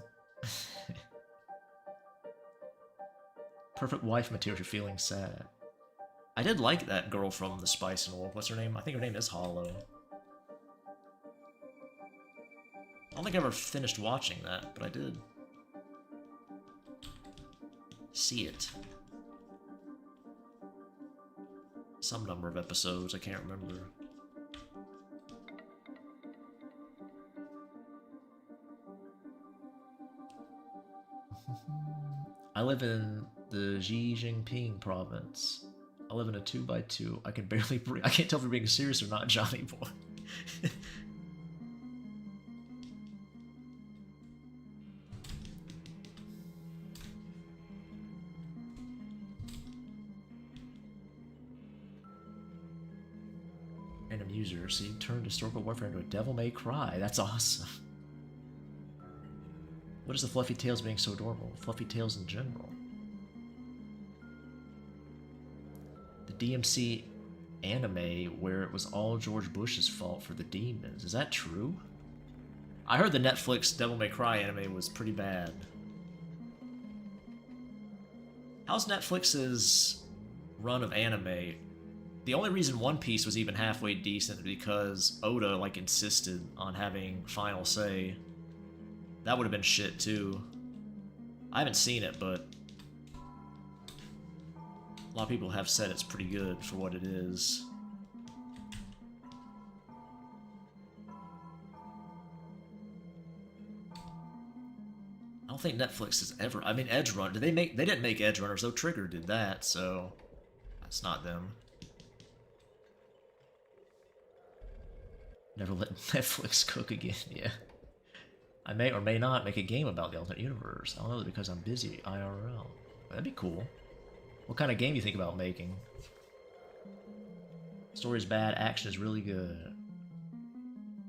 Perfect wife material if you're feeling sad. I did like that girl from The Spice and Wolf. What's her name? I think her name is Hollow. I don't think I ever finished watching that, but I did see it. Some number of episodes, I can't remember. I live in the Xi Jinping province. I live in a 2x2. I can barely breathe. I can't tell if you're being serious or not, Johnny boy. Random user, so you turned historical warfare into a Devil May Cry. That's awesome. What is the fluffy tails being so adorable? Fluffy tails in general. The DMC anime where it was all George Bush's fault for the demons. Is that true? I heard the Netflix Devil May Cry anime was pretty bad. How's Netflix's run of anime? The only reason One Piece was even halfway decent is because Oda, like, insisted on having final say. That would have been shit, too. I haven't seen it, but a lot of people have said it's pretty good for what it is. I don't think Netflix has ever... I mean, Edge Runner... They didn't make Edge Runners, though Trigger did that, so... That's not them. Never let Netflix cook again, yeah. I may or may not make a game about the alternate universe. I don't know, because I'm busy IRL. That'd be cool. What kind of game do you think about making? Story's bad, action is really good.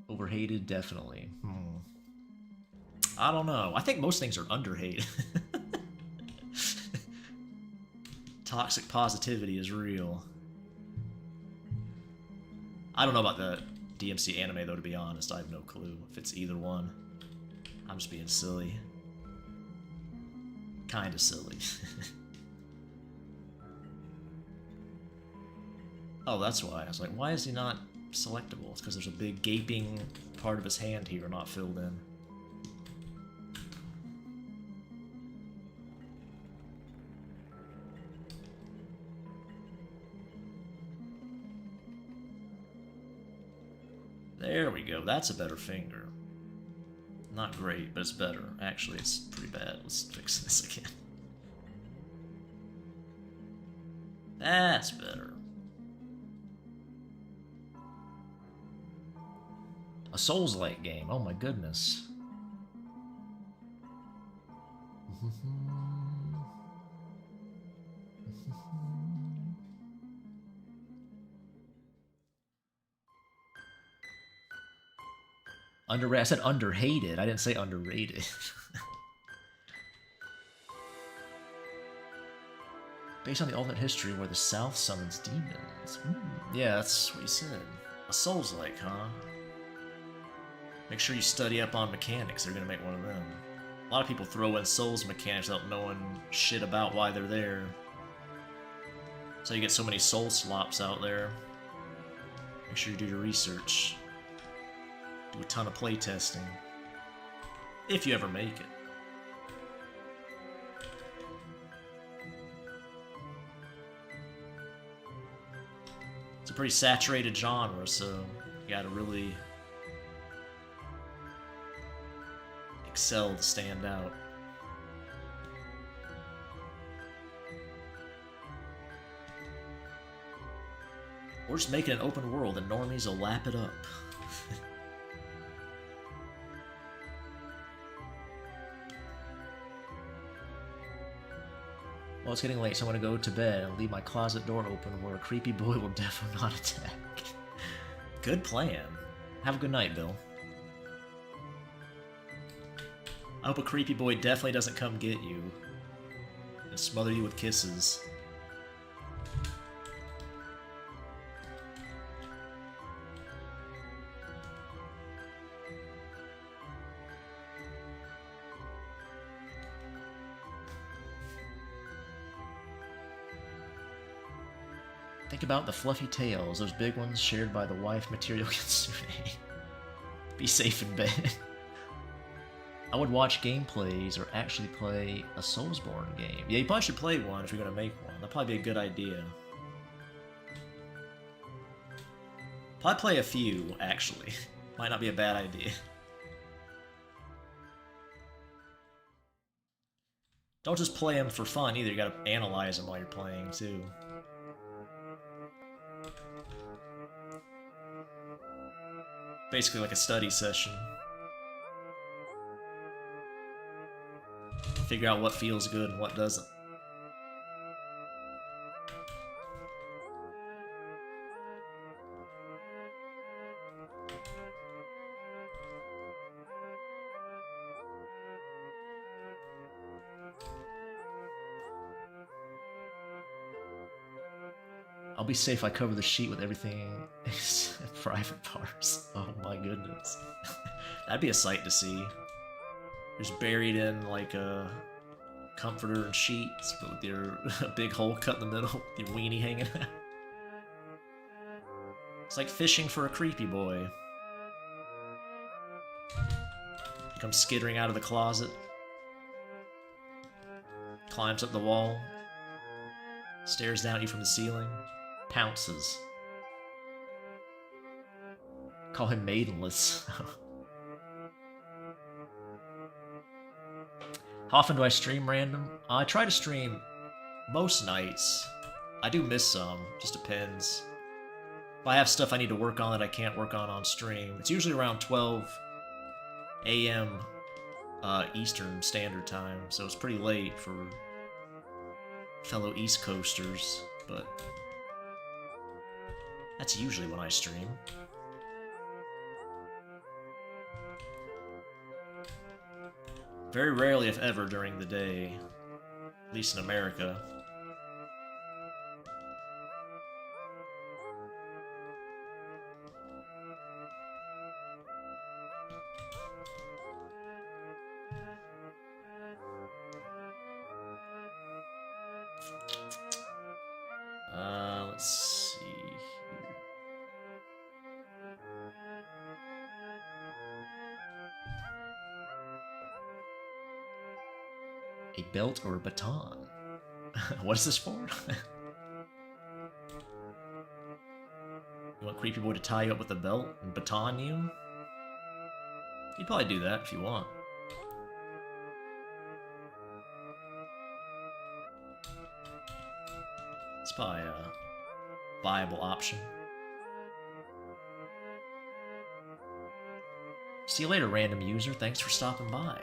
Overhated, definitely. I don't know. I think most things are underhated. Toxic positivity is real. I don't know about the DMC anime, though, to be honest. I have no clue if it's either one. I'm just being silly. Kinda silly. Oh, that's why. I was like, why is he not selectable? It's because there's a big gaping part of his hand here not filled in. There we go. That's a better finger. Not great, but it's better. Actually, it's pretty bad. Let's fix this again. That's better. A Souls-like game. Oh my goodness. Underrated. I said underhated. I didn't say underrated. Based on the alternate history where the South summons demons. Yeah, that's what he said. A Souls-like, huh? Make sure you study up on mechanics. They're gonna make one of them. A lot of people throw in Souls mechanics without knowing shit about why they're there. So you get so many soul slops out there. Make sure you do your research. Do a ton of playtesting. If you ever make it. It's a pretty saturated genre, so you gotta really excel to stand out. Or just make it an open world and normies will lap it up. Well, it's getting late, so I'm gonna go to bed and leave my closet door open where a creepy boy will definitely not attack. Good plan. Have a good night, Bill. I hope a creepy boy definitely doesn't come get you and smother you with kisses. Think about the fluffy tails, those big ones shared by the wife material Kitsune. Be safe in bed. I would watch gameplays or actually play a Soulsborne game. Yeah, you probably should play one if you're gonna make one. That'd probably be a good idea. Probably play a few, actually. Might not be a bad idea. Don't just play them for fun either, you gotta analyze them while you're playing, too. Basically like a study session. Figure out what feels good and what doesn't. I'll be safe if I cover the sheet with everything except private parts. Oh my goodness. That'd be a sight to see. Just buried in like a comforter and sheets, but with your big hole cut in the middle, with your weenie hanging out. It's like fishing for a creepy boy. He comes skittering out of the closet, climbs up the wall, stares down at you from the ceiling, pounces. Call him maidenless. How often do I stream random? I try to stream most nights. I do miss some, just depends. If I have stuff I need to work on that I can't work on stream, it's usually around 12 a.m. Eastern Standard Time, so it's pretty late for fellow East Coasters, but that's usually when I stream. Very rarely, if ever, during the day, at least in America. Let's see here. A belt or a baton? What is this for? You want Creepy Boy to tie you up with a belt and baton you? You'd probably do that if you want. It's probably a viable option. See you later, random user. Thanks for stopping by.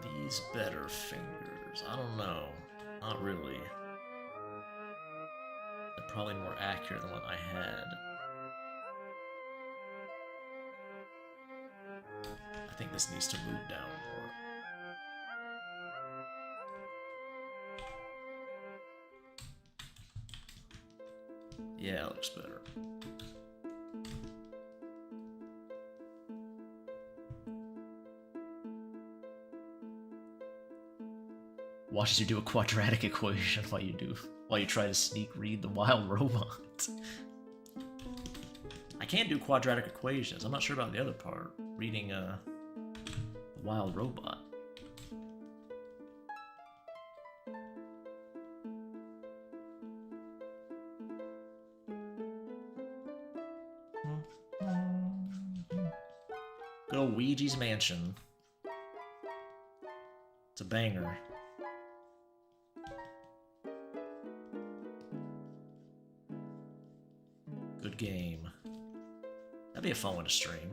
These better fingers. I don't know. Not really. They're probably more accurate than what I had. I think this needs to move down more. Yeah, it looks better. Watches you do a quadratic equation while you try to sneak read the wild robot. I can't do quadratic equations. I'm not sure about the other part. Reading the wild robot. Good old Luigi's Mansion. It's a banger. Good game. That'd be a fun one to stream.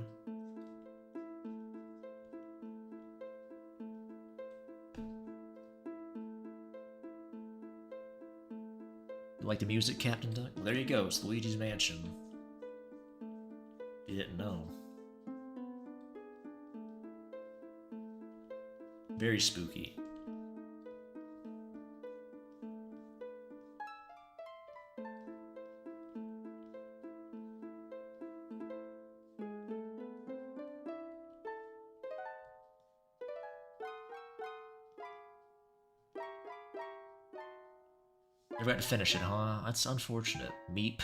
You like the music, Captain Duck? Well, there you go. It's Luigi's Mansion. If you didn't know. Very spooky. Never got to finish it, huh? That's unfortunate. Meep.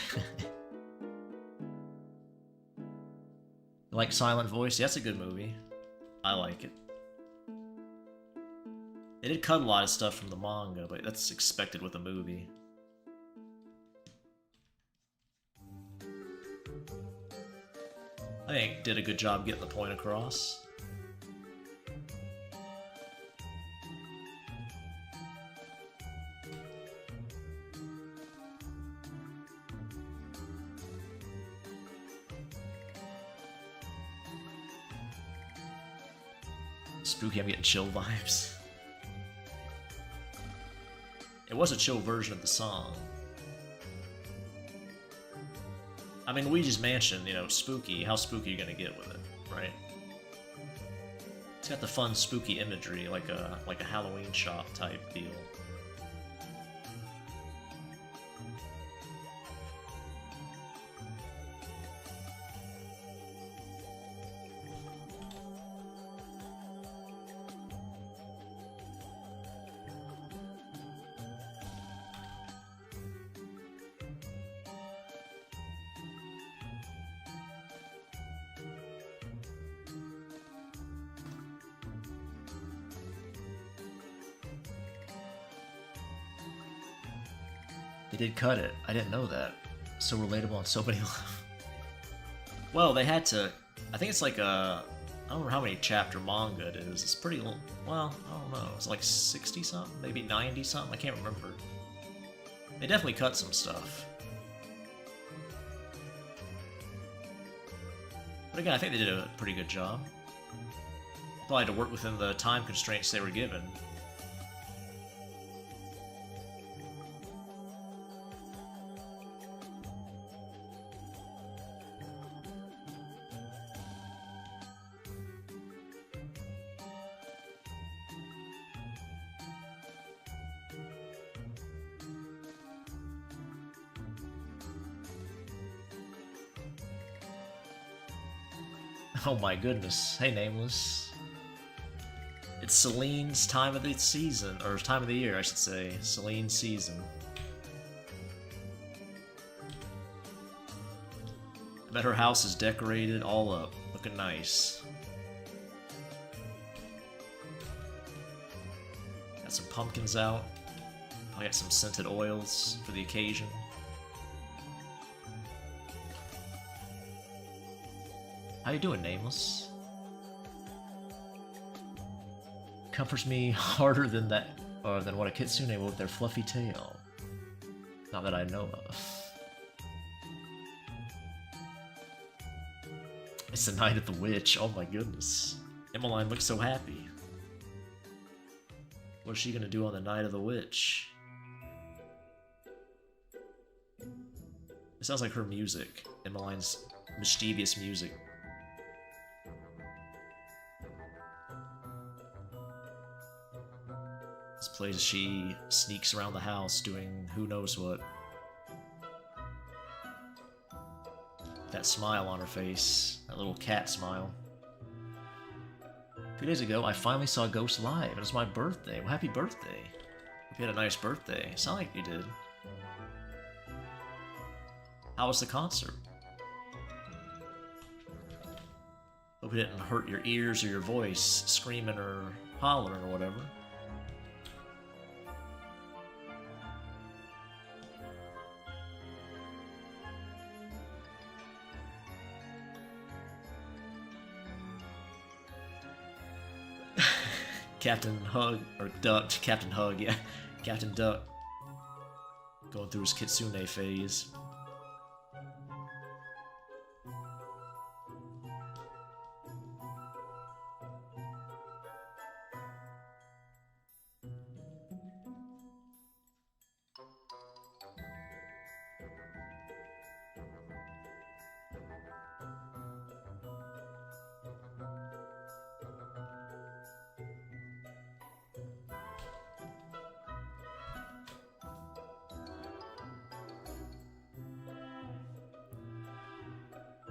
Like Silent Voice? Yeah, that's a good movie. I like it. They did cut a lot of stuff from the manga, but that's expected with a movie. I think did a good job getting the point across. Spooky, I'm getting chill vibes. It was a chill version of the song. I mean, Luigi's Mansion, you know, spooky. How spooky are you gonna get with it, right? It's got the fun, spooky imagery, like a Halloween shop type deal. They did cut it. I didn't know that. So relatable on so many levels. Well, they had to... I think it's like a... I don't remember how many chapter manga it is. It's pretty... Well, I don't know. It's like 60-something? Maybe 90-something? I can't remember. They definitely cut some stuff. But again, I think they did a pretty good job. Probably had to work within the time constraints they were given. Oh my goodness. Hey, Nameless. It's Celine's time of the season, or time of the year, I should say. Celine's season. I bet her house is decorated all up, looking nice. Got some pumpkins out. I got some scented oils for the occasion. How you doing, Nameless? Comforts me harder than that, or than what a kitsune would with their fluffy tail. Not that I know of. It's the night of the witch. Oh my goodness. Emmeline looks so happy. What is she gonna do on the night of the witch? It sounds like her music. Emmeline's mischievous music. This place as she sneaks around the house doing who knows what. That smile on her face. That little cat smile. 2 days ago, I finally saw Ghost live. It was my birthday. Well, happy birthday. Hope you had a nice birthday. Sound like you did. How was the concert? Hope it didn't hurt your ears or your voice, screaming or hollering or whatever. Captain Hug, or Duck, Captain Hug, yeah. Captain Duck. Going through his Kitsune phase.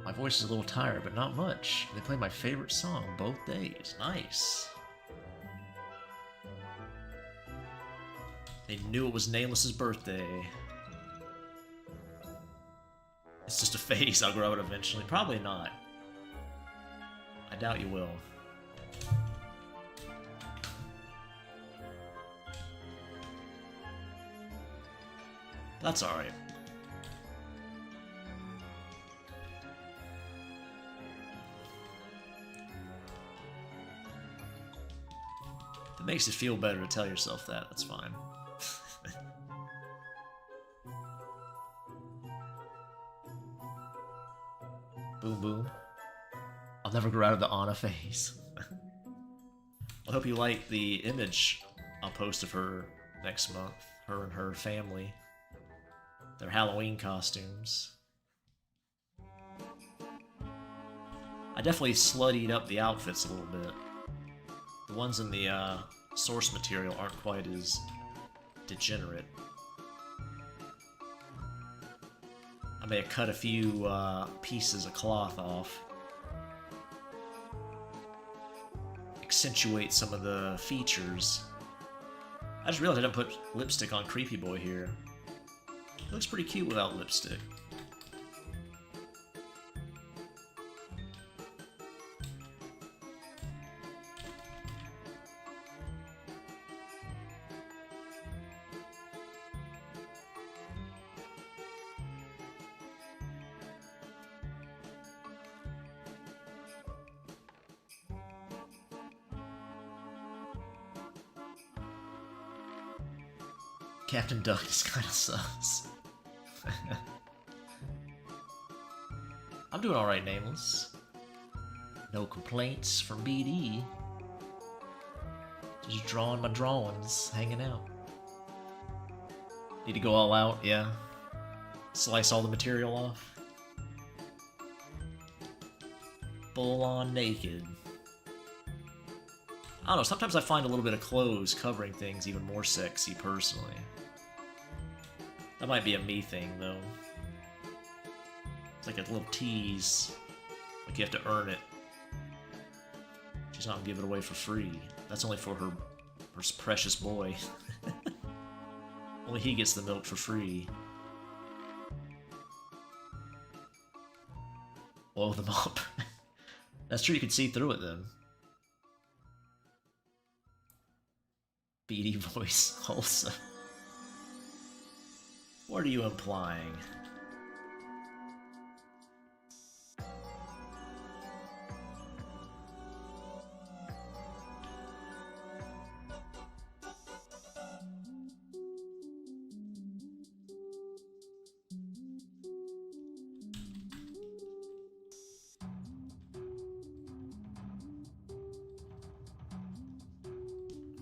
My voice is a little tired, but not much. They play my favorite song both days. Nice. They knew it was Nameless's birthday. It's just a phase. I'll grow it eventually. Probably not. I doubt you will. That's alright. If it makes you feel better to tell yourself that, that's fine. Boom boom. I'll never grow out of the Anna phase. I hope you like the image I'll post of her next month. Her and her family. Their Halloween costumes. I definitely sluttied up the outfits a little bit. The ones in the source material aren't quite as degenerate. I may have cut a few pieces of cloth off. Accentuate some of the features. I just realized I didn't put lipstick on Creepy Boy here. It looks pretty cute without lipstick. Captain Duck is kinda sus. I'm doing alright, Nameless. No complaints from BD. Just drawing my drawings, hanging out. Need to go all out, yeah. Slice all the material off. Full on naked. I don't know, sometimes I find a little bit of clothes covering things even more sexy, personally. That might be a me thing, though. It's like a little tease. Like you have to earn it. She's not gonna give it away for free. That's only for her precious boy. Only he gets the milk for free. Blow them up. That's true, you can see through it then. BD voice, wholesome. What are you implying?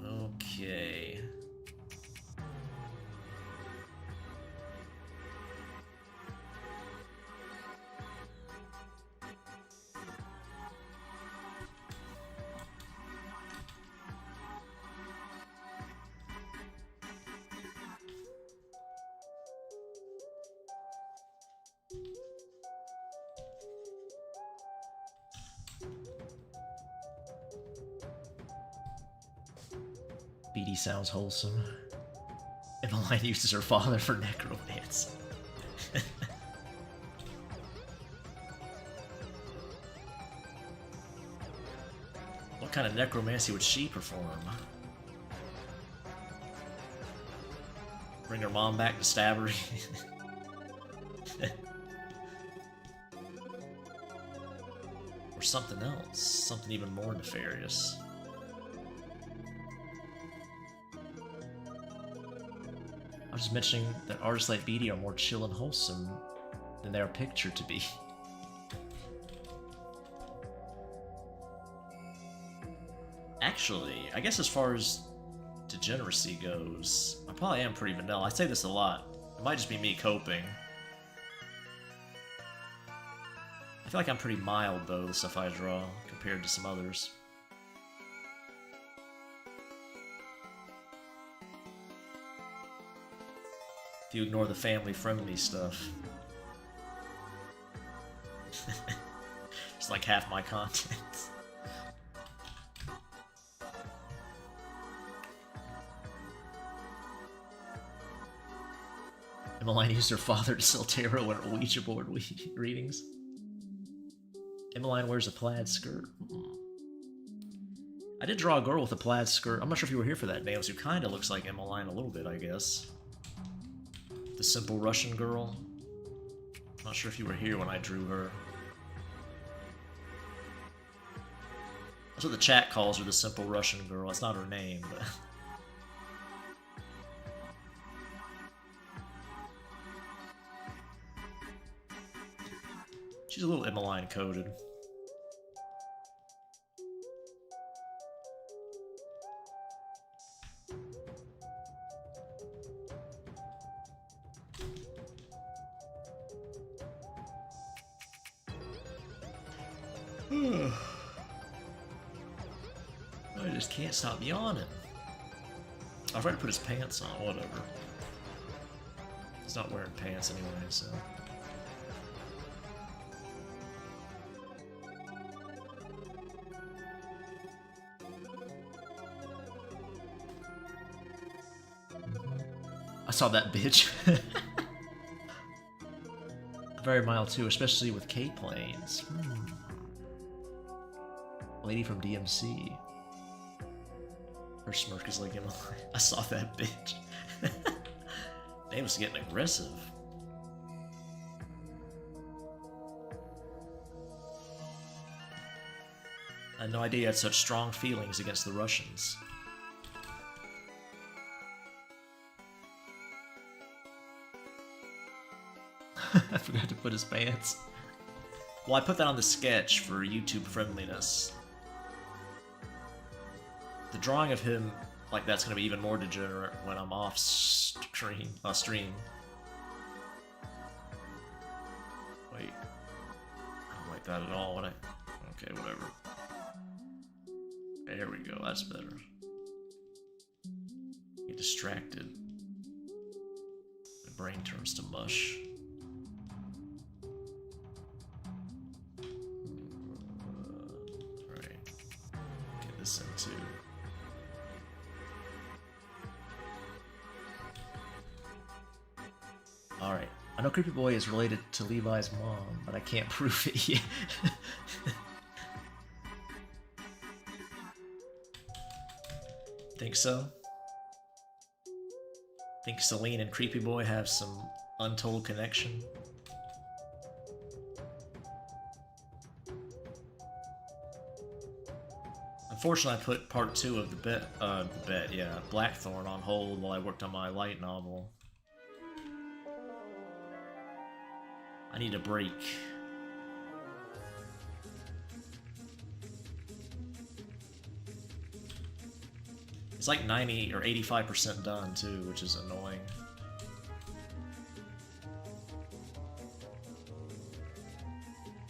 Okay. BD sounds wholesome. Emmeline uses her father for necromancy. What kind of necromancy would she perform? Bring her mom back to stab her? Or something else. Something even more nefarious. was just mentioning that artists like BD are more chill and wholesome than they are pictured to be. Actually, I guess as far as degeneracy goes, I probably am pretty vanilla. I say this a lot. It might just be me coping. I feel like I'm pretty mild, though, the stuff I draw, compared to some others. If you ignore the family-friendly stuff. It's like half my content. Emmeline used her father to sell tarot and Ouija board readings. Emmeline wears a plaid skirt. I did draw a girl with a plaid skirt. I'm not sure if you were here for that, Nails, who kind of looks like Emmeline a little bit, I guess. The simple Russian girl. I'm not sure if you were here when I drew her. That's what the chat calls her, the simple Russian girl. It's not her name, but... She's a little Emmeline coded. I just can't stop yawning. I'll try to put his pants on, whatever. He's not wearing pants anyway, so... I saw that bitch. Very mild too, especially with K-planes. Lady from DMC. Her smirk is like, I saw that bitch. They was getting aggressive. I had no idea you had such strong feelings against the Russians. I forgot to put his pants. Well, I put that on the sketch for YouTube friendliness. The drawing of him like that's gonna be even more degenerate when I'm off stream. Wait, I don't like that at all. When okay, whatever. There we go. That's better. Get distracted. My brain turns to mush. Into alright. I know Creepy Boy is related to Levi's mom, but I can't prove it yet. Think so? Think Celine and Creepy Boy have some untold connection? Unfortunately, I put part 2 of Blackthorn on hold while I worked on my light novel. I need a break. It's like 90 or 85% done too, which is annoying.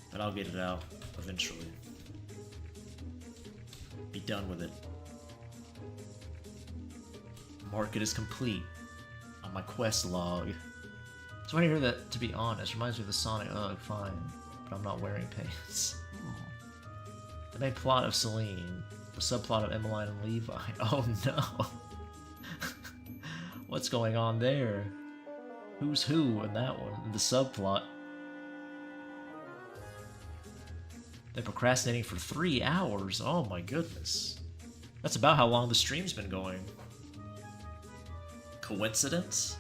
But I'll get it out eventually. Be done with it. Market is complete on my quest log. So when I hear that, to be honest, reminds me of the Sonic. Ugh, fine, but I'm not wearing pants. The main plot of Celine, the subplot of Emmeline and Levi. Oh no. What's going on there? Who's who in that one? In the subplot. They're procrastinating for 3 hours. Oh my goodness. That's about how long the stream's been going. Coincidence?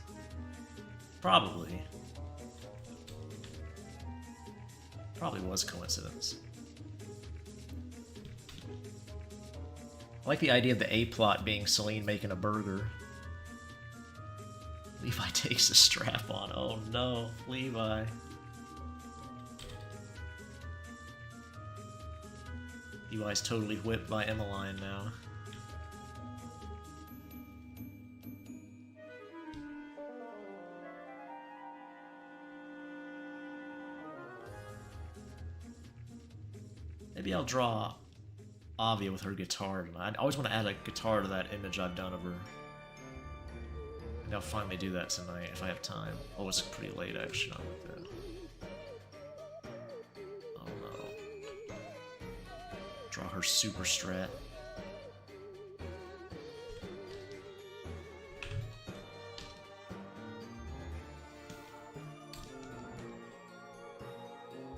Probably. Probably was coincidence. I like the idea of the A-plot being Celine making a burger. Levi takes the strap on. Oh no, Levi. Levi's totally whipped by Emmeline now. Maybe I'll draw Avia with her guitar tonight. I always want to add a guitar to that image I've done of her. Maybe I'll finally do that tonight if I have time. Oh, it's pretty late actually. Not like that. Oh no. Draw her super strat.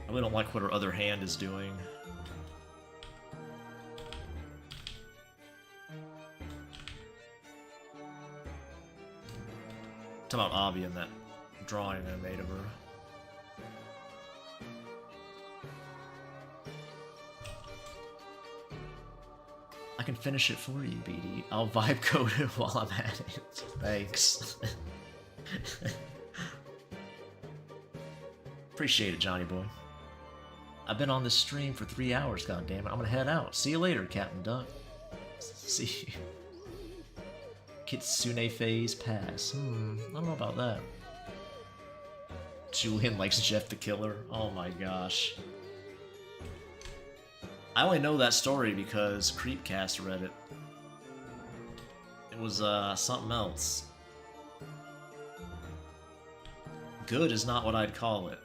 I really don't like what her other hand is doing. Talking about Avi and that drawing I made of her. I can finish it for you, BD. I'll vibe code it while I'm at it. Thanks. Appreciate it, Johnny boy. I've been on this stream for 3 hours, goddammit. I'm gonna head out. See you later, Captain Duck. See you. Kitsune phase pass. I don't know about that. Julian likes Jeff the Killer. Oh my gosh. I only know that story because Creepcast read it. It was something else. Good is not what I'd call it.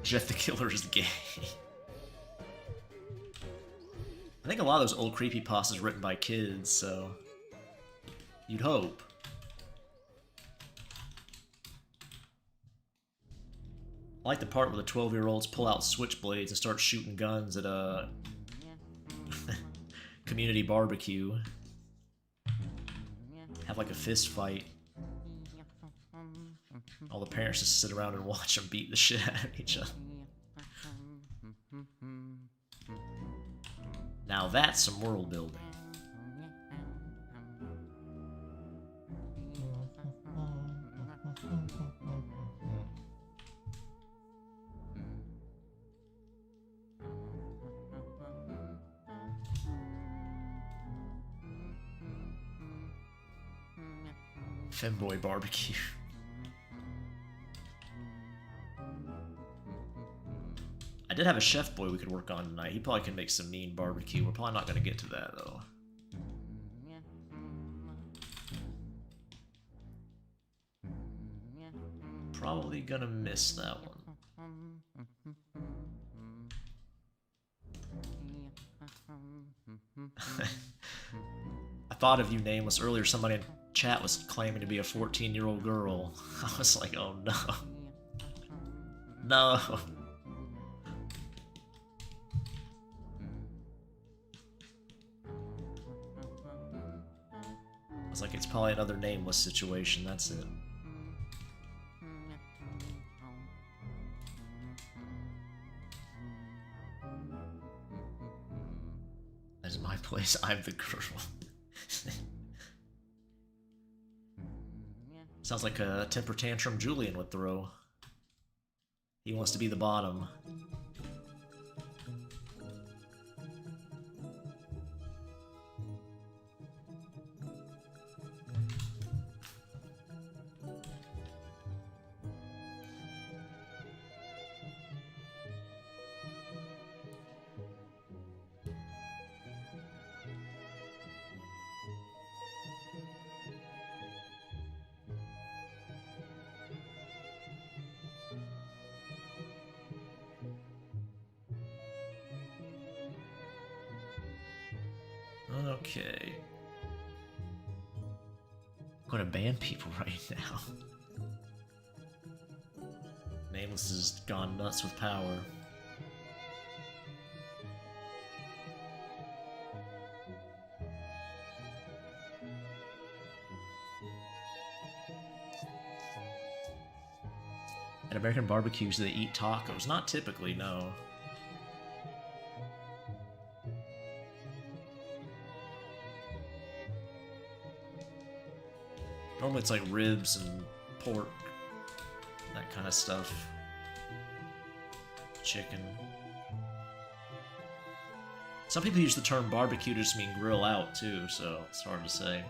Jeff the Killer is gay. I think a lot of those old creepypastas written by kids, so you'd hope. I like the part where the 12-year-olds pull out switchblades and start shooting guns at a community barbecue. Have like a fist fight. All the parents just sit around and watch them beat the shit out of each other. Now that's some world building. Femboy barbecue. I did have a chef boy we could work on tonight. He probably can make some mean barbecue. We're probably not going to get to that, though. Probably gonna miss that one. I thought of you, Nameless, earlier. Somebody in chat was claiming to be a 14-year-old girl. I was like, oh no. No. I was like, it's probably another Nameless situation, that's it. That's my place, I'm the girl. Sounds like a temper tantrum Julian would throw. He wants to be the bottom. Okay. I'm gonna ban people right now. Nameless has gone nuts with power. At American barbecues, they eat tacos. Not typically, no. Normally it's like ribs and pork, that kind of stuff. Chicken. Some people use the term barbecue to just mean grill out too, so it's hard to say.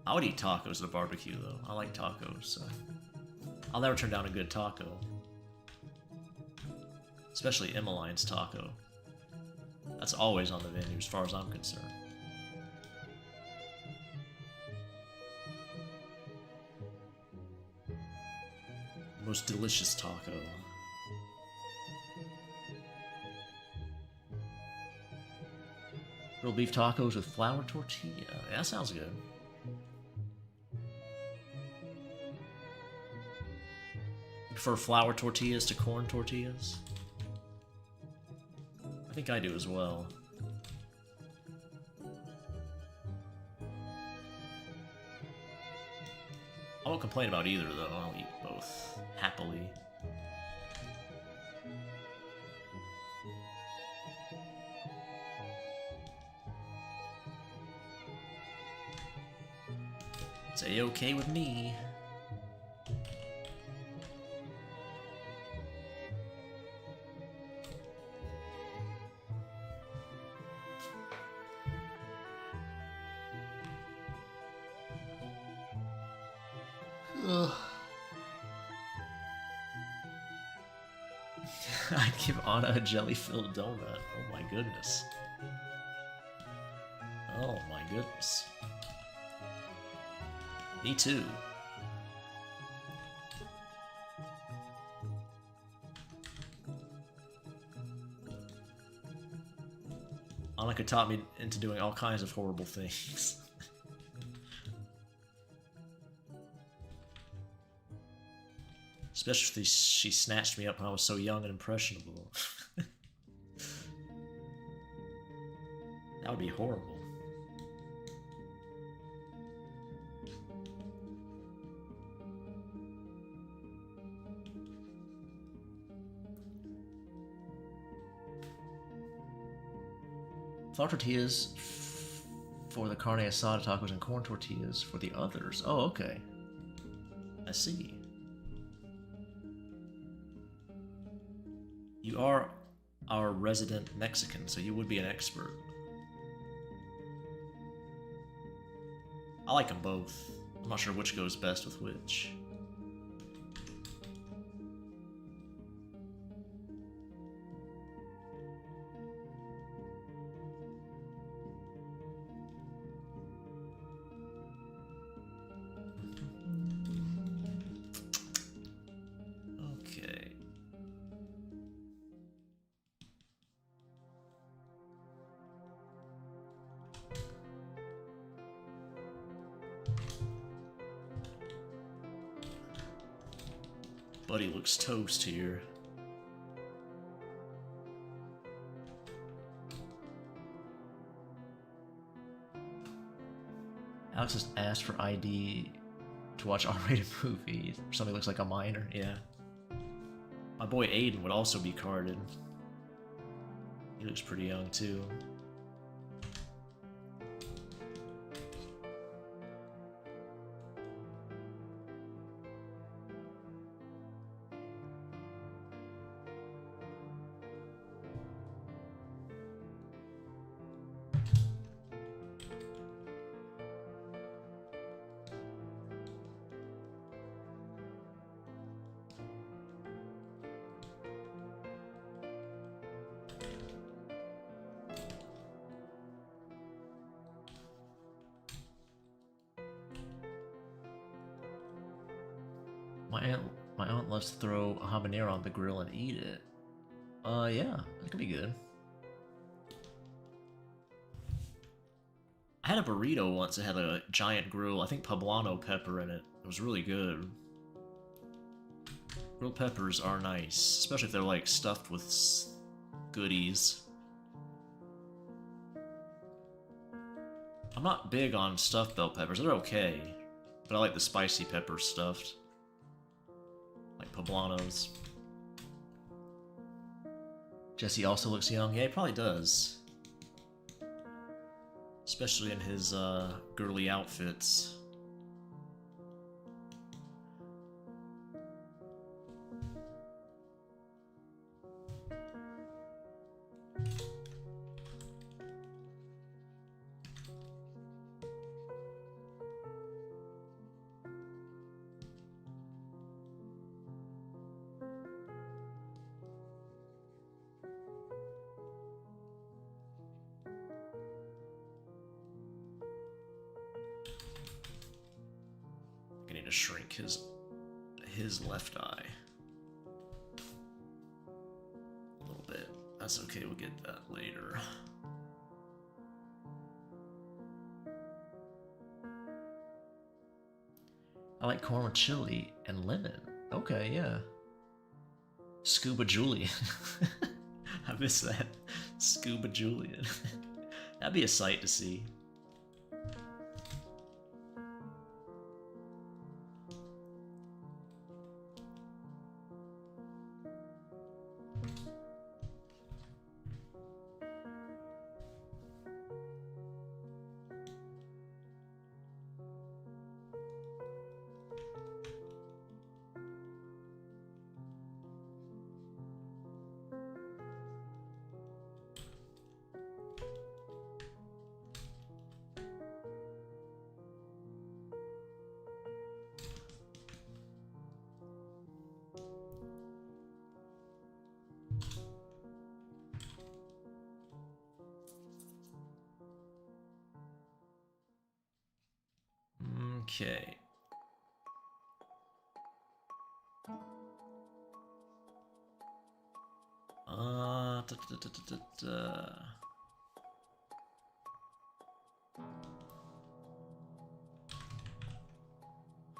I would eat tacos at a barbecue, though. I like tacos, so... I'll never turn down a good taco. Especially Emmeline's taco. That's always on the menu, as far as I'm concerned. The most delicious taco. Grilled beef tacos with flour tortilla. Yeah, that sounds good. Prefer flour tortillas to corn tortillas? I think I do as well. I won't complain about either, though. I'll eat both happily. It's A-okay with me. I'd give Anna a jelly-filled donut. Oh my goodness. Oh my goodness. Me too. Annika taught me into doing all kinds of horrible things. Especially if she snatched me up when I was so young and impressionable. That would be horrible. Flour tortillas for the carne asada tacos and corn tortillas for the others. Oh, okay. I see. You are our resident Mexican, so you would be an expert. I like them both. I'm not sure which goes best with which. Buddy looks toast here. Alex just asked for ID to watch R-rated movies. Somebody looks like a minor, yeah. My boy Aiden would also be carded. He looks pretty young too. My aunt loves to throw a habanero on the grill and eat it. Yeah, that could be good. I had a burrito once that had a giant grill, I think poblano pepper in it. It was really good. Grilled peppers are nice, especially if they're like stuffed with goodies. I'm not big on stuffed bell peppers, they're okay. But I like the spicy peppers stuffed. Like poblanos. Jesse also looks young. Yeah, he probably does. Especially in his girly outfits. I need to shrink his left eye a little bit. That's okay, we'll get that later. I like corn with chili and lemon. Okay, yeah. Scuba Julian. I miss that. Scuba Julian. That'd be a sight to see. Okay.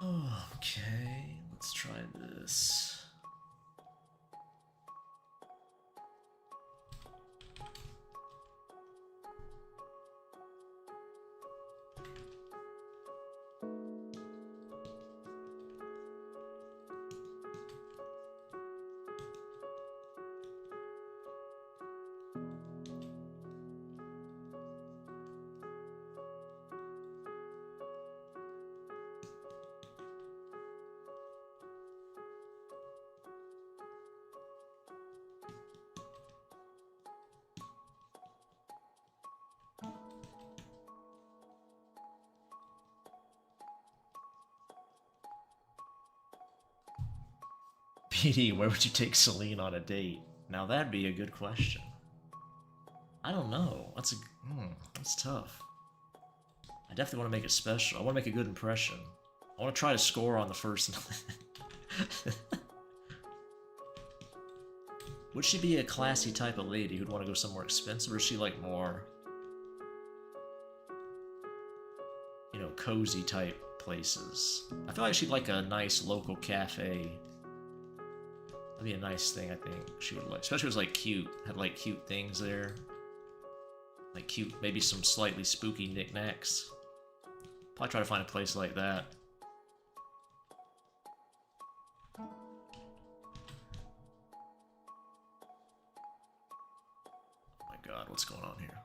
Okay, let's try this. PD, where would you take Celine on a date? Now that'd be a good question. I don't know. That's tough. I definitely want to make it special. I want to make a good impression. I want to try to score on the first night. Would she be a classy type of lady who'd want to go somewhere expensive, or is she like more, you know, cozy type places? I feel like she'd like a nice local cafe. That'd be a nice thing, I think. She would like, especially if it was like cute, had like cute things there. Like cute, maybe some slightly spooky knickknacks. Probably try to find a place like that. Oh my god, what's going on here?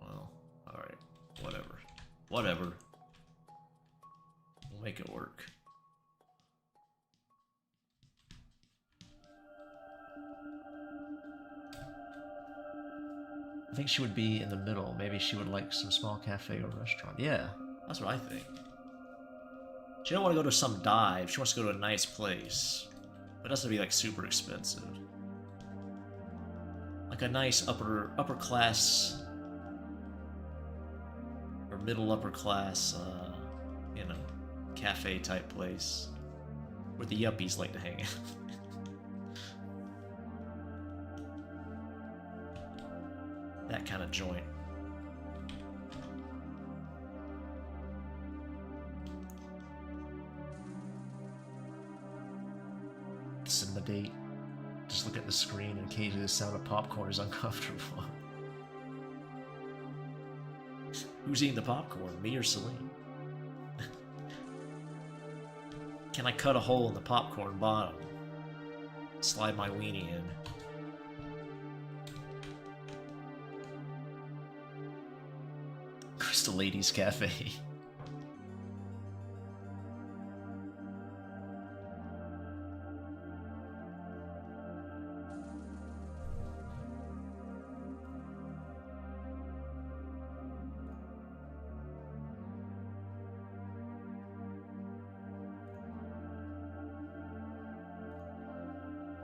Well, alright. Whatever. Whatever. We'll make it work. I think she would be in the middle. Maybe she would like some small cafe or restaurant. Yeah, that's what I think. She don't want to go to some dive. She wants to go to a nice place. But it doesn't have to be like super expensive. Like a nice upper class or middle upper class, you know, cafe type place where the yuppies like to hang out. That kind of joint. Cinema date. Just look at the screen and occasionally the sound of popcorn is uncomfortable. Who's eating the popcorn? Me or Celine? Can I cut a hole in the popcorn bottom? Slide my weenie in. Crystal Ladies Cafe.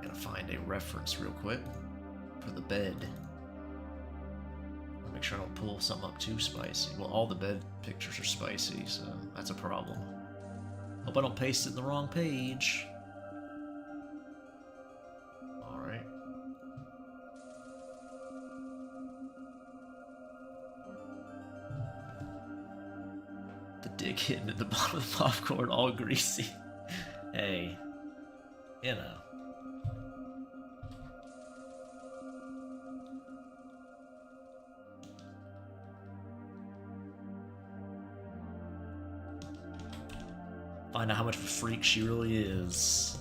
Gotta find a reference real quick for the bed. Make sure I don't pull something up too spicy. Well, all the bed pictures are spicy, so that's a problem. Hope I don't paste it in the wrong page. Alright. The dick hitting at the bottom of the popcorn, all greasy. Hey, you know. Find out how much of a freak she really is.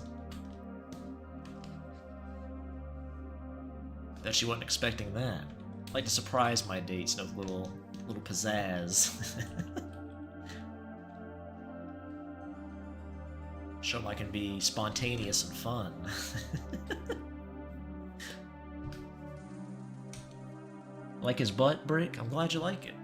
Bet she wasn't expecting that. I like to surprise my dates, you know, with little pizzazz. Show them I can be spontaneous and fun. Like his butt, Brick? I'm glad you like it.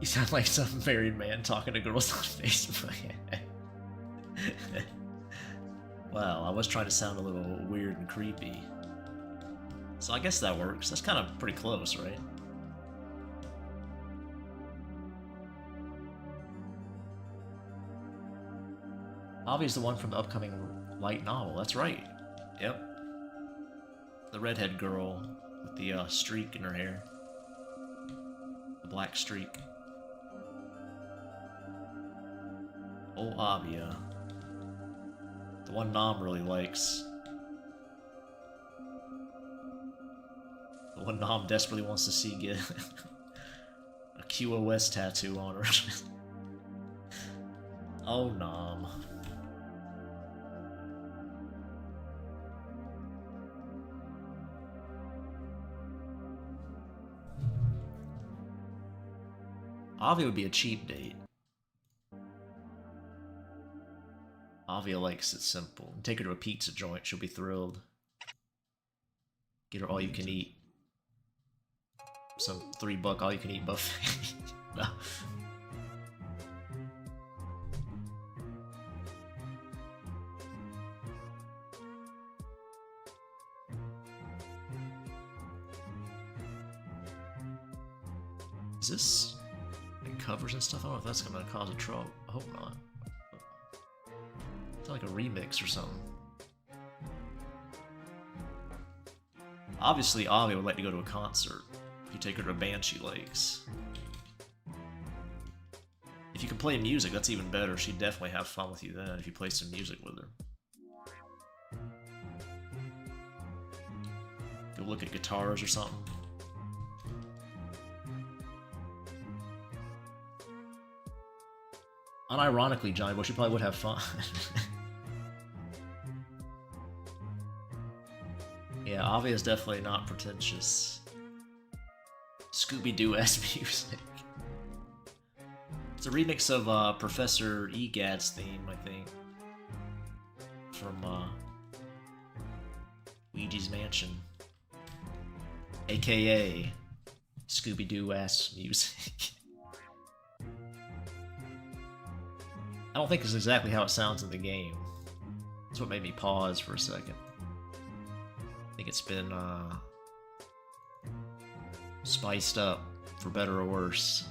You sound like some married man talking to girls on Facebook. Well, I was trying to sound a little weird and creepy. So I guess that works. That's kind of pretty close, right? Avi's the one from the upcoming light novel. That's right. Yep. The redhead girl with the streak in her hair. The black streak. Oh, Avia. The one Nom really likes. The one Nom desperately wants to see get a QoS tattoo on her. Oh, Nom. Avi would be a cheap date. Avia likes it simple. Take her to a pizza joint, she'll be thrilled. Get her all you can eat. Some $3 all you can eat buffet. No. Is this like covers and stuff? I don't know if that's gonna cause a trouble. I hope not. It's like a remix or something. Obviously, Avi would like to go to a concert. If you take her to a band she likes. If you can play music, that's even better. She'd definitely have fun with you then if you play some music with her. Go look at guitars or something. Unironically, Johnny Bush, you probably would have fun. Yeah, Avi is definitely not pretentious. Scooby-Doo-esque music. It's a remix of Professor Egad's theme, I think. From Luigi's Mansion. AKA Scooby-Doo-esque music. I don't think it's exactly how it sounds in the game. That's what made me pause for a second. I think it's been spiced up, for better or worse.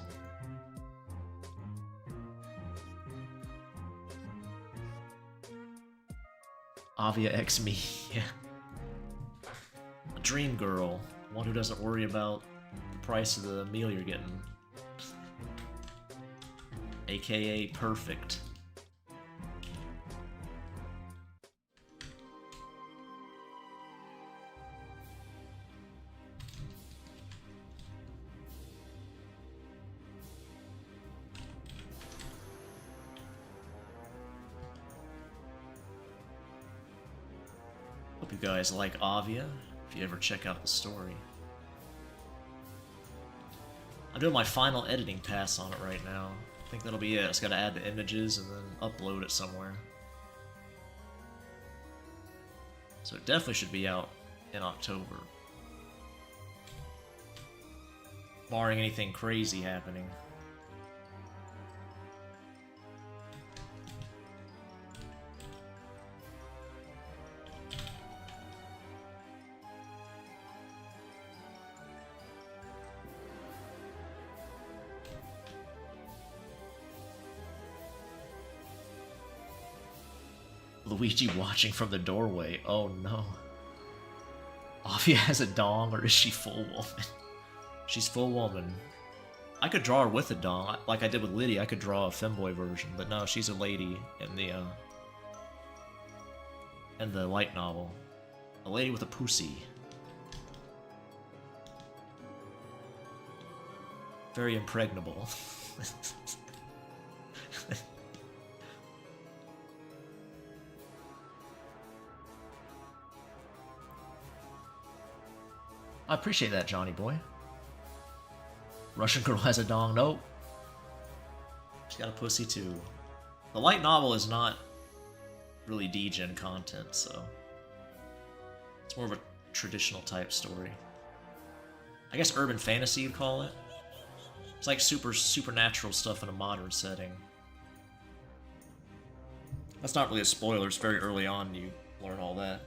Avia X Me, yeah. A dream girl, one who doesn't worry about the price of the meal you're getting. AKA perfect. Hope you guys like Avia, if you ever check out the story. I'm doing my final editing pass on it right now. I think that'll be it. I just gotta add the images and then upload it somewhere. So it definitely should be out in October. Barring anything crazy happening. Luigi watching from the doorway. Oh no. Avia has a dong, or is she full woman? She's full woman. I could draw her with a dong, like I did with Lydia. I could draw a femboy version, but no, she's a lady in the light novel. A lady with a pussy. Very impregnable. I appreciate that, Johnny boy. Russian girl has a dong. Nope. She's got a pussy too. The light novel is not really degen content, so it's more of a traditional type story. I guess urban fantasy you'd call it. It's like supernatural stuff in a modern setting. That's not really a spoiler. It's very early on you learn all that.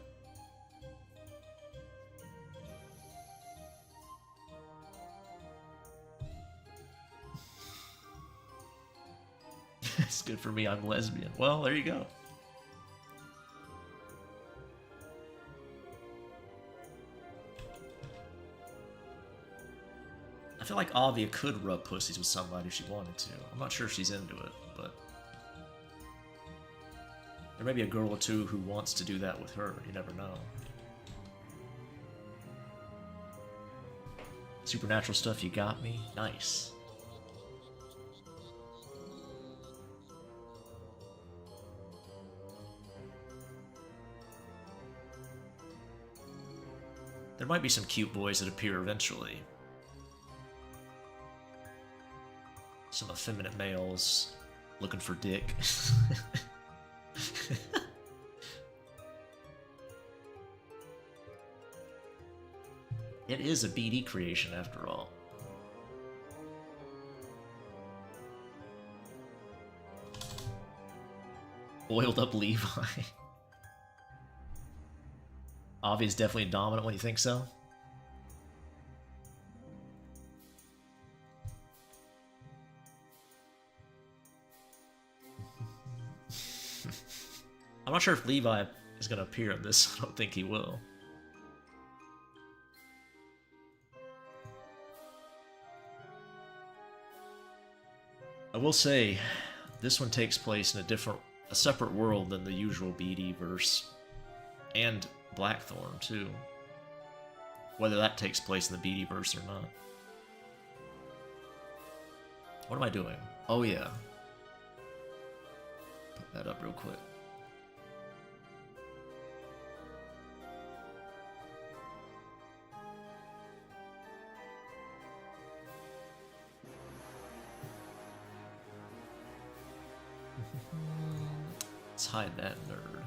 It's good for me, I'm lesbian. Well, there you go. I feel like Avia could rub pussies with somebody if she wanted to. I'm not sure if she's into it, but there may be a girl or two who wants to do that with her. You never know. Supernatural stuff, you got me? Nice. There might be some cute boys that appear eventually. Some effeminate males looking for dick. It is a BD creation after all. Oiled up Levi. Avi is definitely dominant when you think so. I'm not sure if Levi is going to appear in this. I don't think he will. I will say, this one takes place in a separate world than the usual BD verse, and Blackthorn too. Whether that takes place in the BD verse or not. What am I doing? Oh yeah. Put that up real quick. Let's hide that nerd.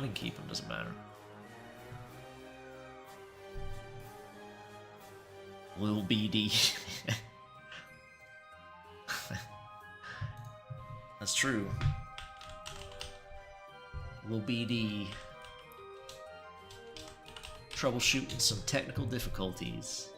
We can keep him, doesn't matter. Lil BD. That's true. Lil BD. Troubleshooting some technical difficulties.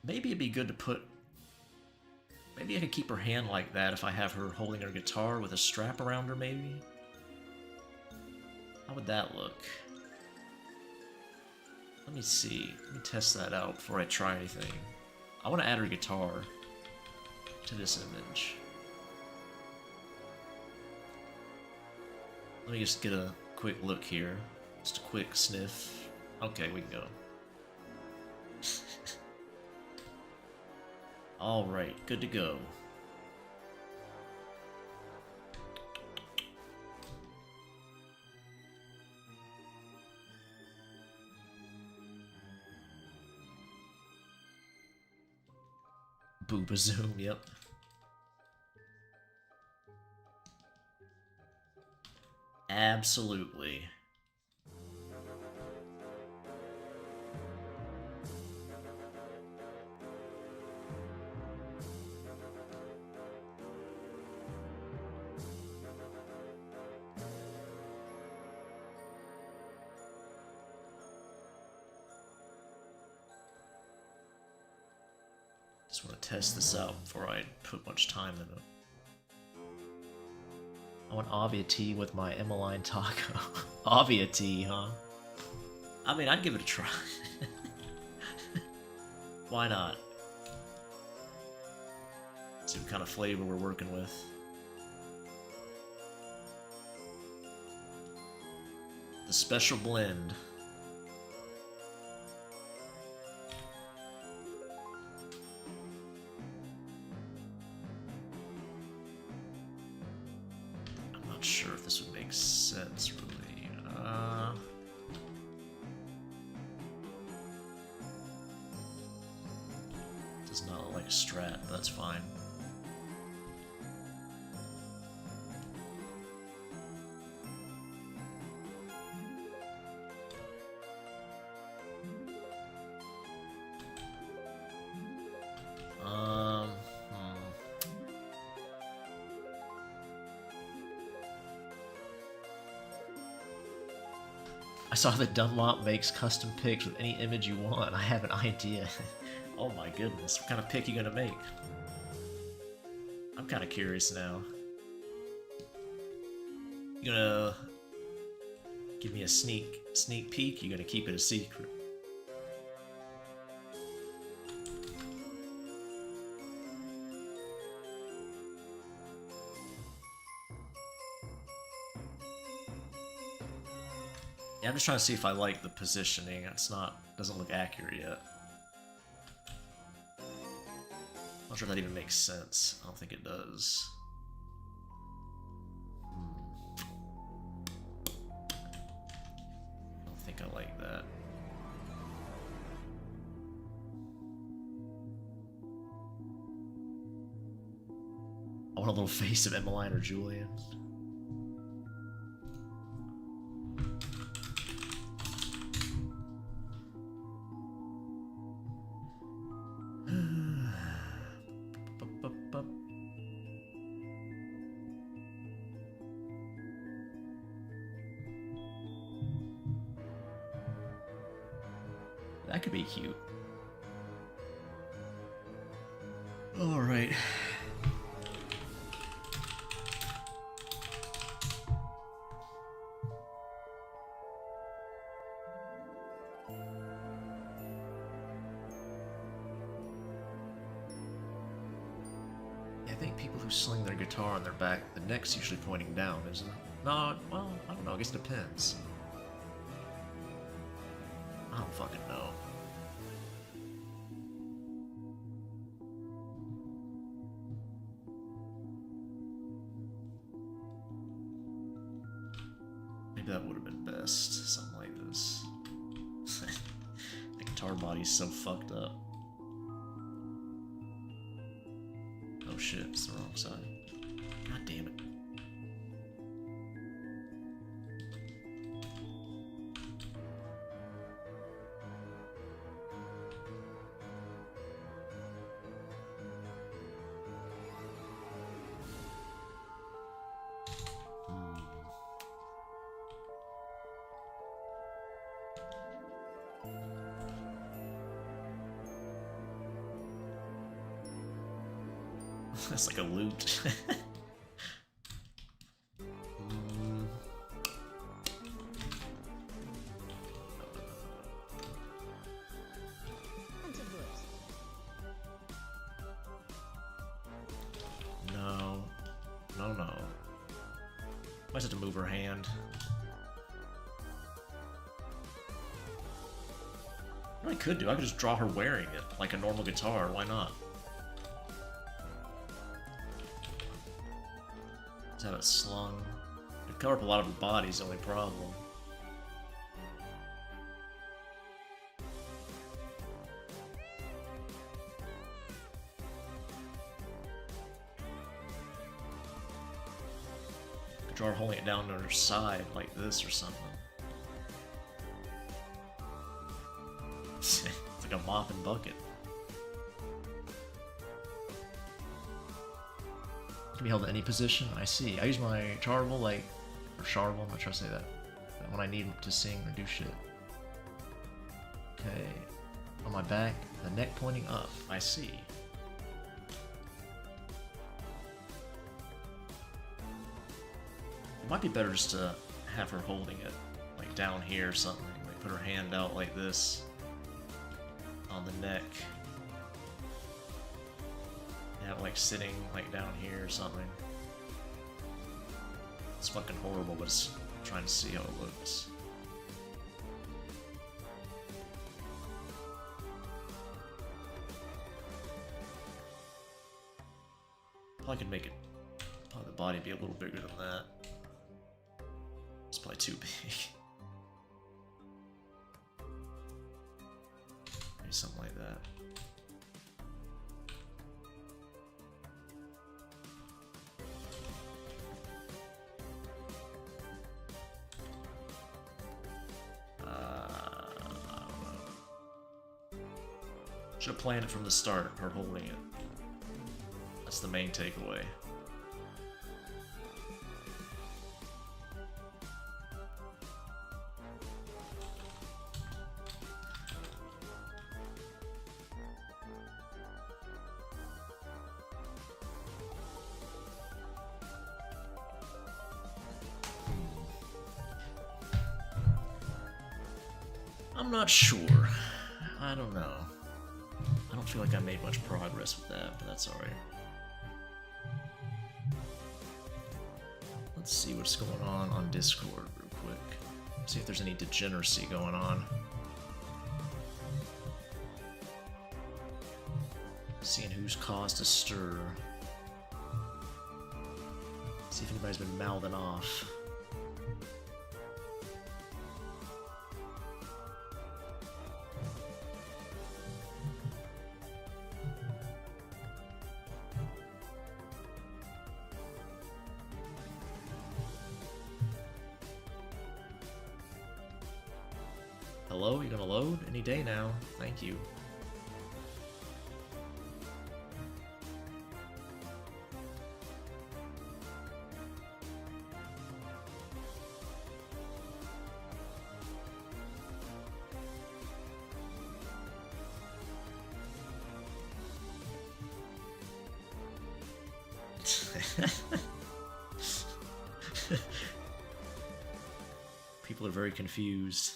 Maybe it'd be good to put... Maybe I could keep her hand like that if I have her holding her guitar with a strap around her, maybe? How would that look? Let me see. Let me test that out before I try anything. I want to add her guitar to this image. Let me just get a quick look here. Just a quick sniff. Okay, we can go. Alright, good to go. Booba zoom, yep. Absolutely. Just want to test this out before I put much time in it. I want Avia tea with my Emmeline taco. Avia tea, huh? I mean, I'd give it a try. Why not? See what kind of flavor we're working with. The special blend. Not sure if this would make sense, really. Does not look like a strat, but that's fine. I saw that Dunlop makes custom picks with any image you want. I have an idea. Oh my goodness, what kind of pick are you gonna make? I'm kind of curious now. You gonna give me a sneak peek? You gonna keep it a secret? Yeah, I'm just trying to see if I like the positioning. Doesn't look accurate yet. Not sure if that even makes sense. I don't think it does. I don't think I like that. I want a little face of Emmeline or Julian. That could be cute. All right. I think people who sling their guitar on their back, the neck's usually pointing down, isn't it? No, well, I don't know. I guess it depends. I don't fucking know. that would have been best. Something like this. The guitar body's so fucked up. Oh shit, it's the wrong side. God damn it. That's like a loot. No. No, no. Might have to move her hand. What I could do, I could just draw her wearing it, like a normal guitar, why not? Let's have it slung. It'd cover up a lot of her body's the only problem. Could draw her holding it down to her side like this or something. It's like a mop and bucket. Can be held in any position. I see. I use my charvel like, or charvel, I'm not trying to say that. When I need to sing or do shit. Okay. On my back, the neck pointing up. I see. It might be better just to have her holding it, like down here or something. Like put her hand out like this on the neck. Have it like sitting like down here or something. It's fucking horrible, but it's trying to see how it looks. Probably could make it, probably the body be a little bigger than that. It's probably too big. Maybe something like that. Should have planned it from the start, her holding it. That's the main takeaway. I'm not sure. I don't know. I don't feel like I made much progress with that, but that's alright. Let's see what's going on Discord real quick. See if there's any degeneracy going on. Seeing who's caused a stir. See if anybody's been mouthing off. Hello? You gonna load? Any day now. Thank you. People are very confused.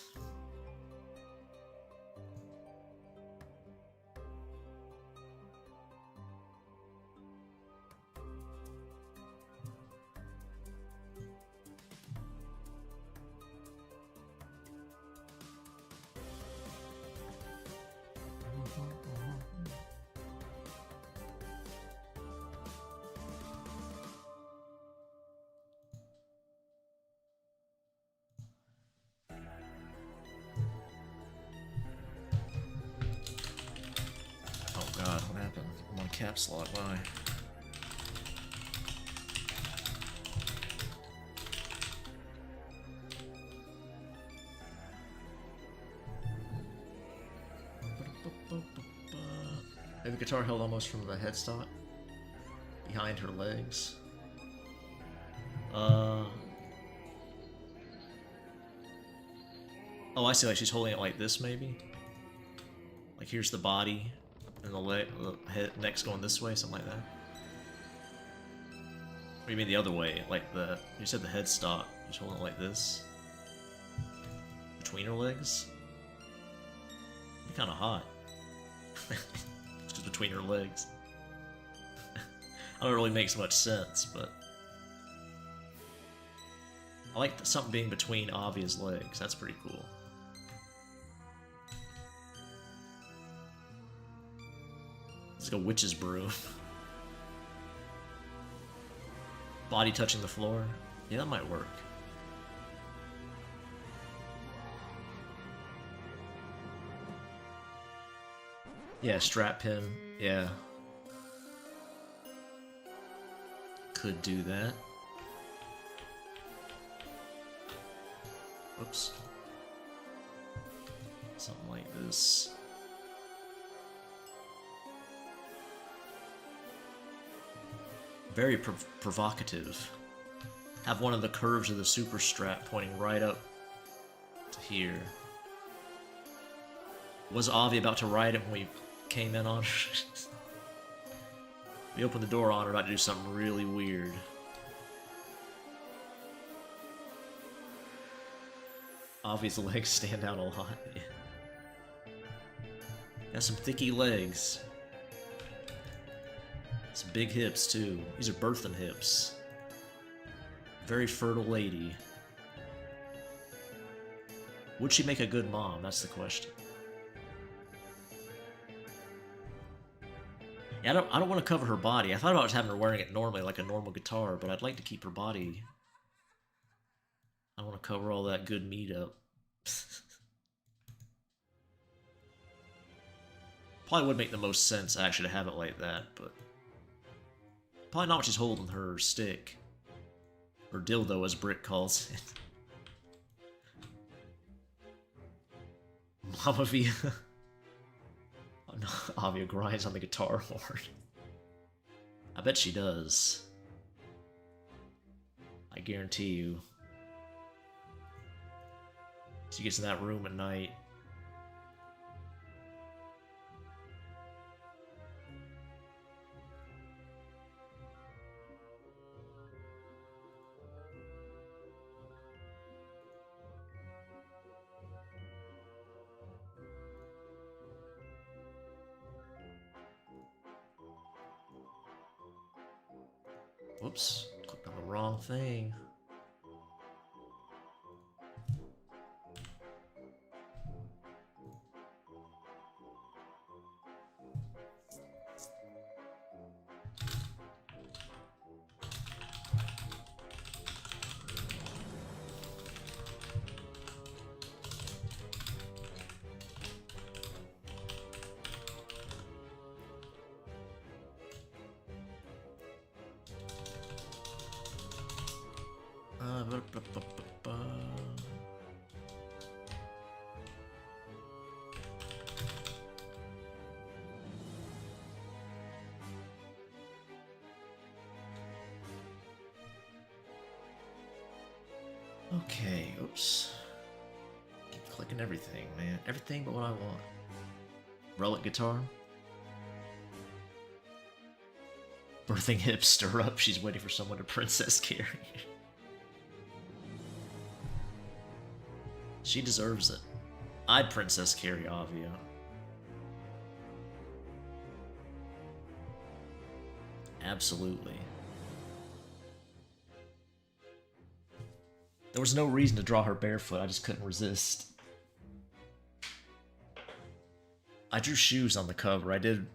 caps lock, why? Maybe guitar held almost from the headstock behind her legs. Oh, I see. Like she's holding it like this, maybe. Like here's the body, and the head, neck's going this way, something like that. Or you mean the other way? Like you said the headstock. She's holding it like this, between her legs. It'd be kind of hot. Just between her legs. I don't really makes much sense, but I like something being between Avia's legs. That's pretty cool. It's like a witch's brew. Body touching the floor. Yeah, that might work. Yeah, strap pin. Yeah. Could do that. Whoops. Something like this. Very provocative. Have one of the curves of the super strap pointing right up to here. Was Avi about to ride it when we came in on her? We opened the door on her, about to do something really weird. Avi's legs stand out a lot. Yeah. Got some thicky legs. Some big hips, too. These are birthing hips. Very fertile lady. Would she make a good mom? That's the question. Yeah, I don't want to cover her body. I thought about just having her wearing it normally, like a normal guitar, but I'd like to keep her body. I don't want to cover all that good meat up. Probably would make the most sense, actually, to have it like that, but probably not when she's holding her stick. Or dildo, as Britt calls it. Mama Via. Oh, no, Avia grinds on the guitar horn. I bet she does. I guarantee you. She gets in that room at night. Whoops, clicked on the wrong thing. Okay, oops. Keep clicking everything, man. Everything but what I want. Relic guitar. Birthing hips stir up. She's waiting for someone to princess carry. She deserves it. I'd princess carry Avia. Absolutely. There was no reason to draw her barefoot, I just couldn't resist. I drew shoes on the cover, I did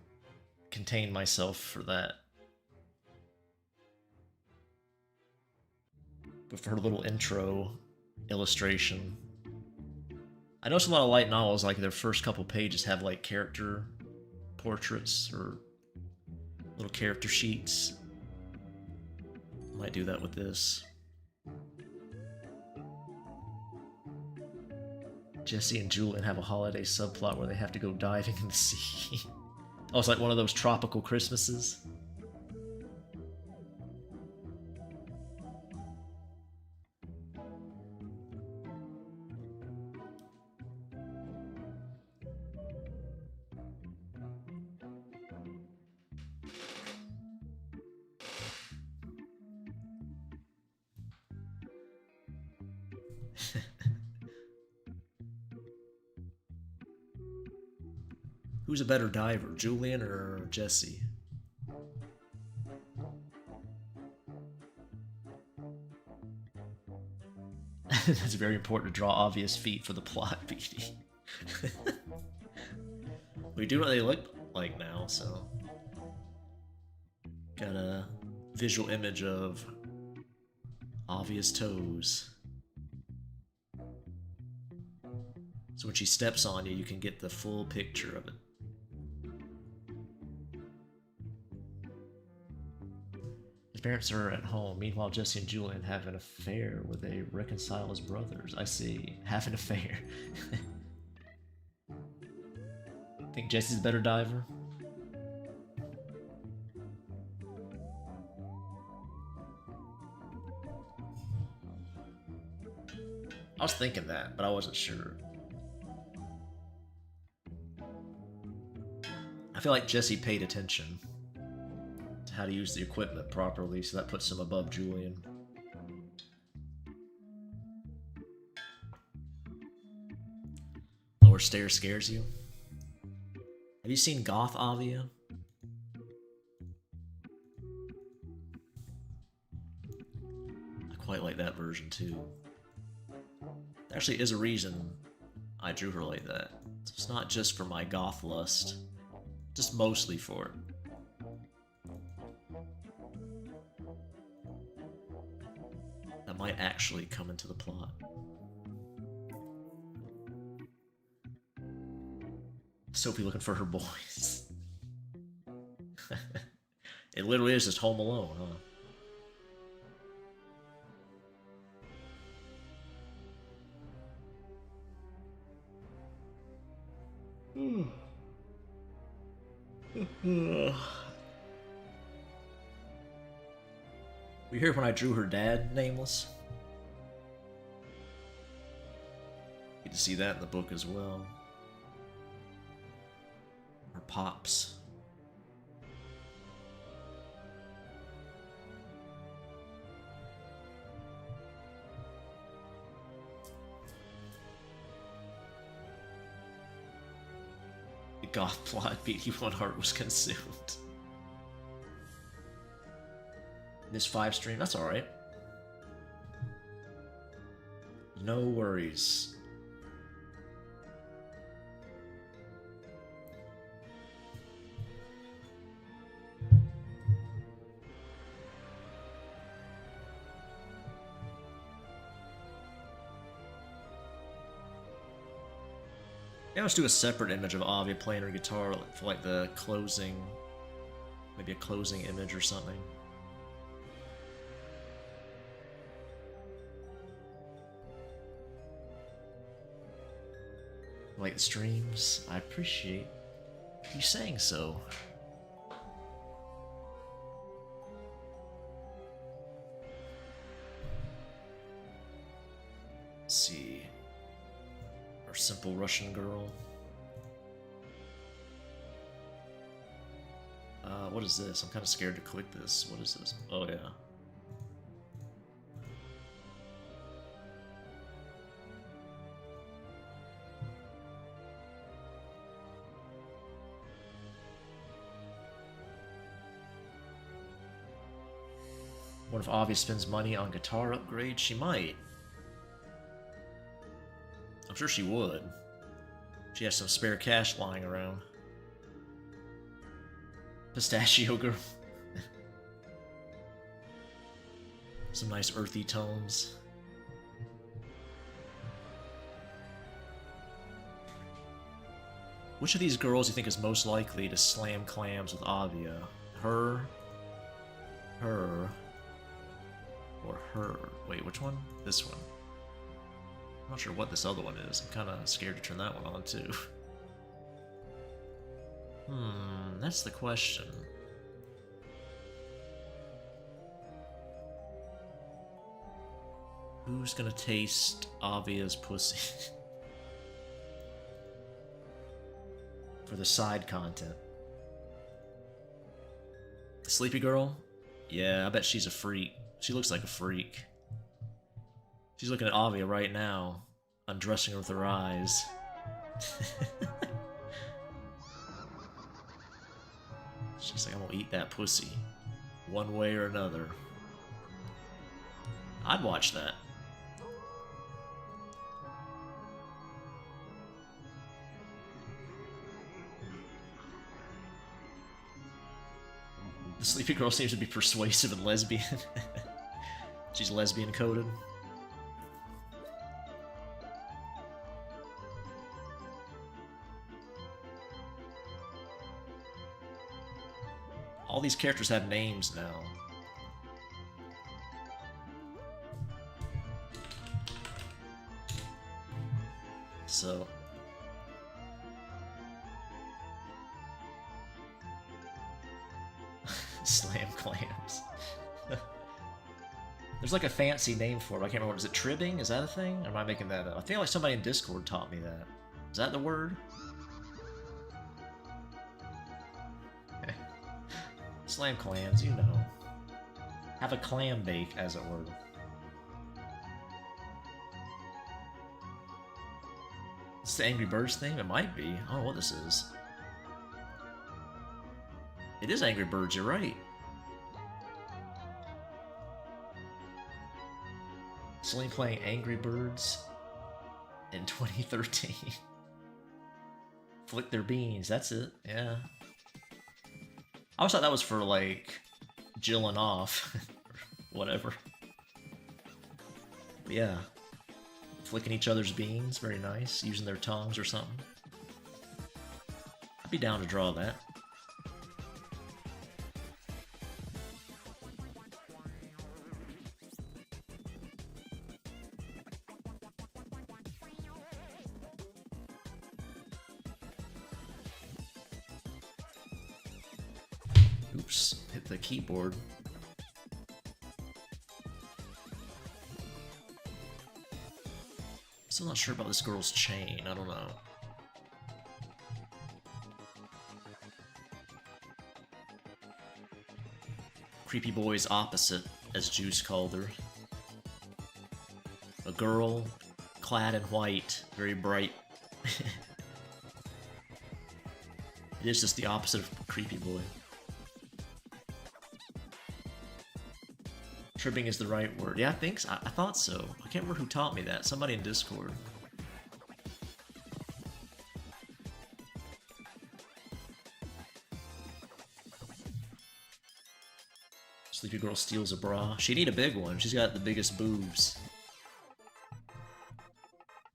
contain myself for that. But for her little intro illustration. I noticed a lot of light novels, like their first couple pages have like character portraits or Little character sheets. Might do that with this. Jesse and Julian have a holiday subplot where they have to go diving in the sea. Oh, it's like one of those tropical Christmases. Who's a better diver, Julian or Jesse? It's very important to draw obvious feet for the plot, BD. We do know what they look like now, so... Got a visual image of obvious toes. So when she steps on you, you can get the full picture of it. His parents are at home. Meanwhile, Jesse and Julian have an affair where they reconcile as brothers. I see. Have an affair. Think Jesse's a better diver? I was thinking that, but I wasn't sure. I feel like Jesse paid attention to how to use the equipment properly, so that puts him above Julian. Lower stair scares you? Have you seen Goth Avia? I quite like that version too. There actually is a reason I drew her like that. It's not just for my goth lust. Just mostly for it. That might actually come into the plot. Sophie looking for her boys. It literally is just Home Alone, huh? We hear when I drew her dad nameless. Get to see that in the book as well. Her pops. The goth plot BD1 heart was consumed. This 5 stream, that's alright. No worries. Yeah, let's do a separate image of Avia playing her guitar for like the closing, maybe a closing image or something. Like the streams, I appreciate you saying so. Let's see. Our simple Russian girl. What is this? I'm kind of scared to click this. What is this? Oh yeah. What if Avi spends money on guitar upgrades? She might. I'm sure she would. She has some spare cash lying around. Pistachio girl. Some nice earthy tones. Which of these girls do you think is most likely to slam clams with Avia? Her. Her. Or her. Wait, which one? This one. I'm not sure what this other one is. I'm kind of scared to turn that one on, too. That's the question. Who's gonna taste Avia's pussy? For the side content. Sleepy girl? Yeah, I bet she's a freak. She looks like a freak. She's looking at Avia right now, undressing her with her eyes. She's like, I'm gonna eat that pussy. One way or another. I'd watch that. The sleepy girl seems to be persuasive and lesbian. She's lesbian coded. All these characters have names now. So... Slam clams. There's like a fancy name for it. I can't remember. Is it tribbing? Is that a thing? Or am I making that up? I feel like somebody in Discord taught me that. Is that the word? Slam clams, you know. Have a clam bake, as it were. It's the Angry Birds thing? It might be. I don't know what this is. It is Angry Birds, you're right. Celine playing Angry Birds in 2013. Flick their beans, that's it, yeah. I always thought that was for, like, jilling off. Whatever. But yeah. Flicking each other's beans, very nice. Using their tongues or something. I'd be down to draw that. Oops, hit the keyboard. Still not sure about this girl's chain, I don't know. Creepy boy's opposite, as Juice called her. A girl clad in white, very bright. It is just the opposite of creepy boy. Tripping is the right word. Yeah, I think so. I thought so. I can't remember who taught me that. Somebody in Discord. Sleepy girl steals a bra. She'd need a big one. She's got the biggest boobs.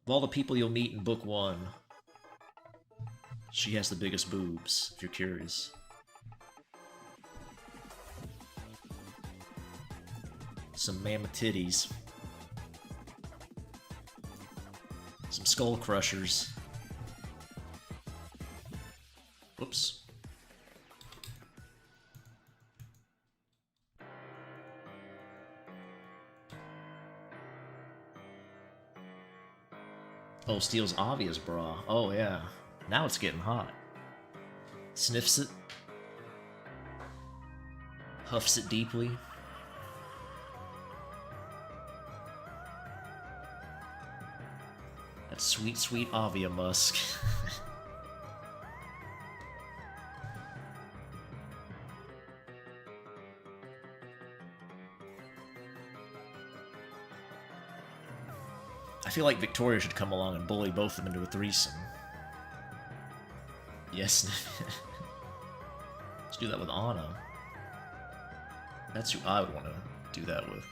Of all the people you'll meet in book 1, she has the biggest boobs, if you're curious. Some mammoth titties. Some skull crushers. Whoops. Oh, steals Avia's bra. Oh, yeah. Now it's getting hot. Sniffs it. Huffs it deeply. That sweet, sweet Avia musk. I feel like Victoria should come along and bully both of them into a threesome. Yes. Let's do that with Anna. That's who I would want to do that with.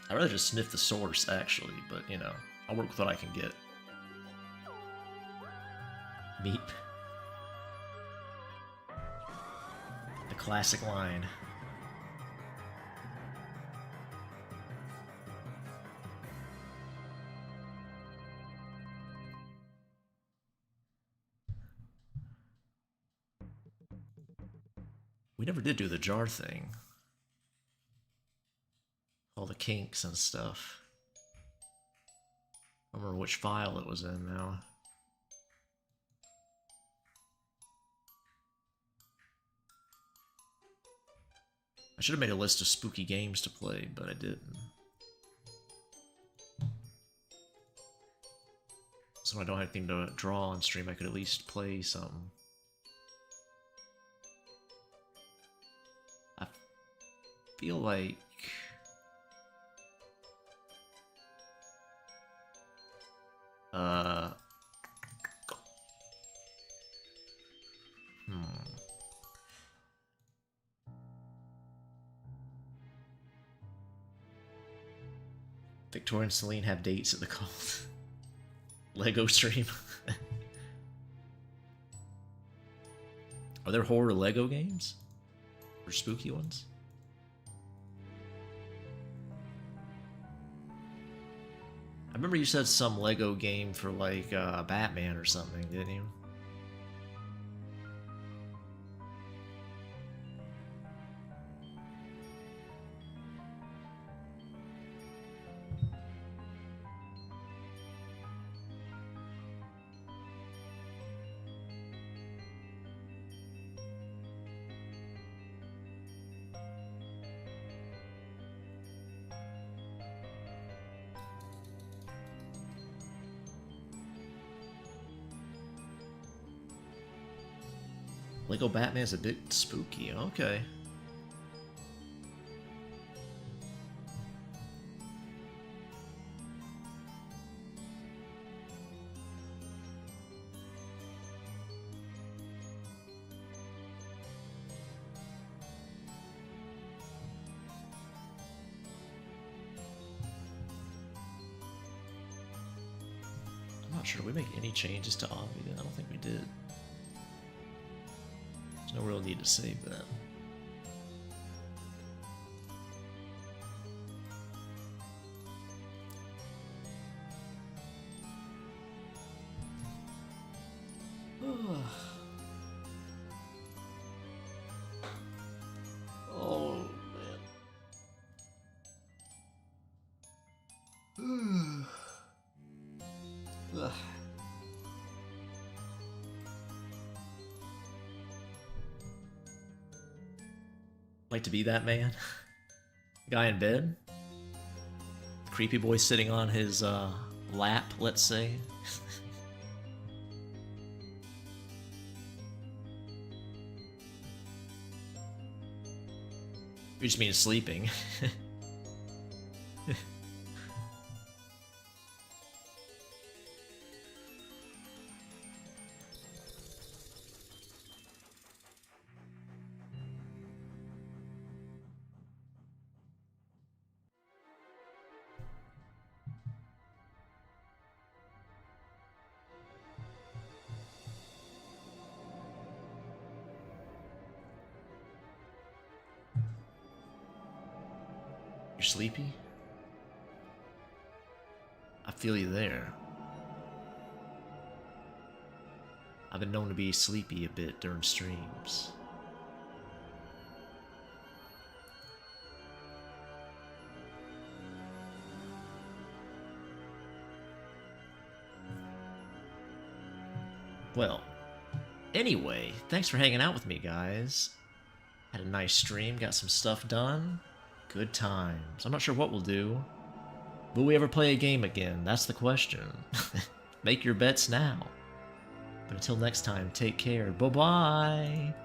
I'd rather just sniff the source, actually, but, you know, I'll work with what I can get. Meep. The classic line. We never did do the jar thing. All the kinks and stuff. I don't remember which file it was in now. I should have made a list of spooky games to play, but I didn't. So when I don't have anything to draw on stream, I could at least play something. I feel like... Victoria and Celine have dates at the cult. Lego stream. Are there horror Lego games? Or spooky ones? I remember you said some Lego game for like Batman or something, didn't you? Lego Batman's a bit spooky, okay. I'm not sure, did we make any changes to Avi? I don't think we did. No real need to save that. Oh man. Like to be that man? Guy in bed? Creepy boy sitting on his lap, let's say. You just mean sleeping. You're sleepy? I feel you there. I've been known to be sleepy a bit during streams. Well, anyway, thanks for hanging out with me, guys. Had a nice stream, got some stuff done. Good times. I'm not sure what we'll do. Will we ever play a game again? That's the question. Make your bets now. But until next time, take care. Bye-bye!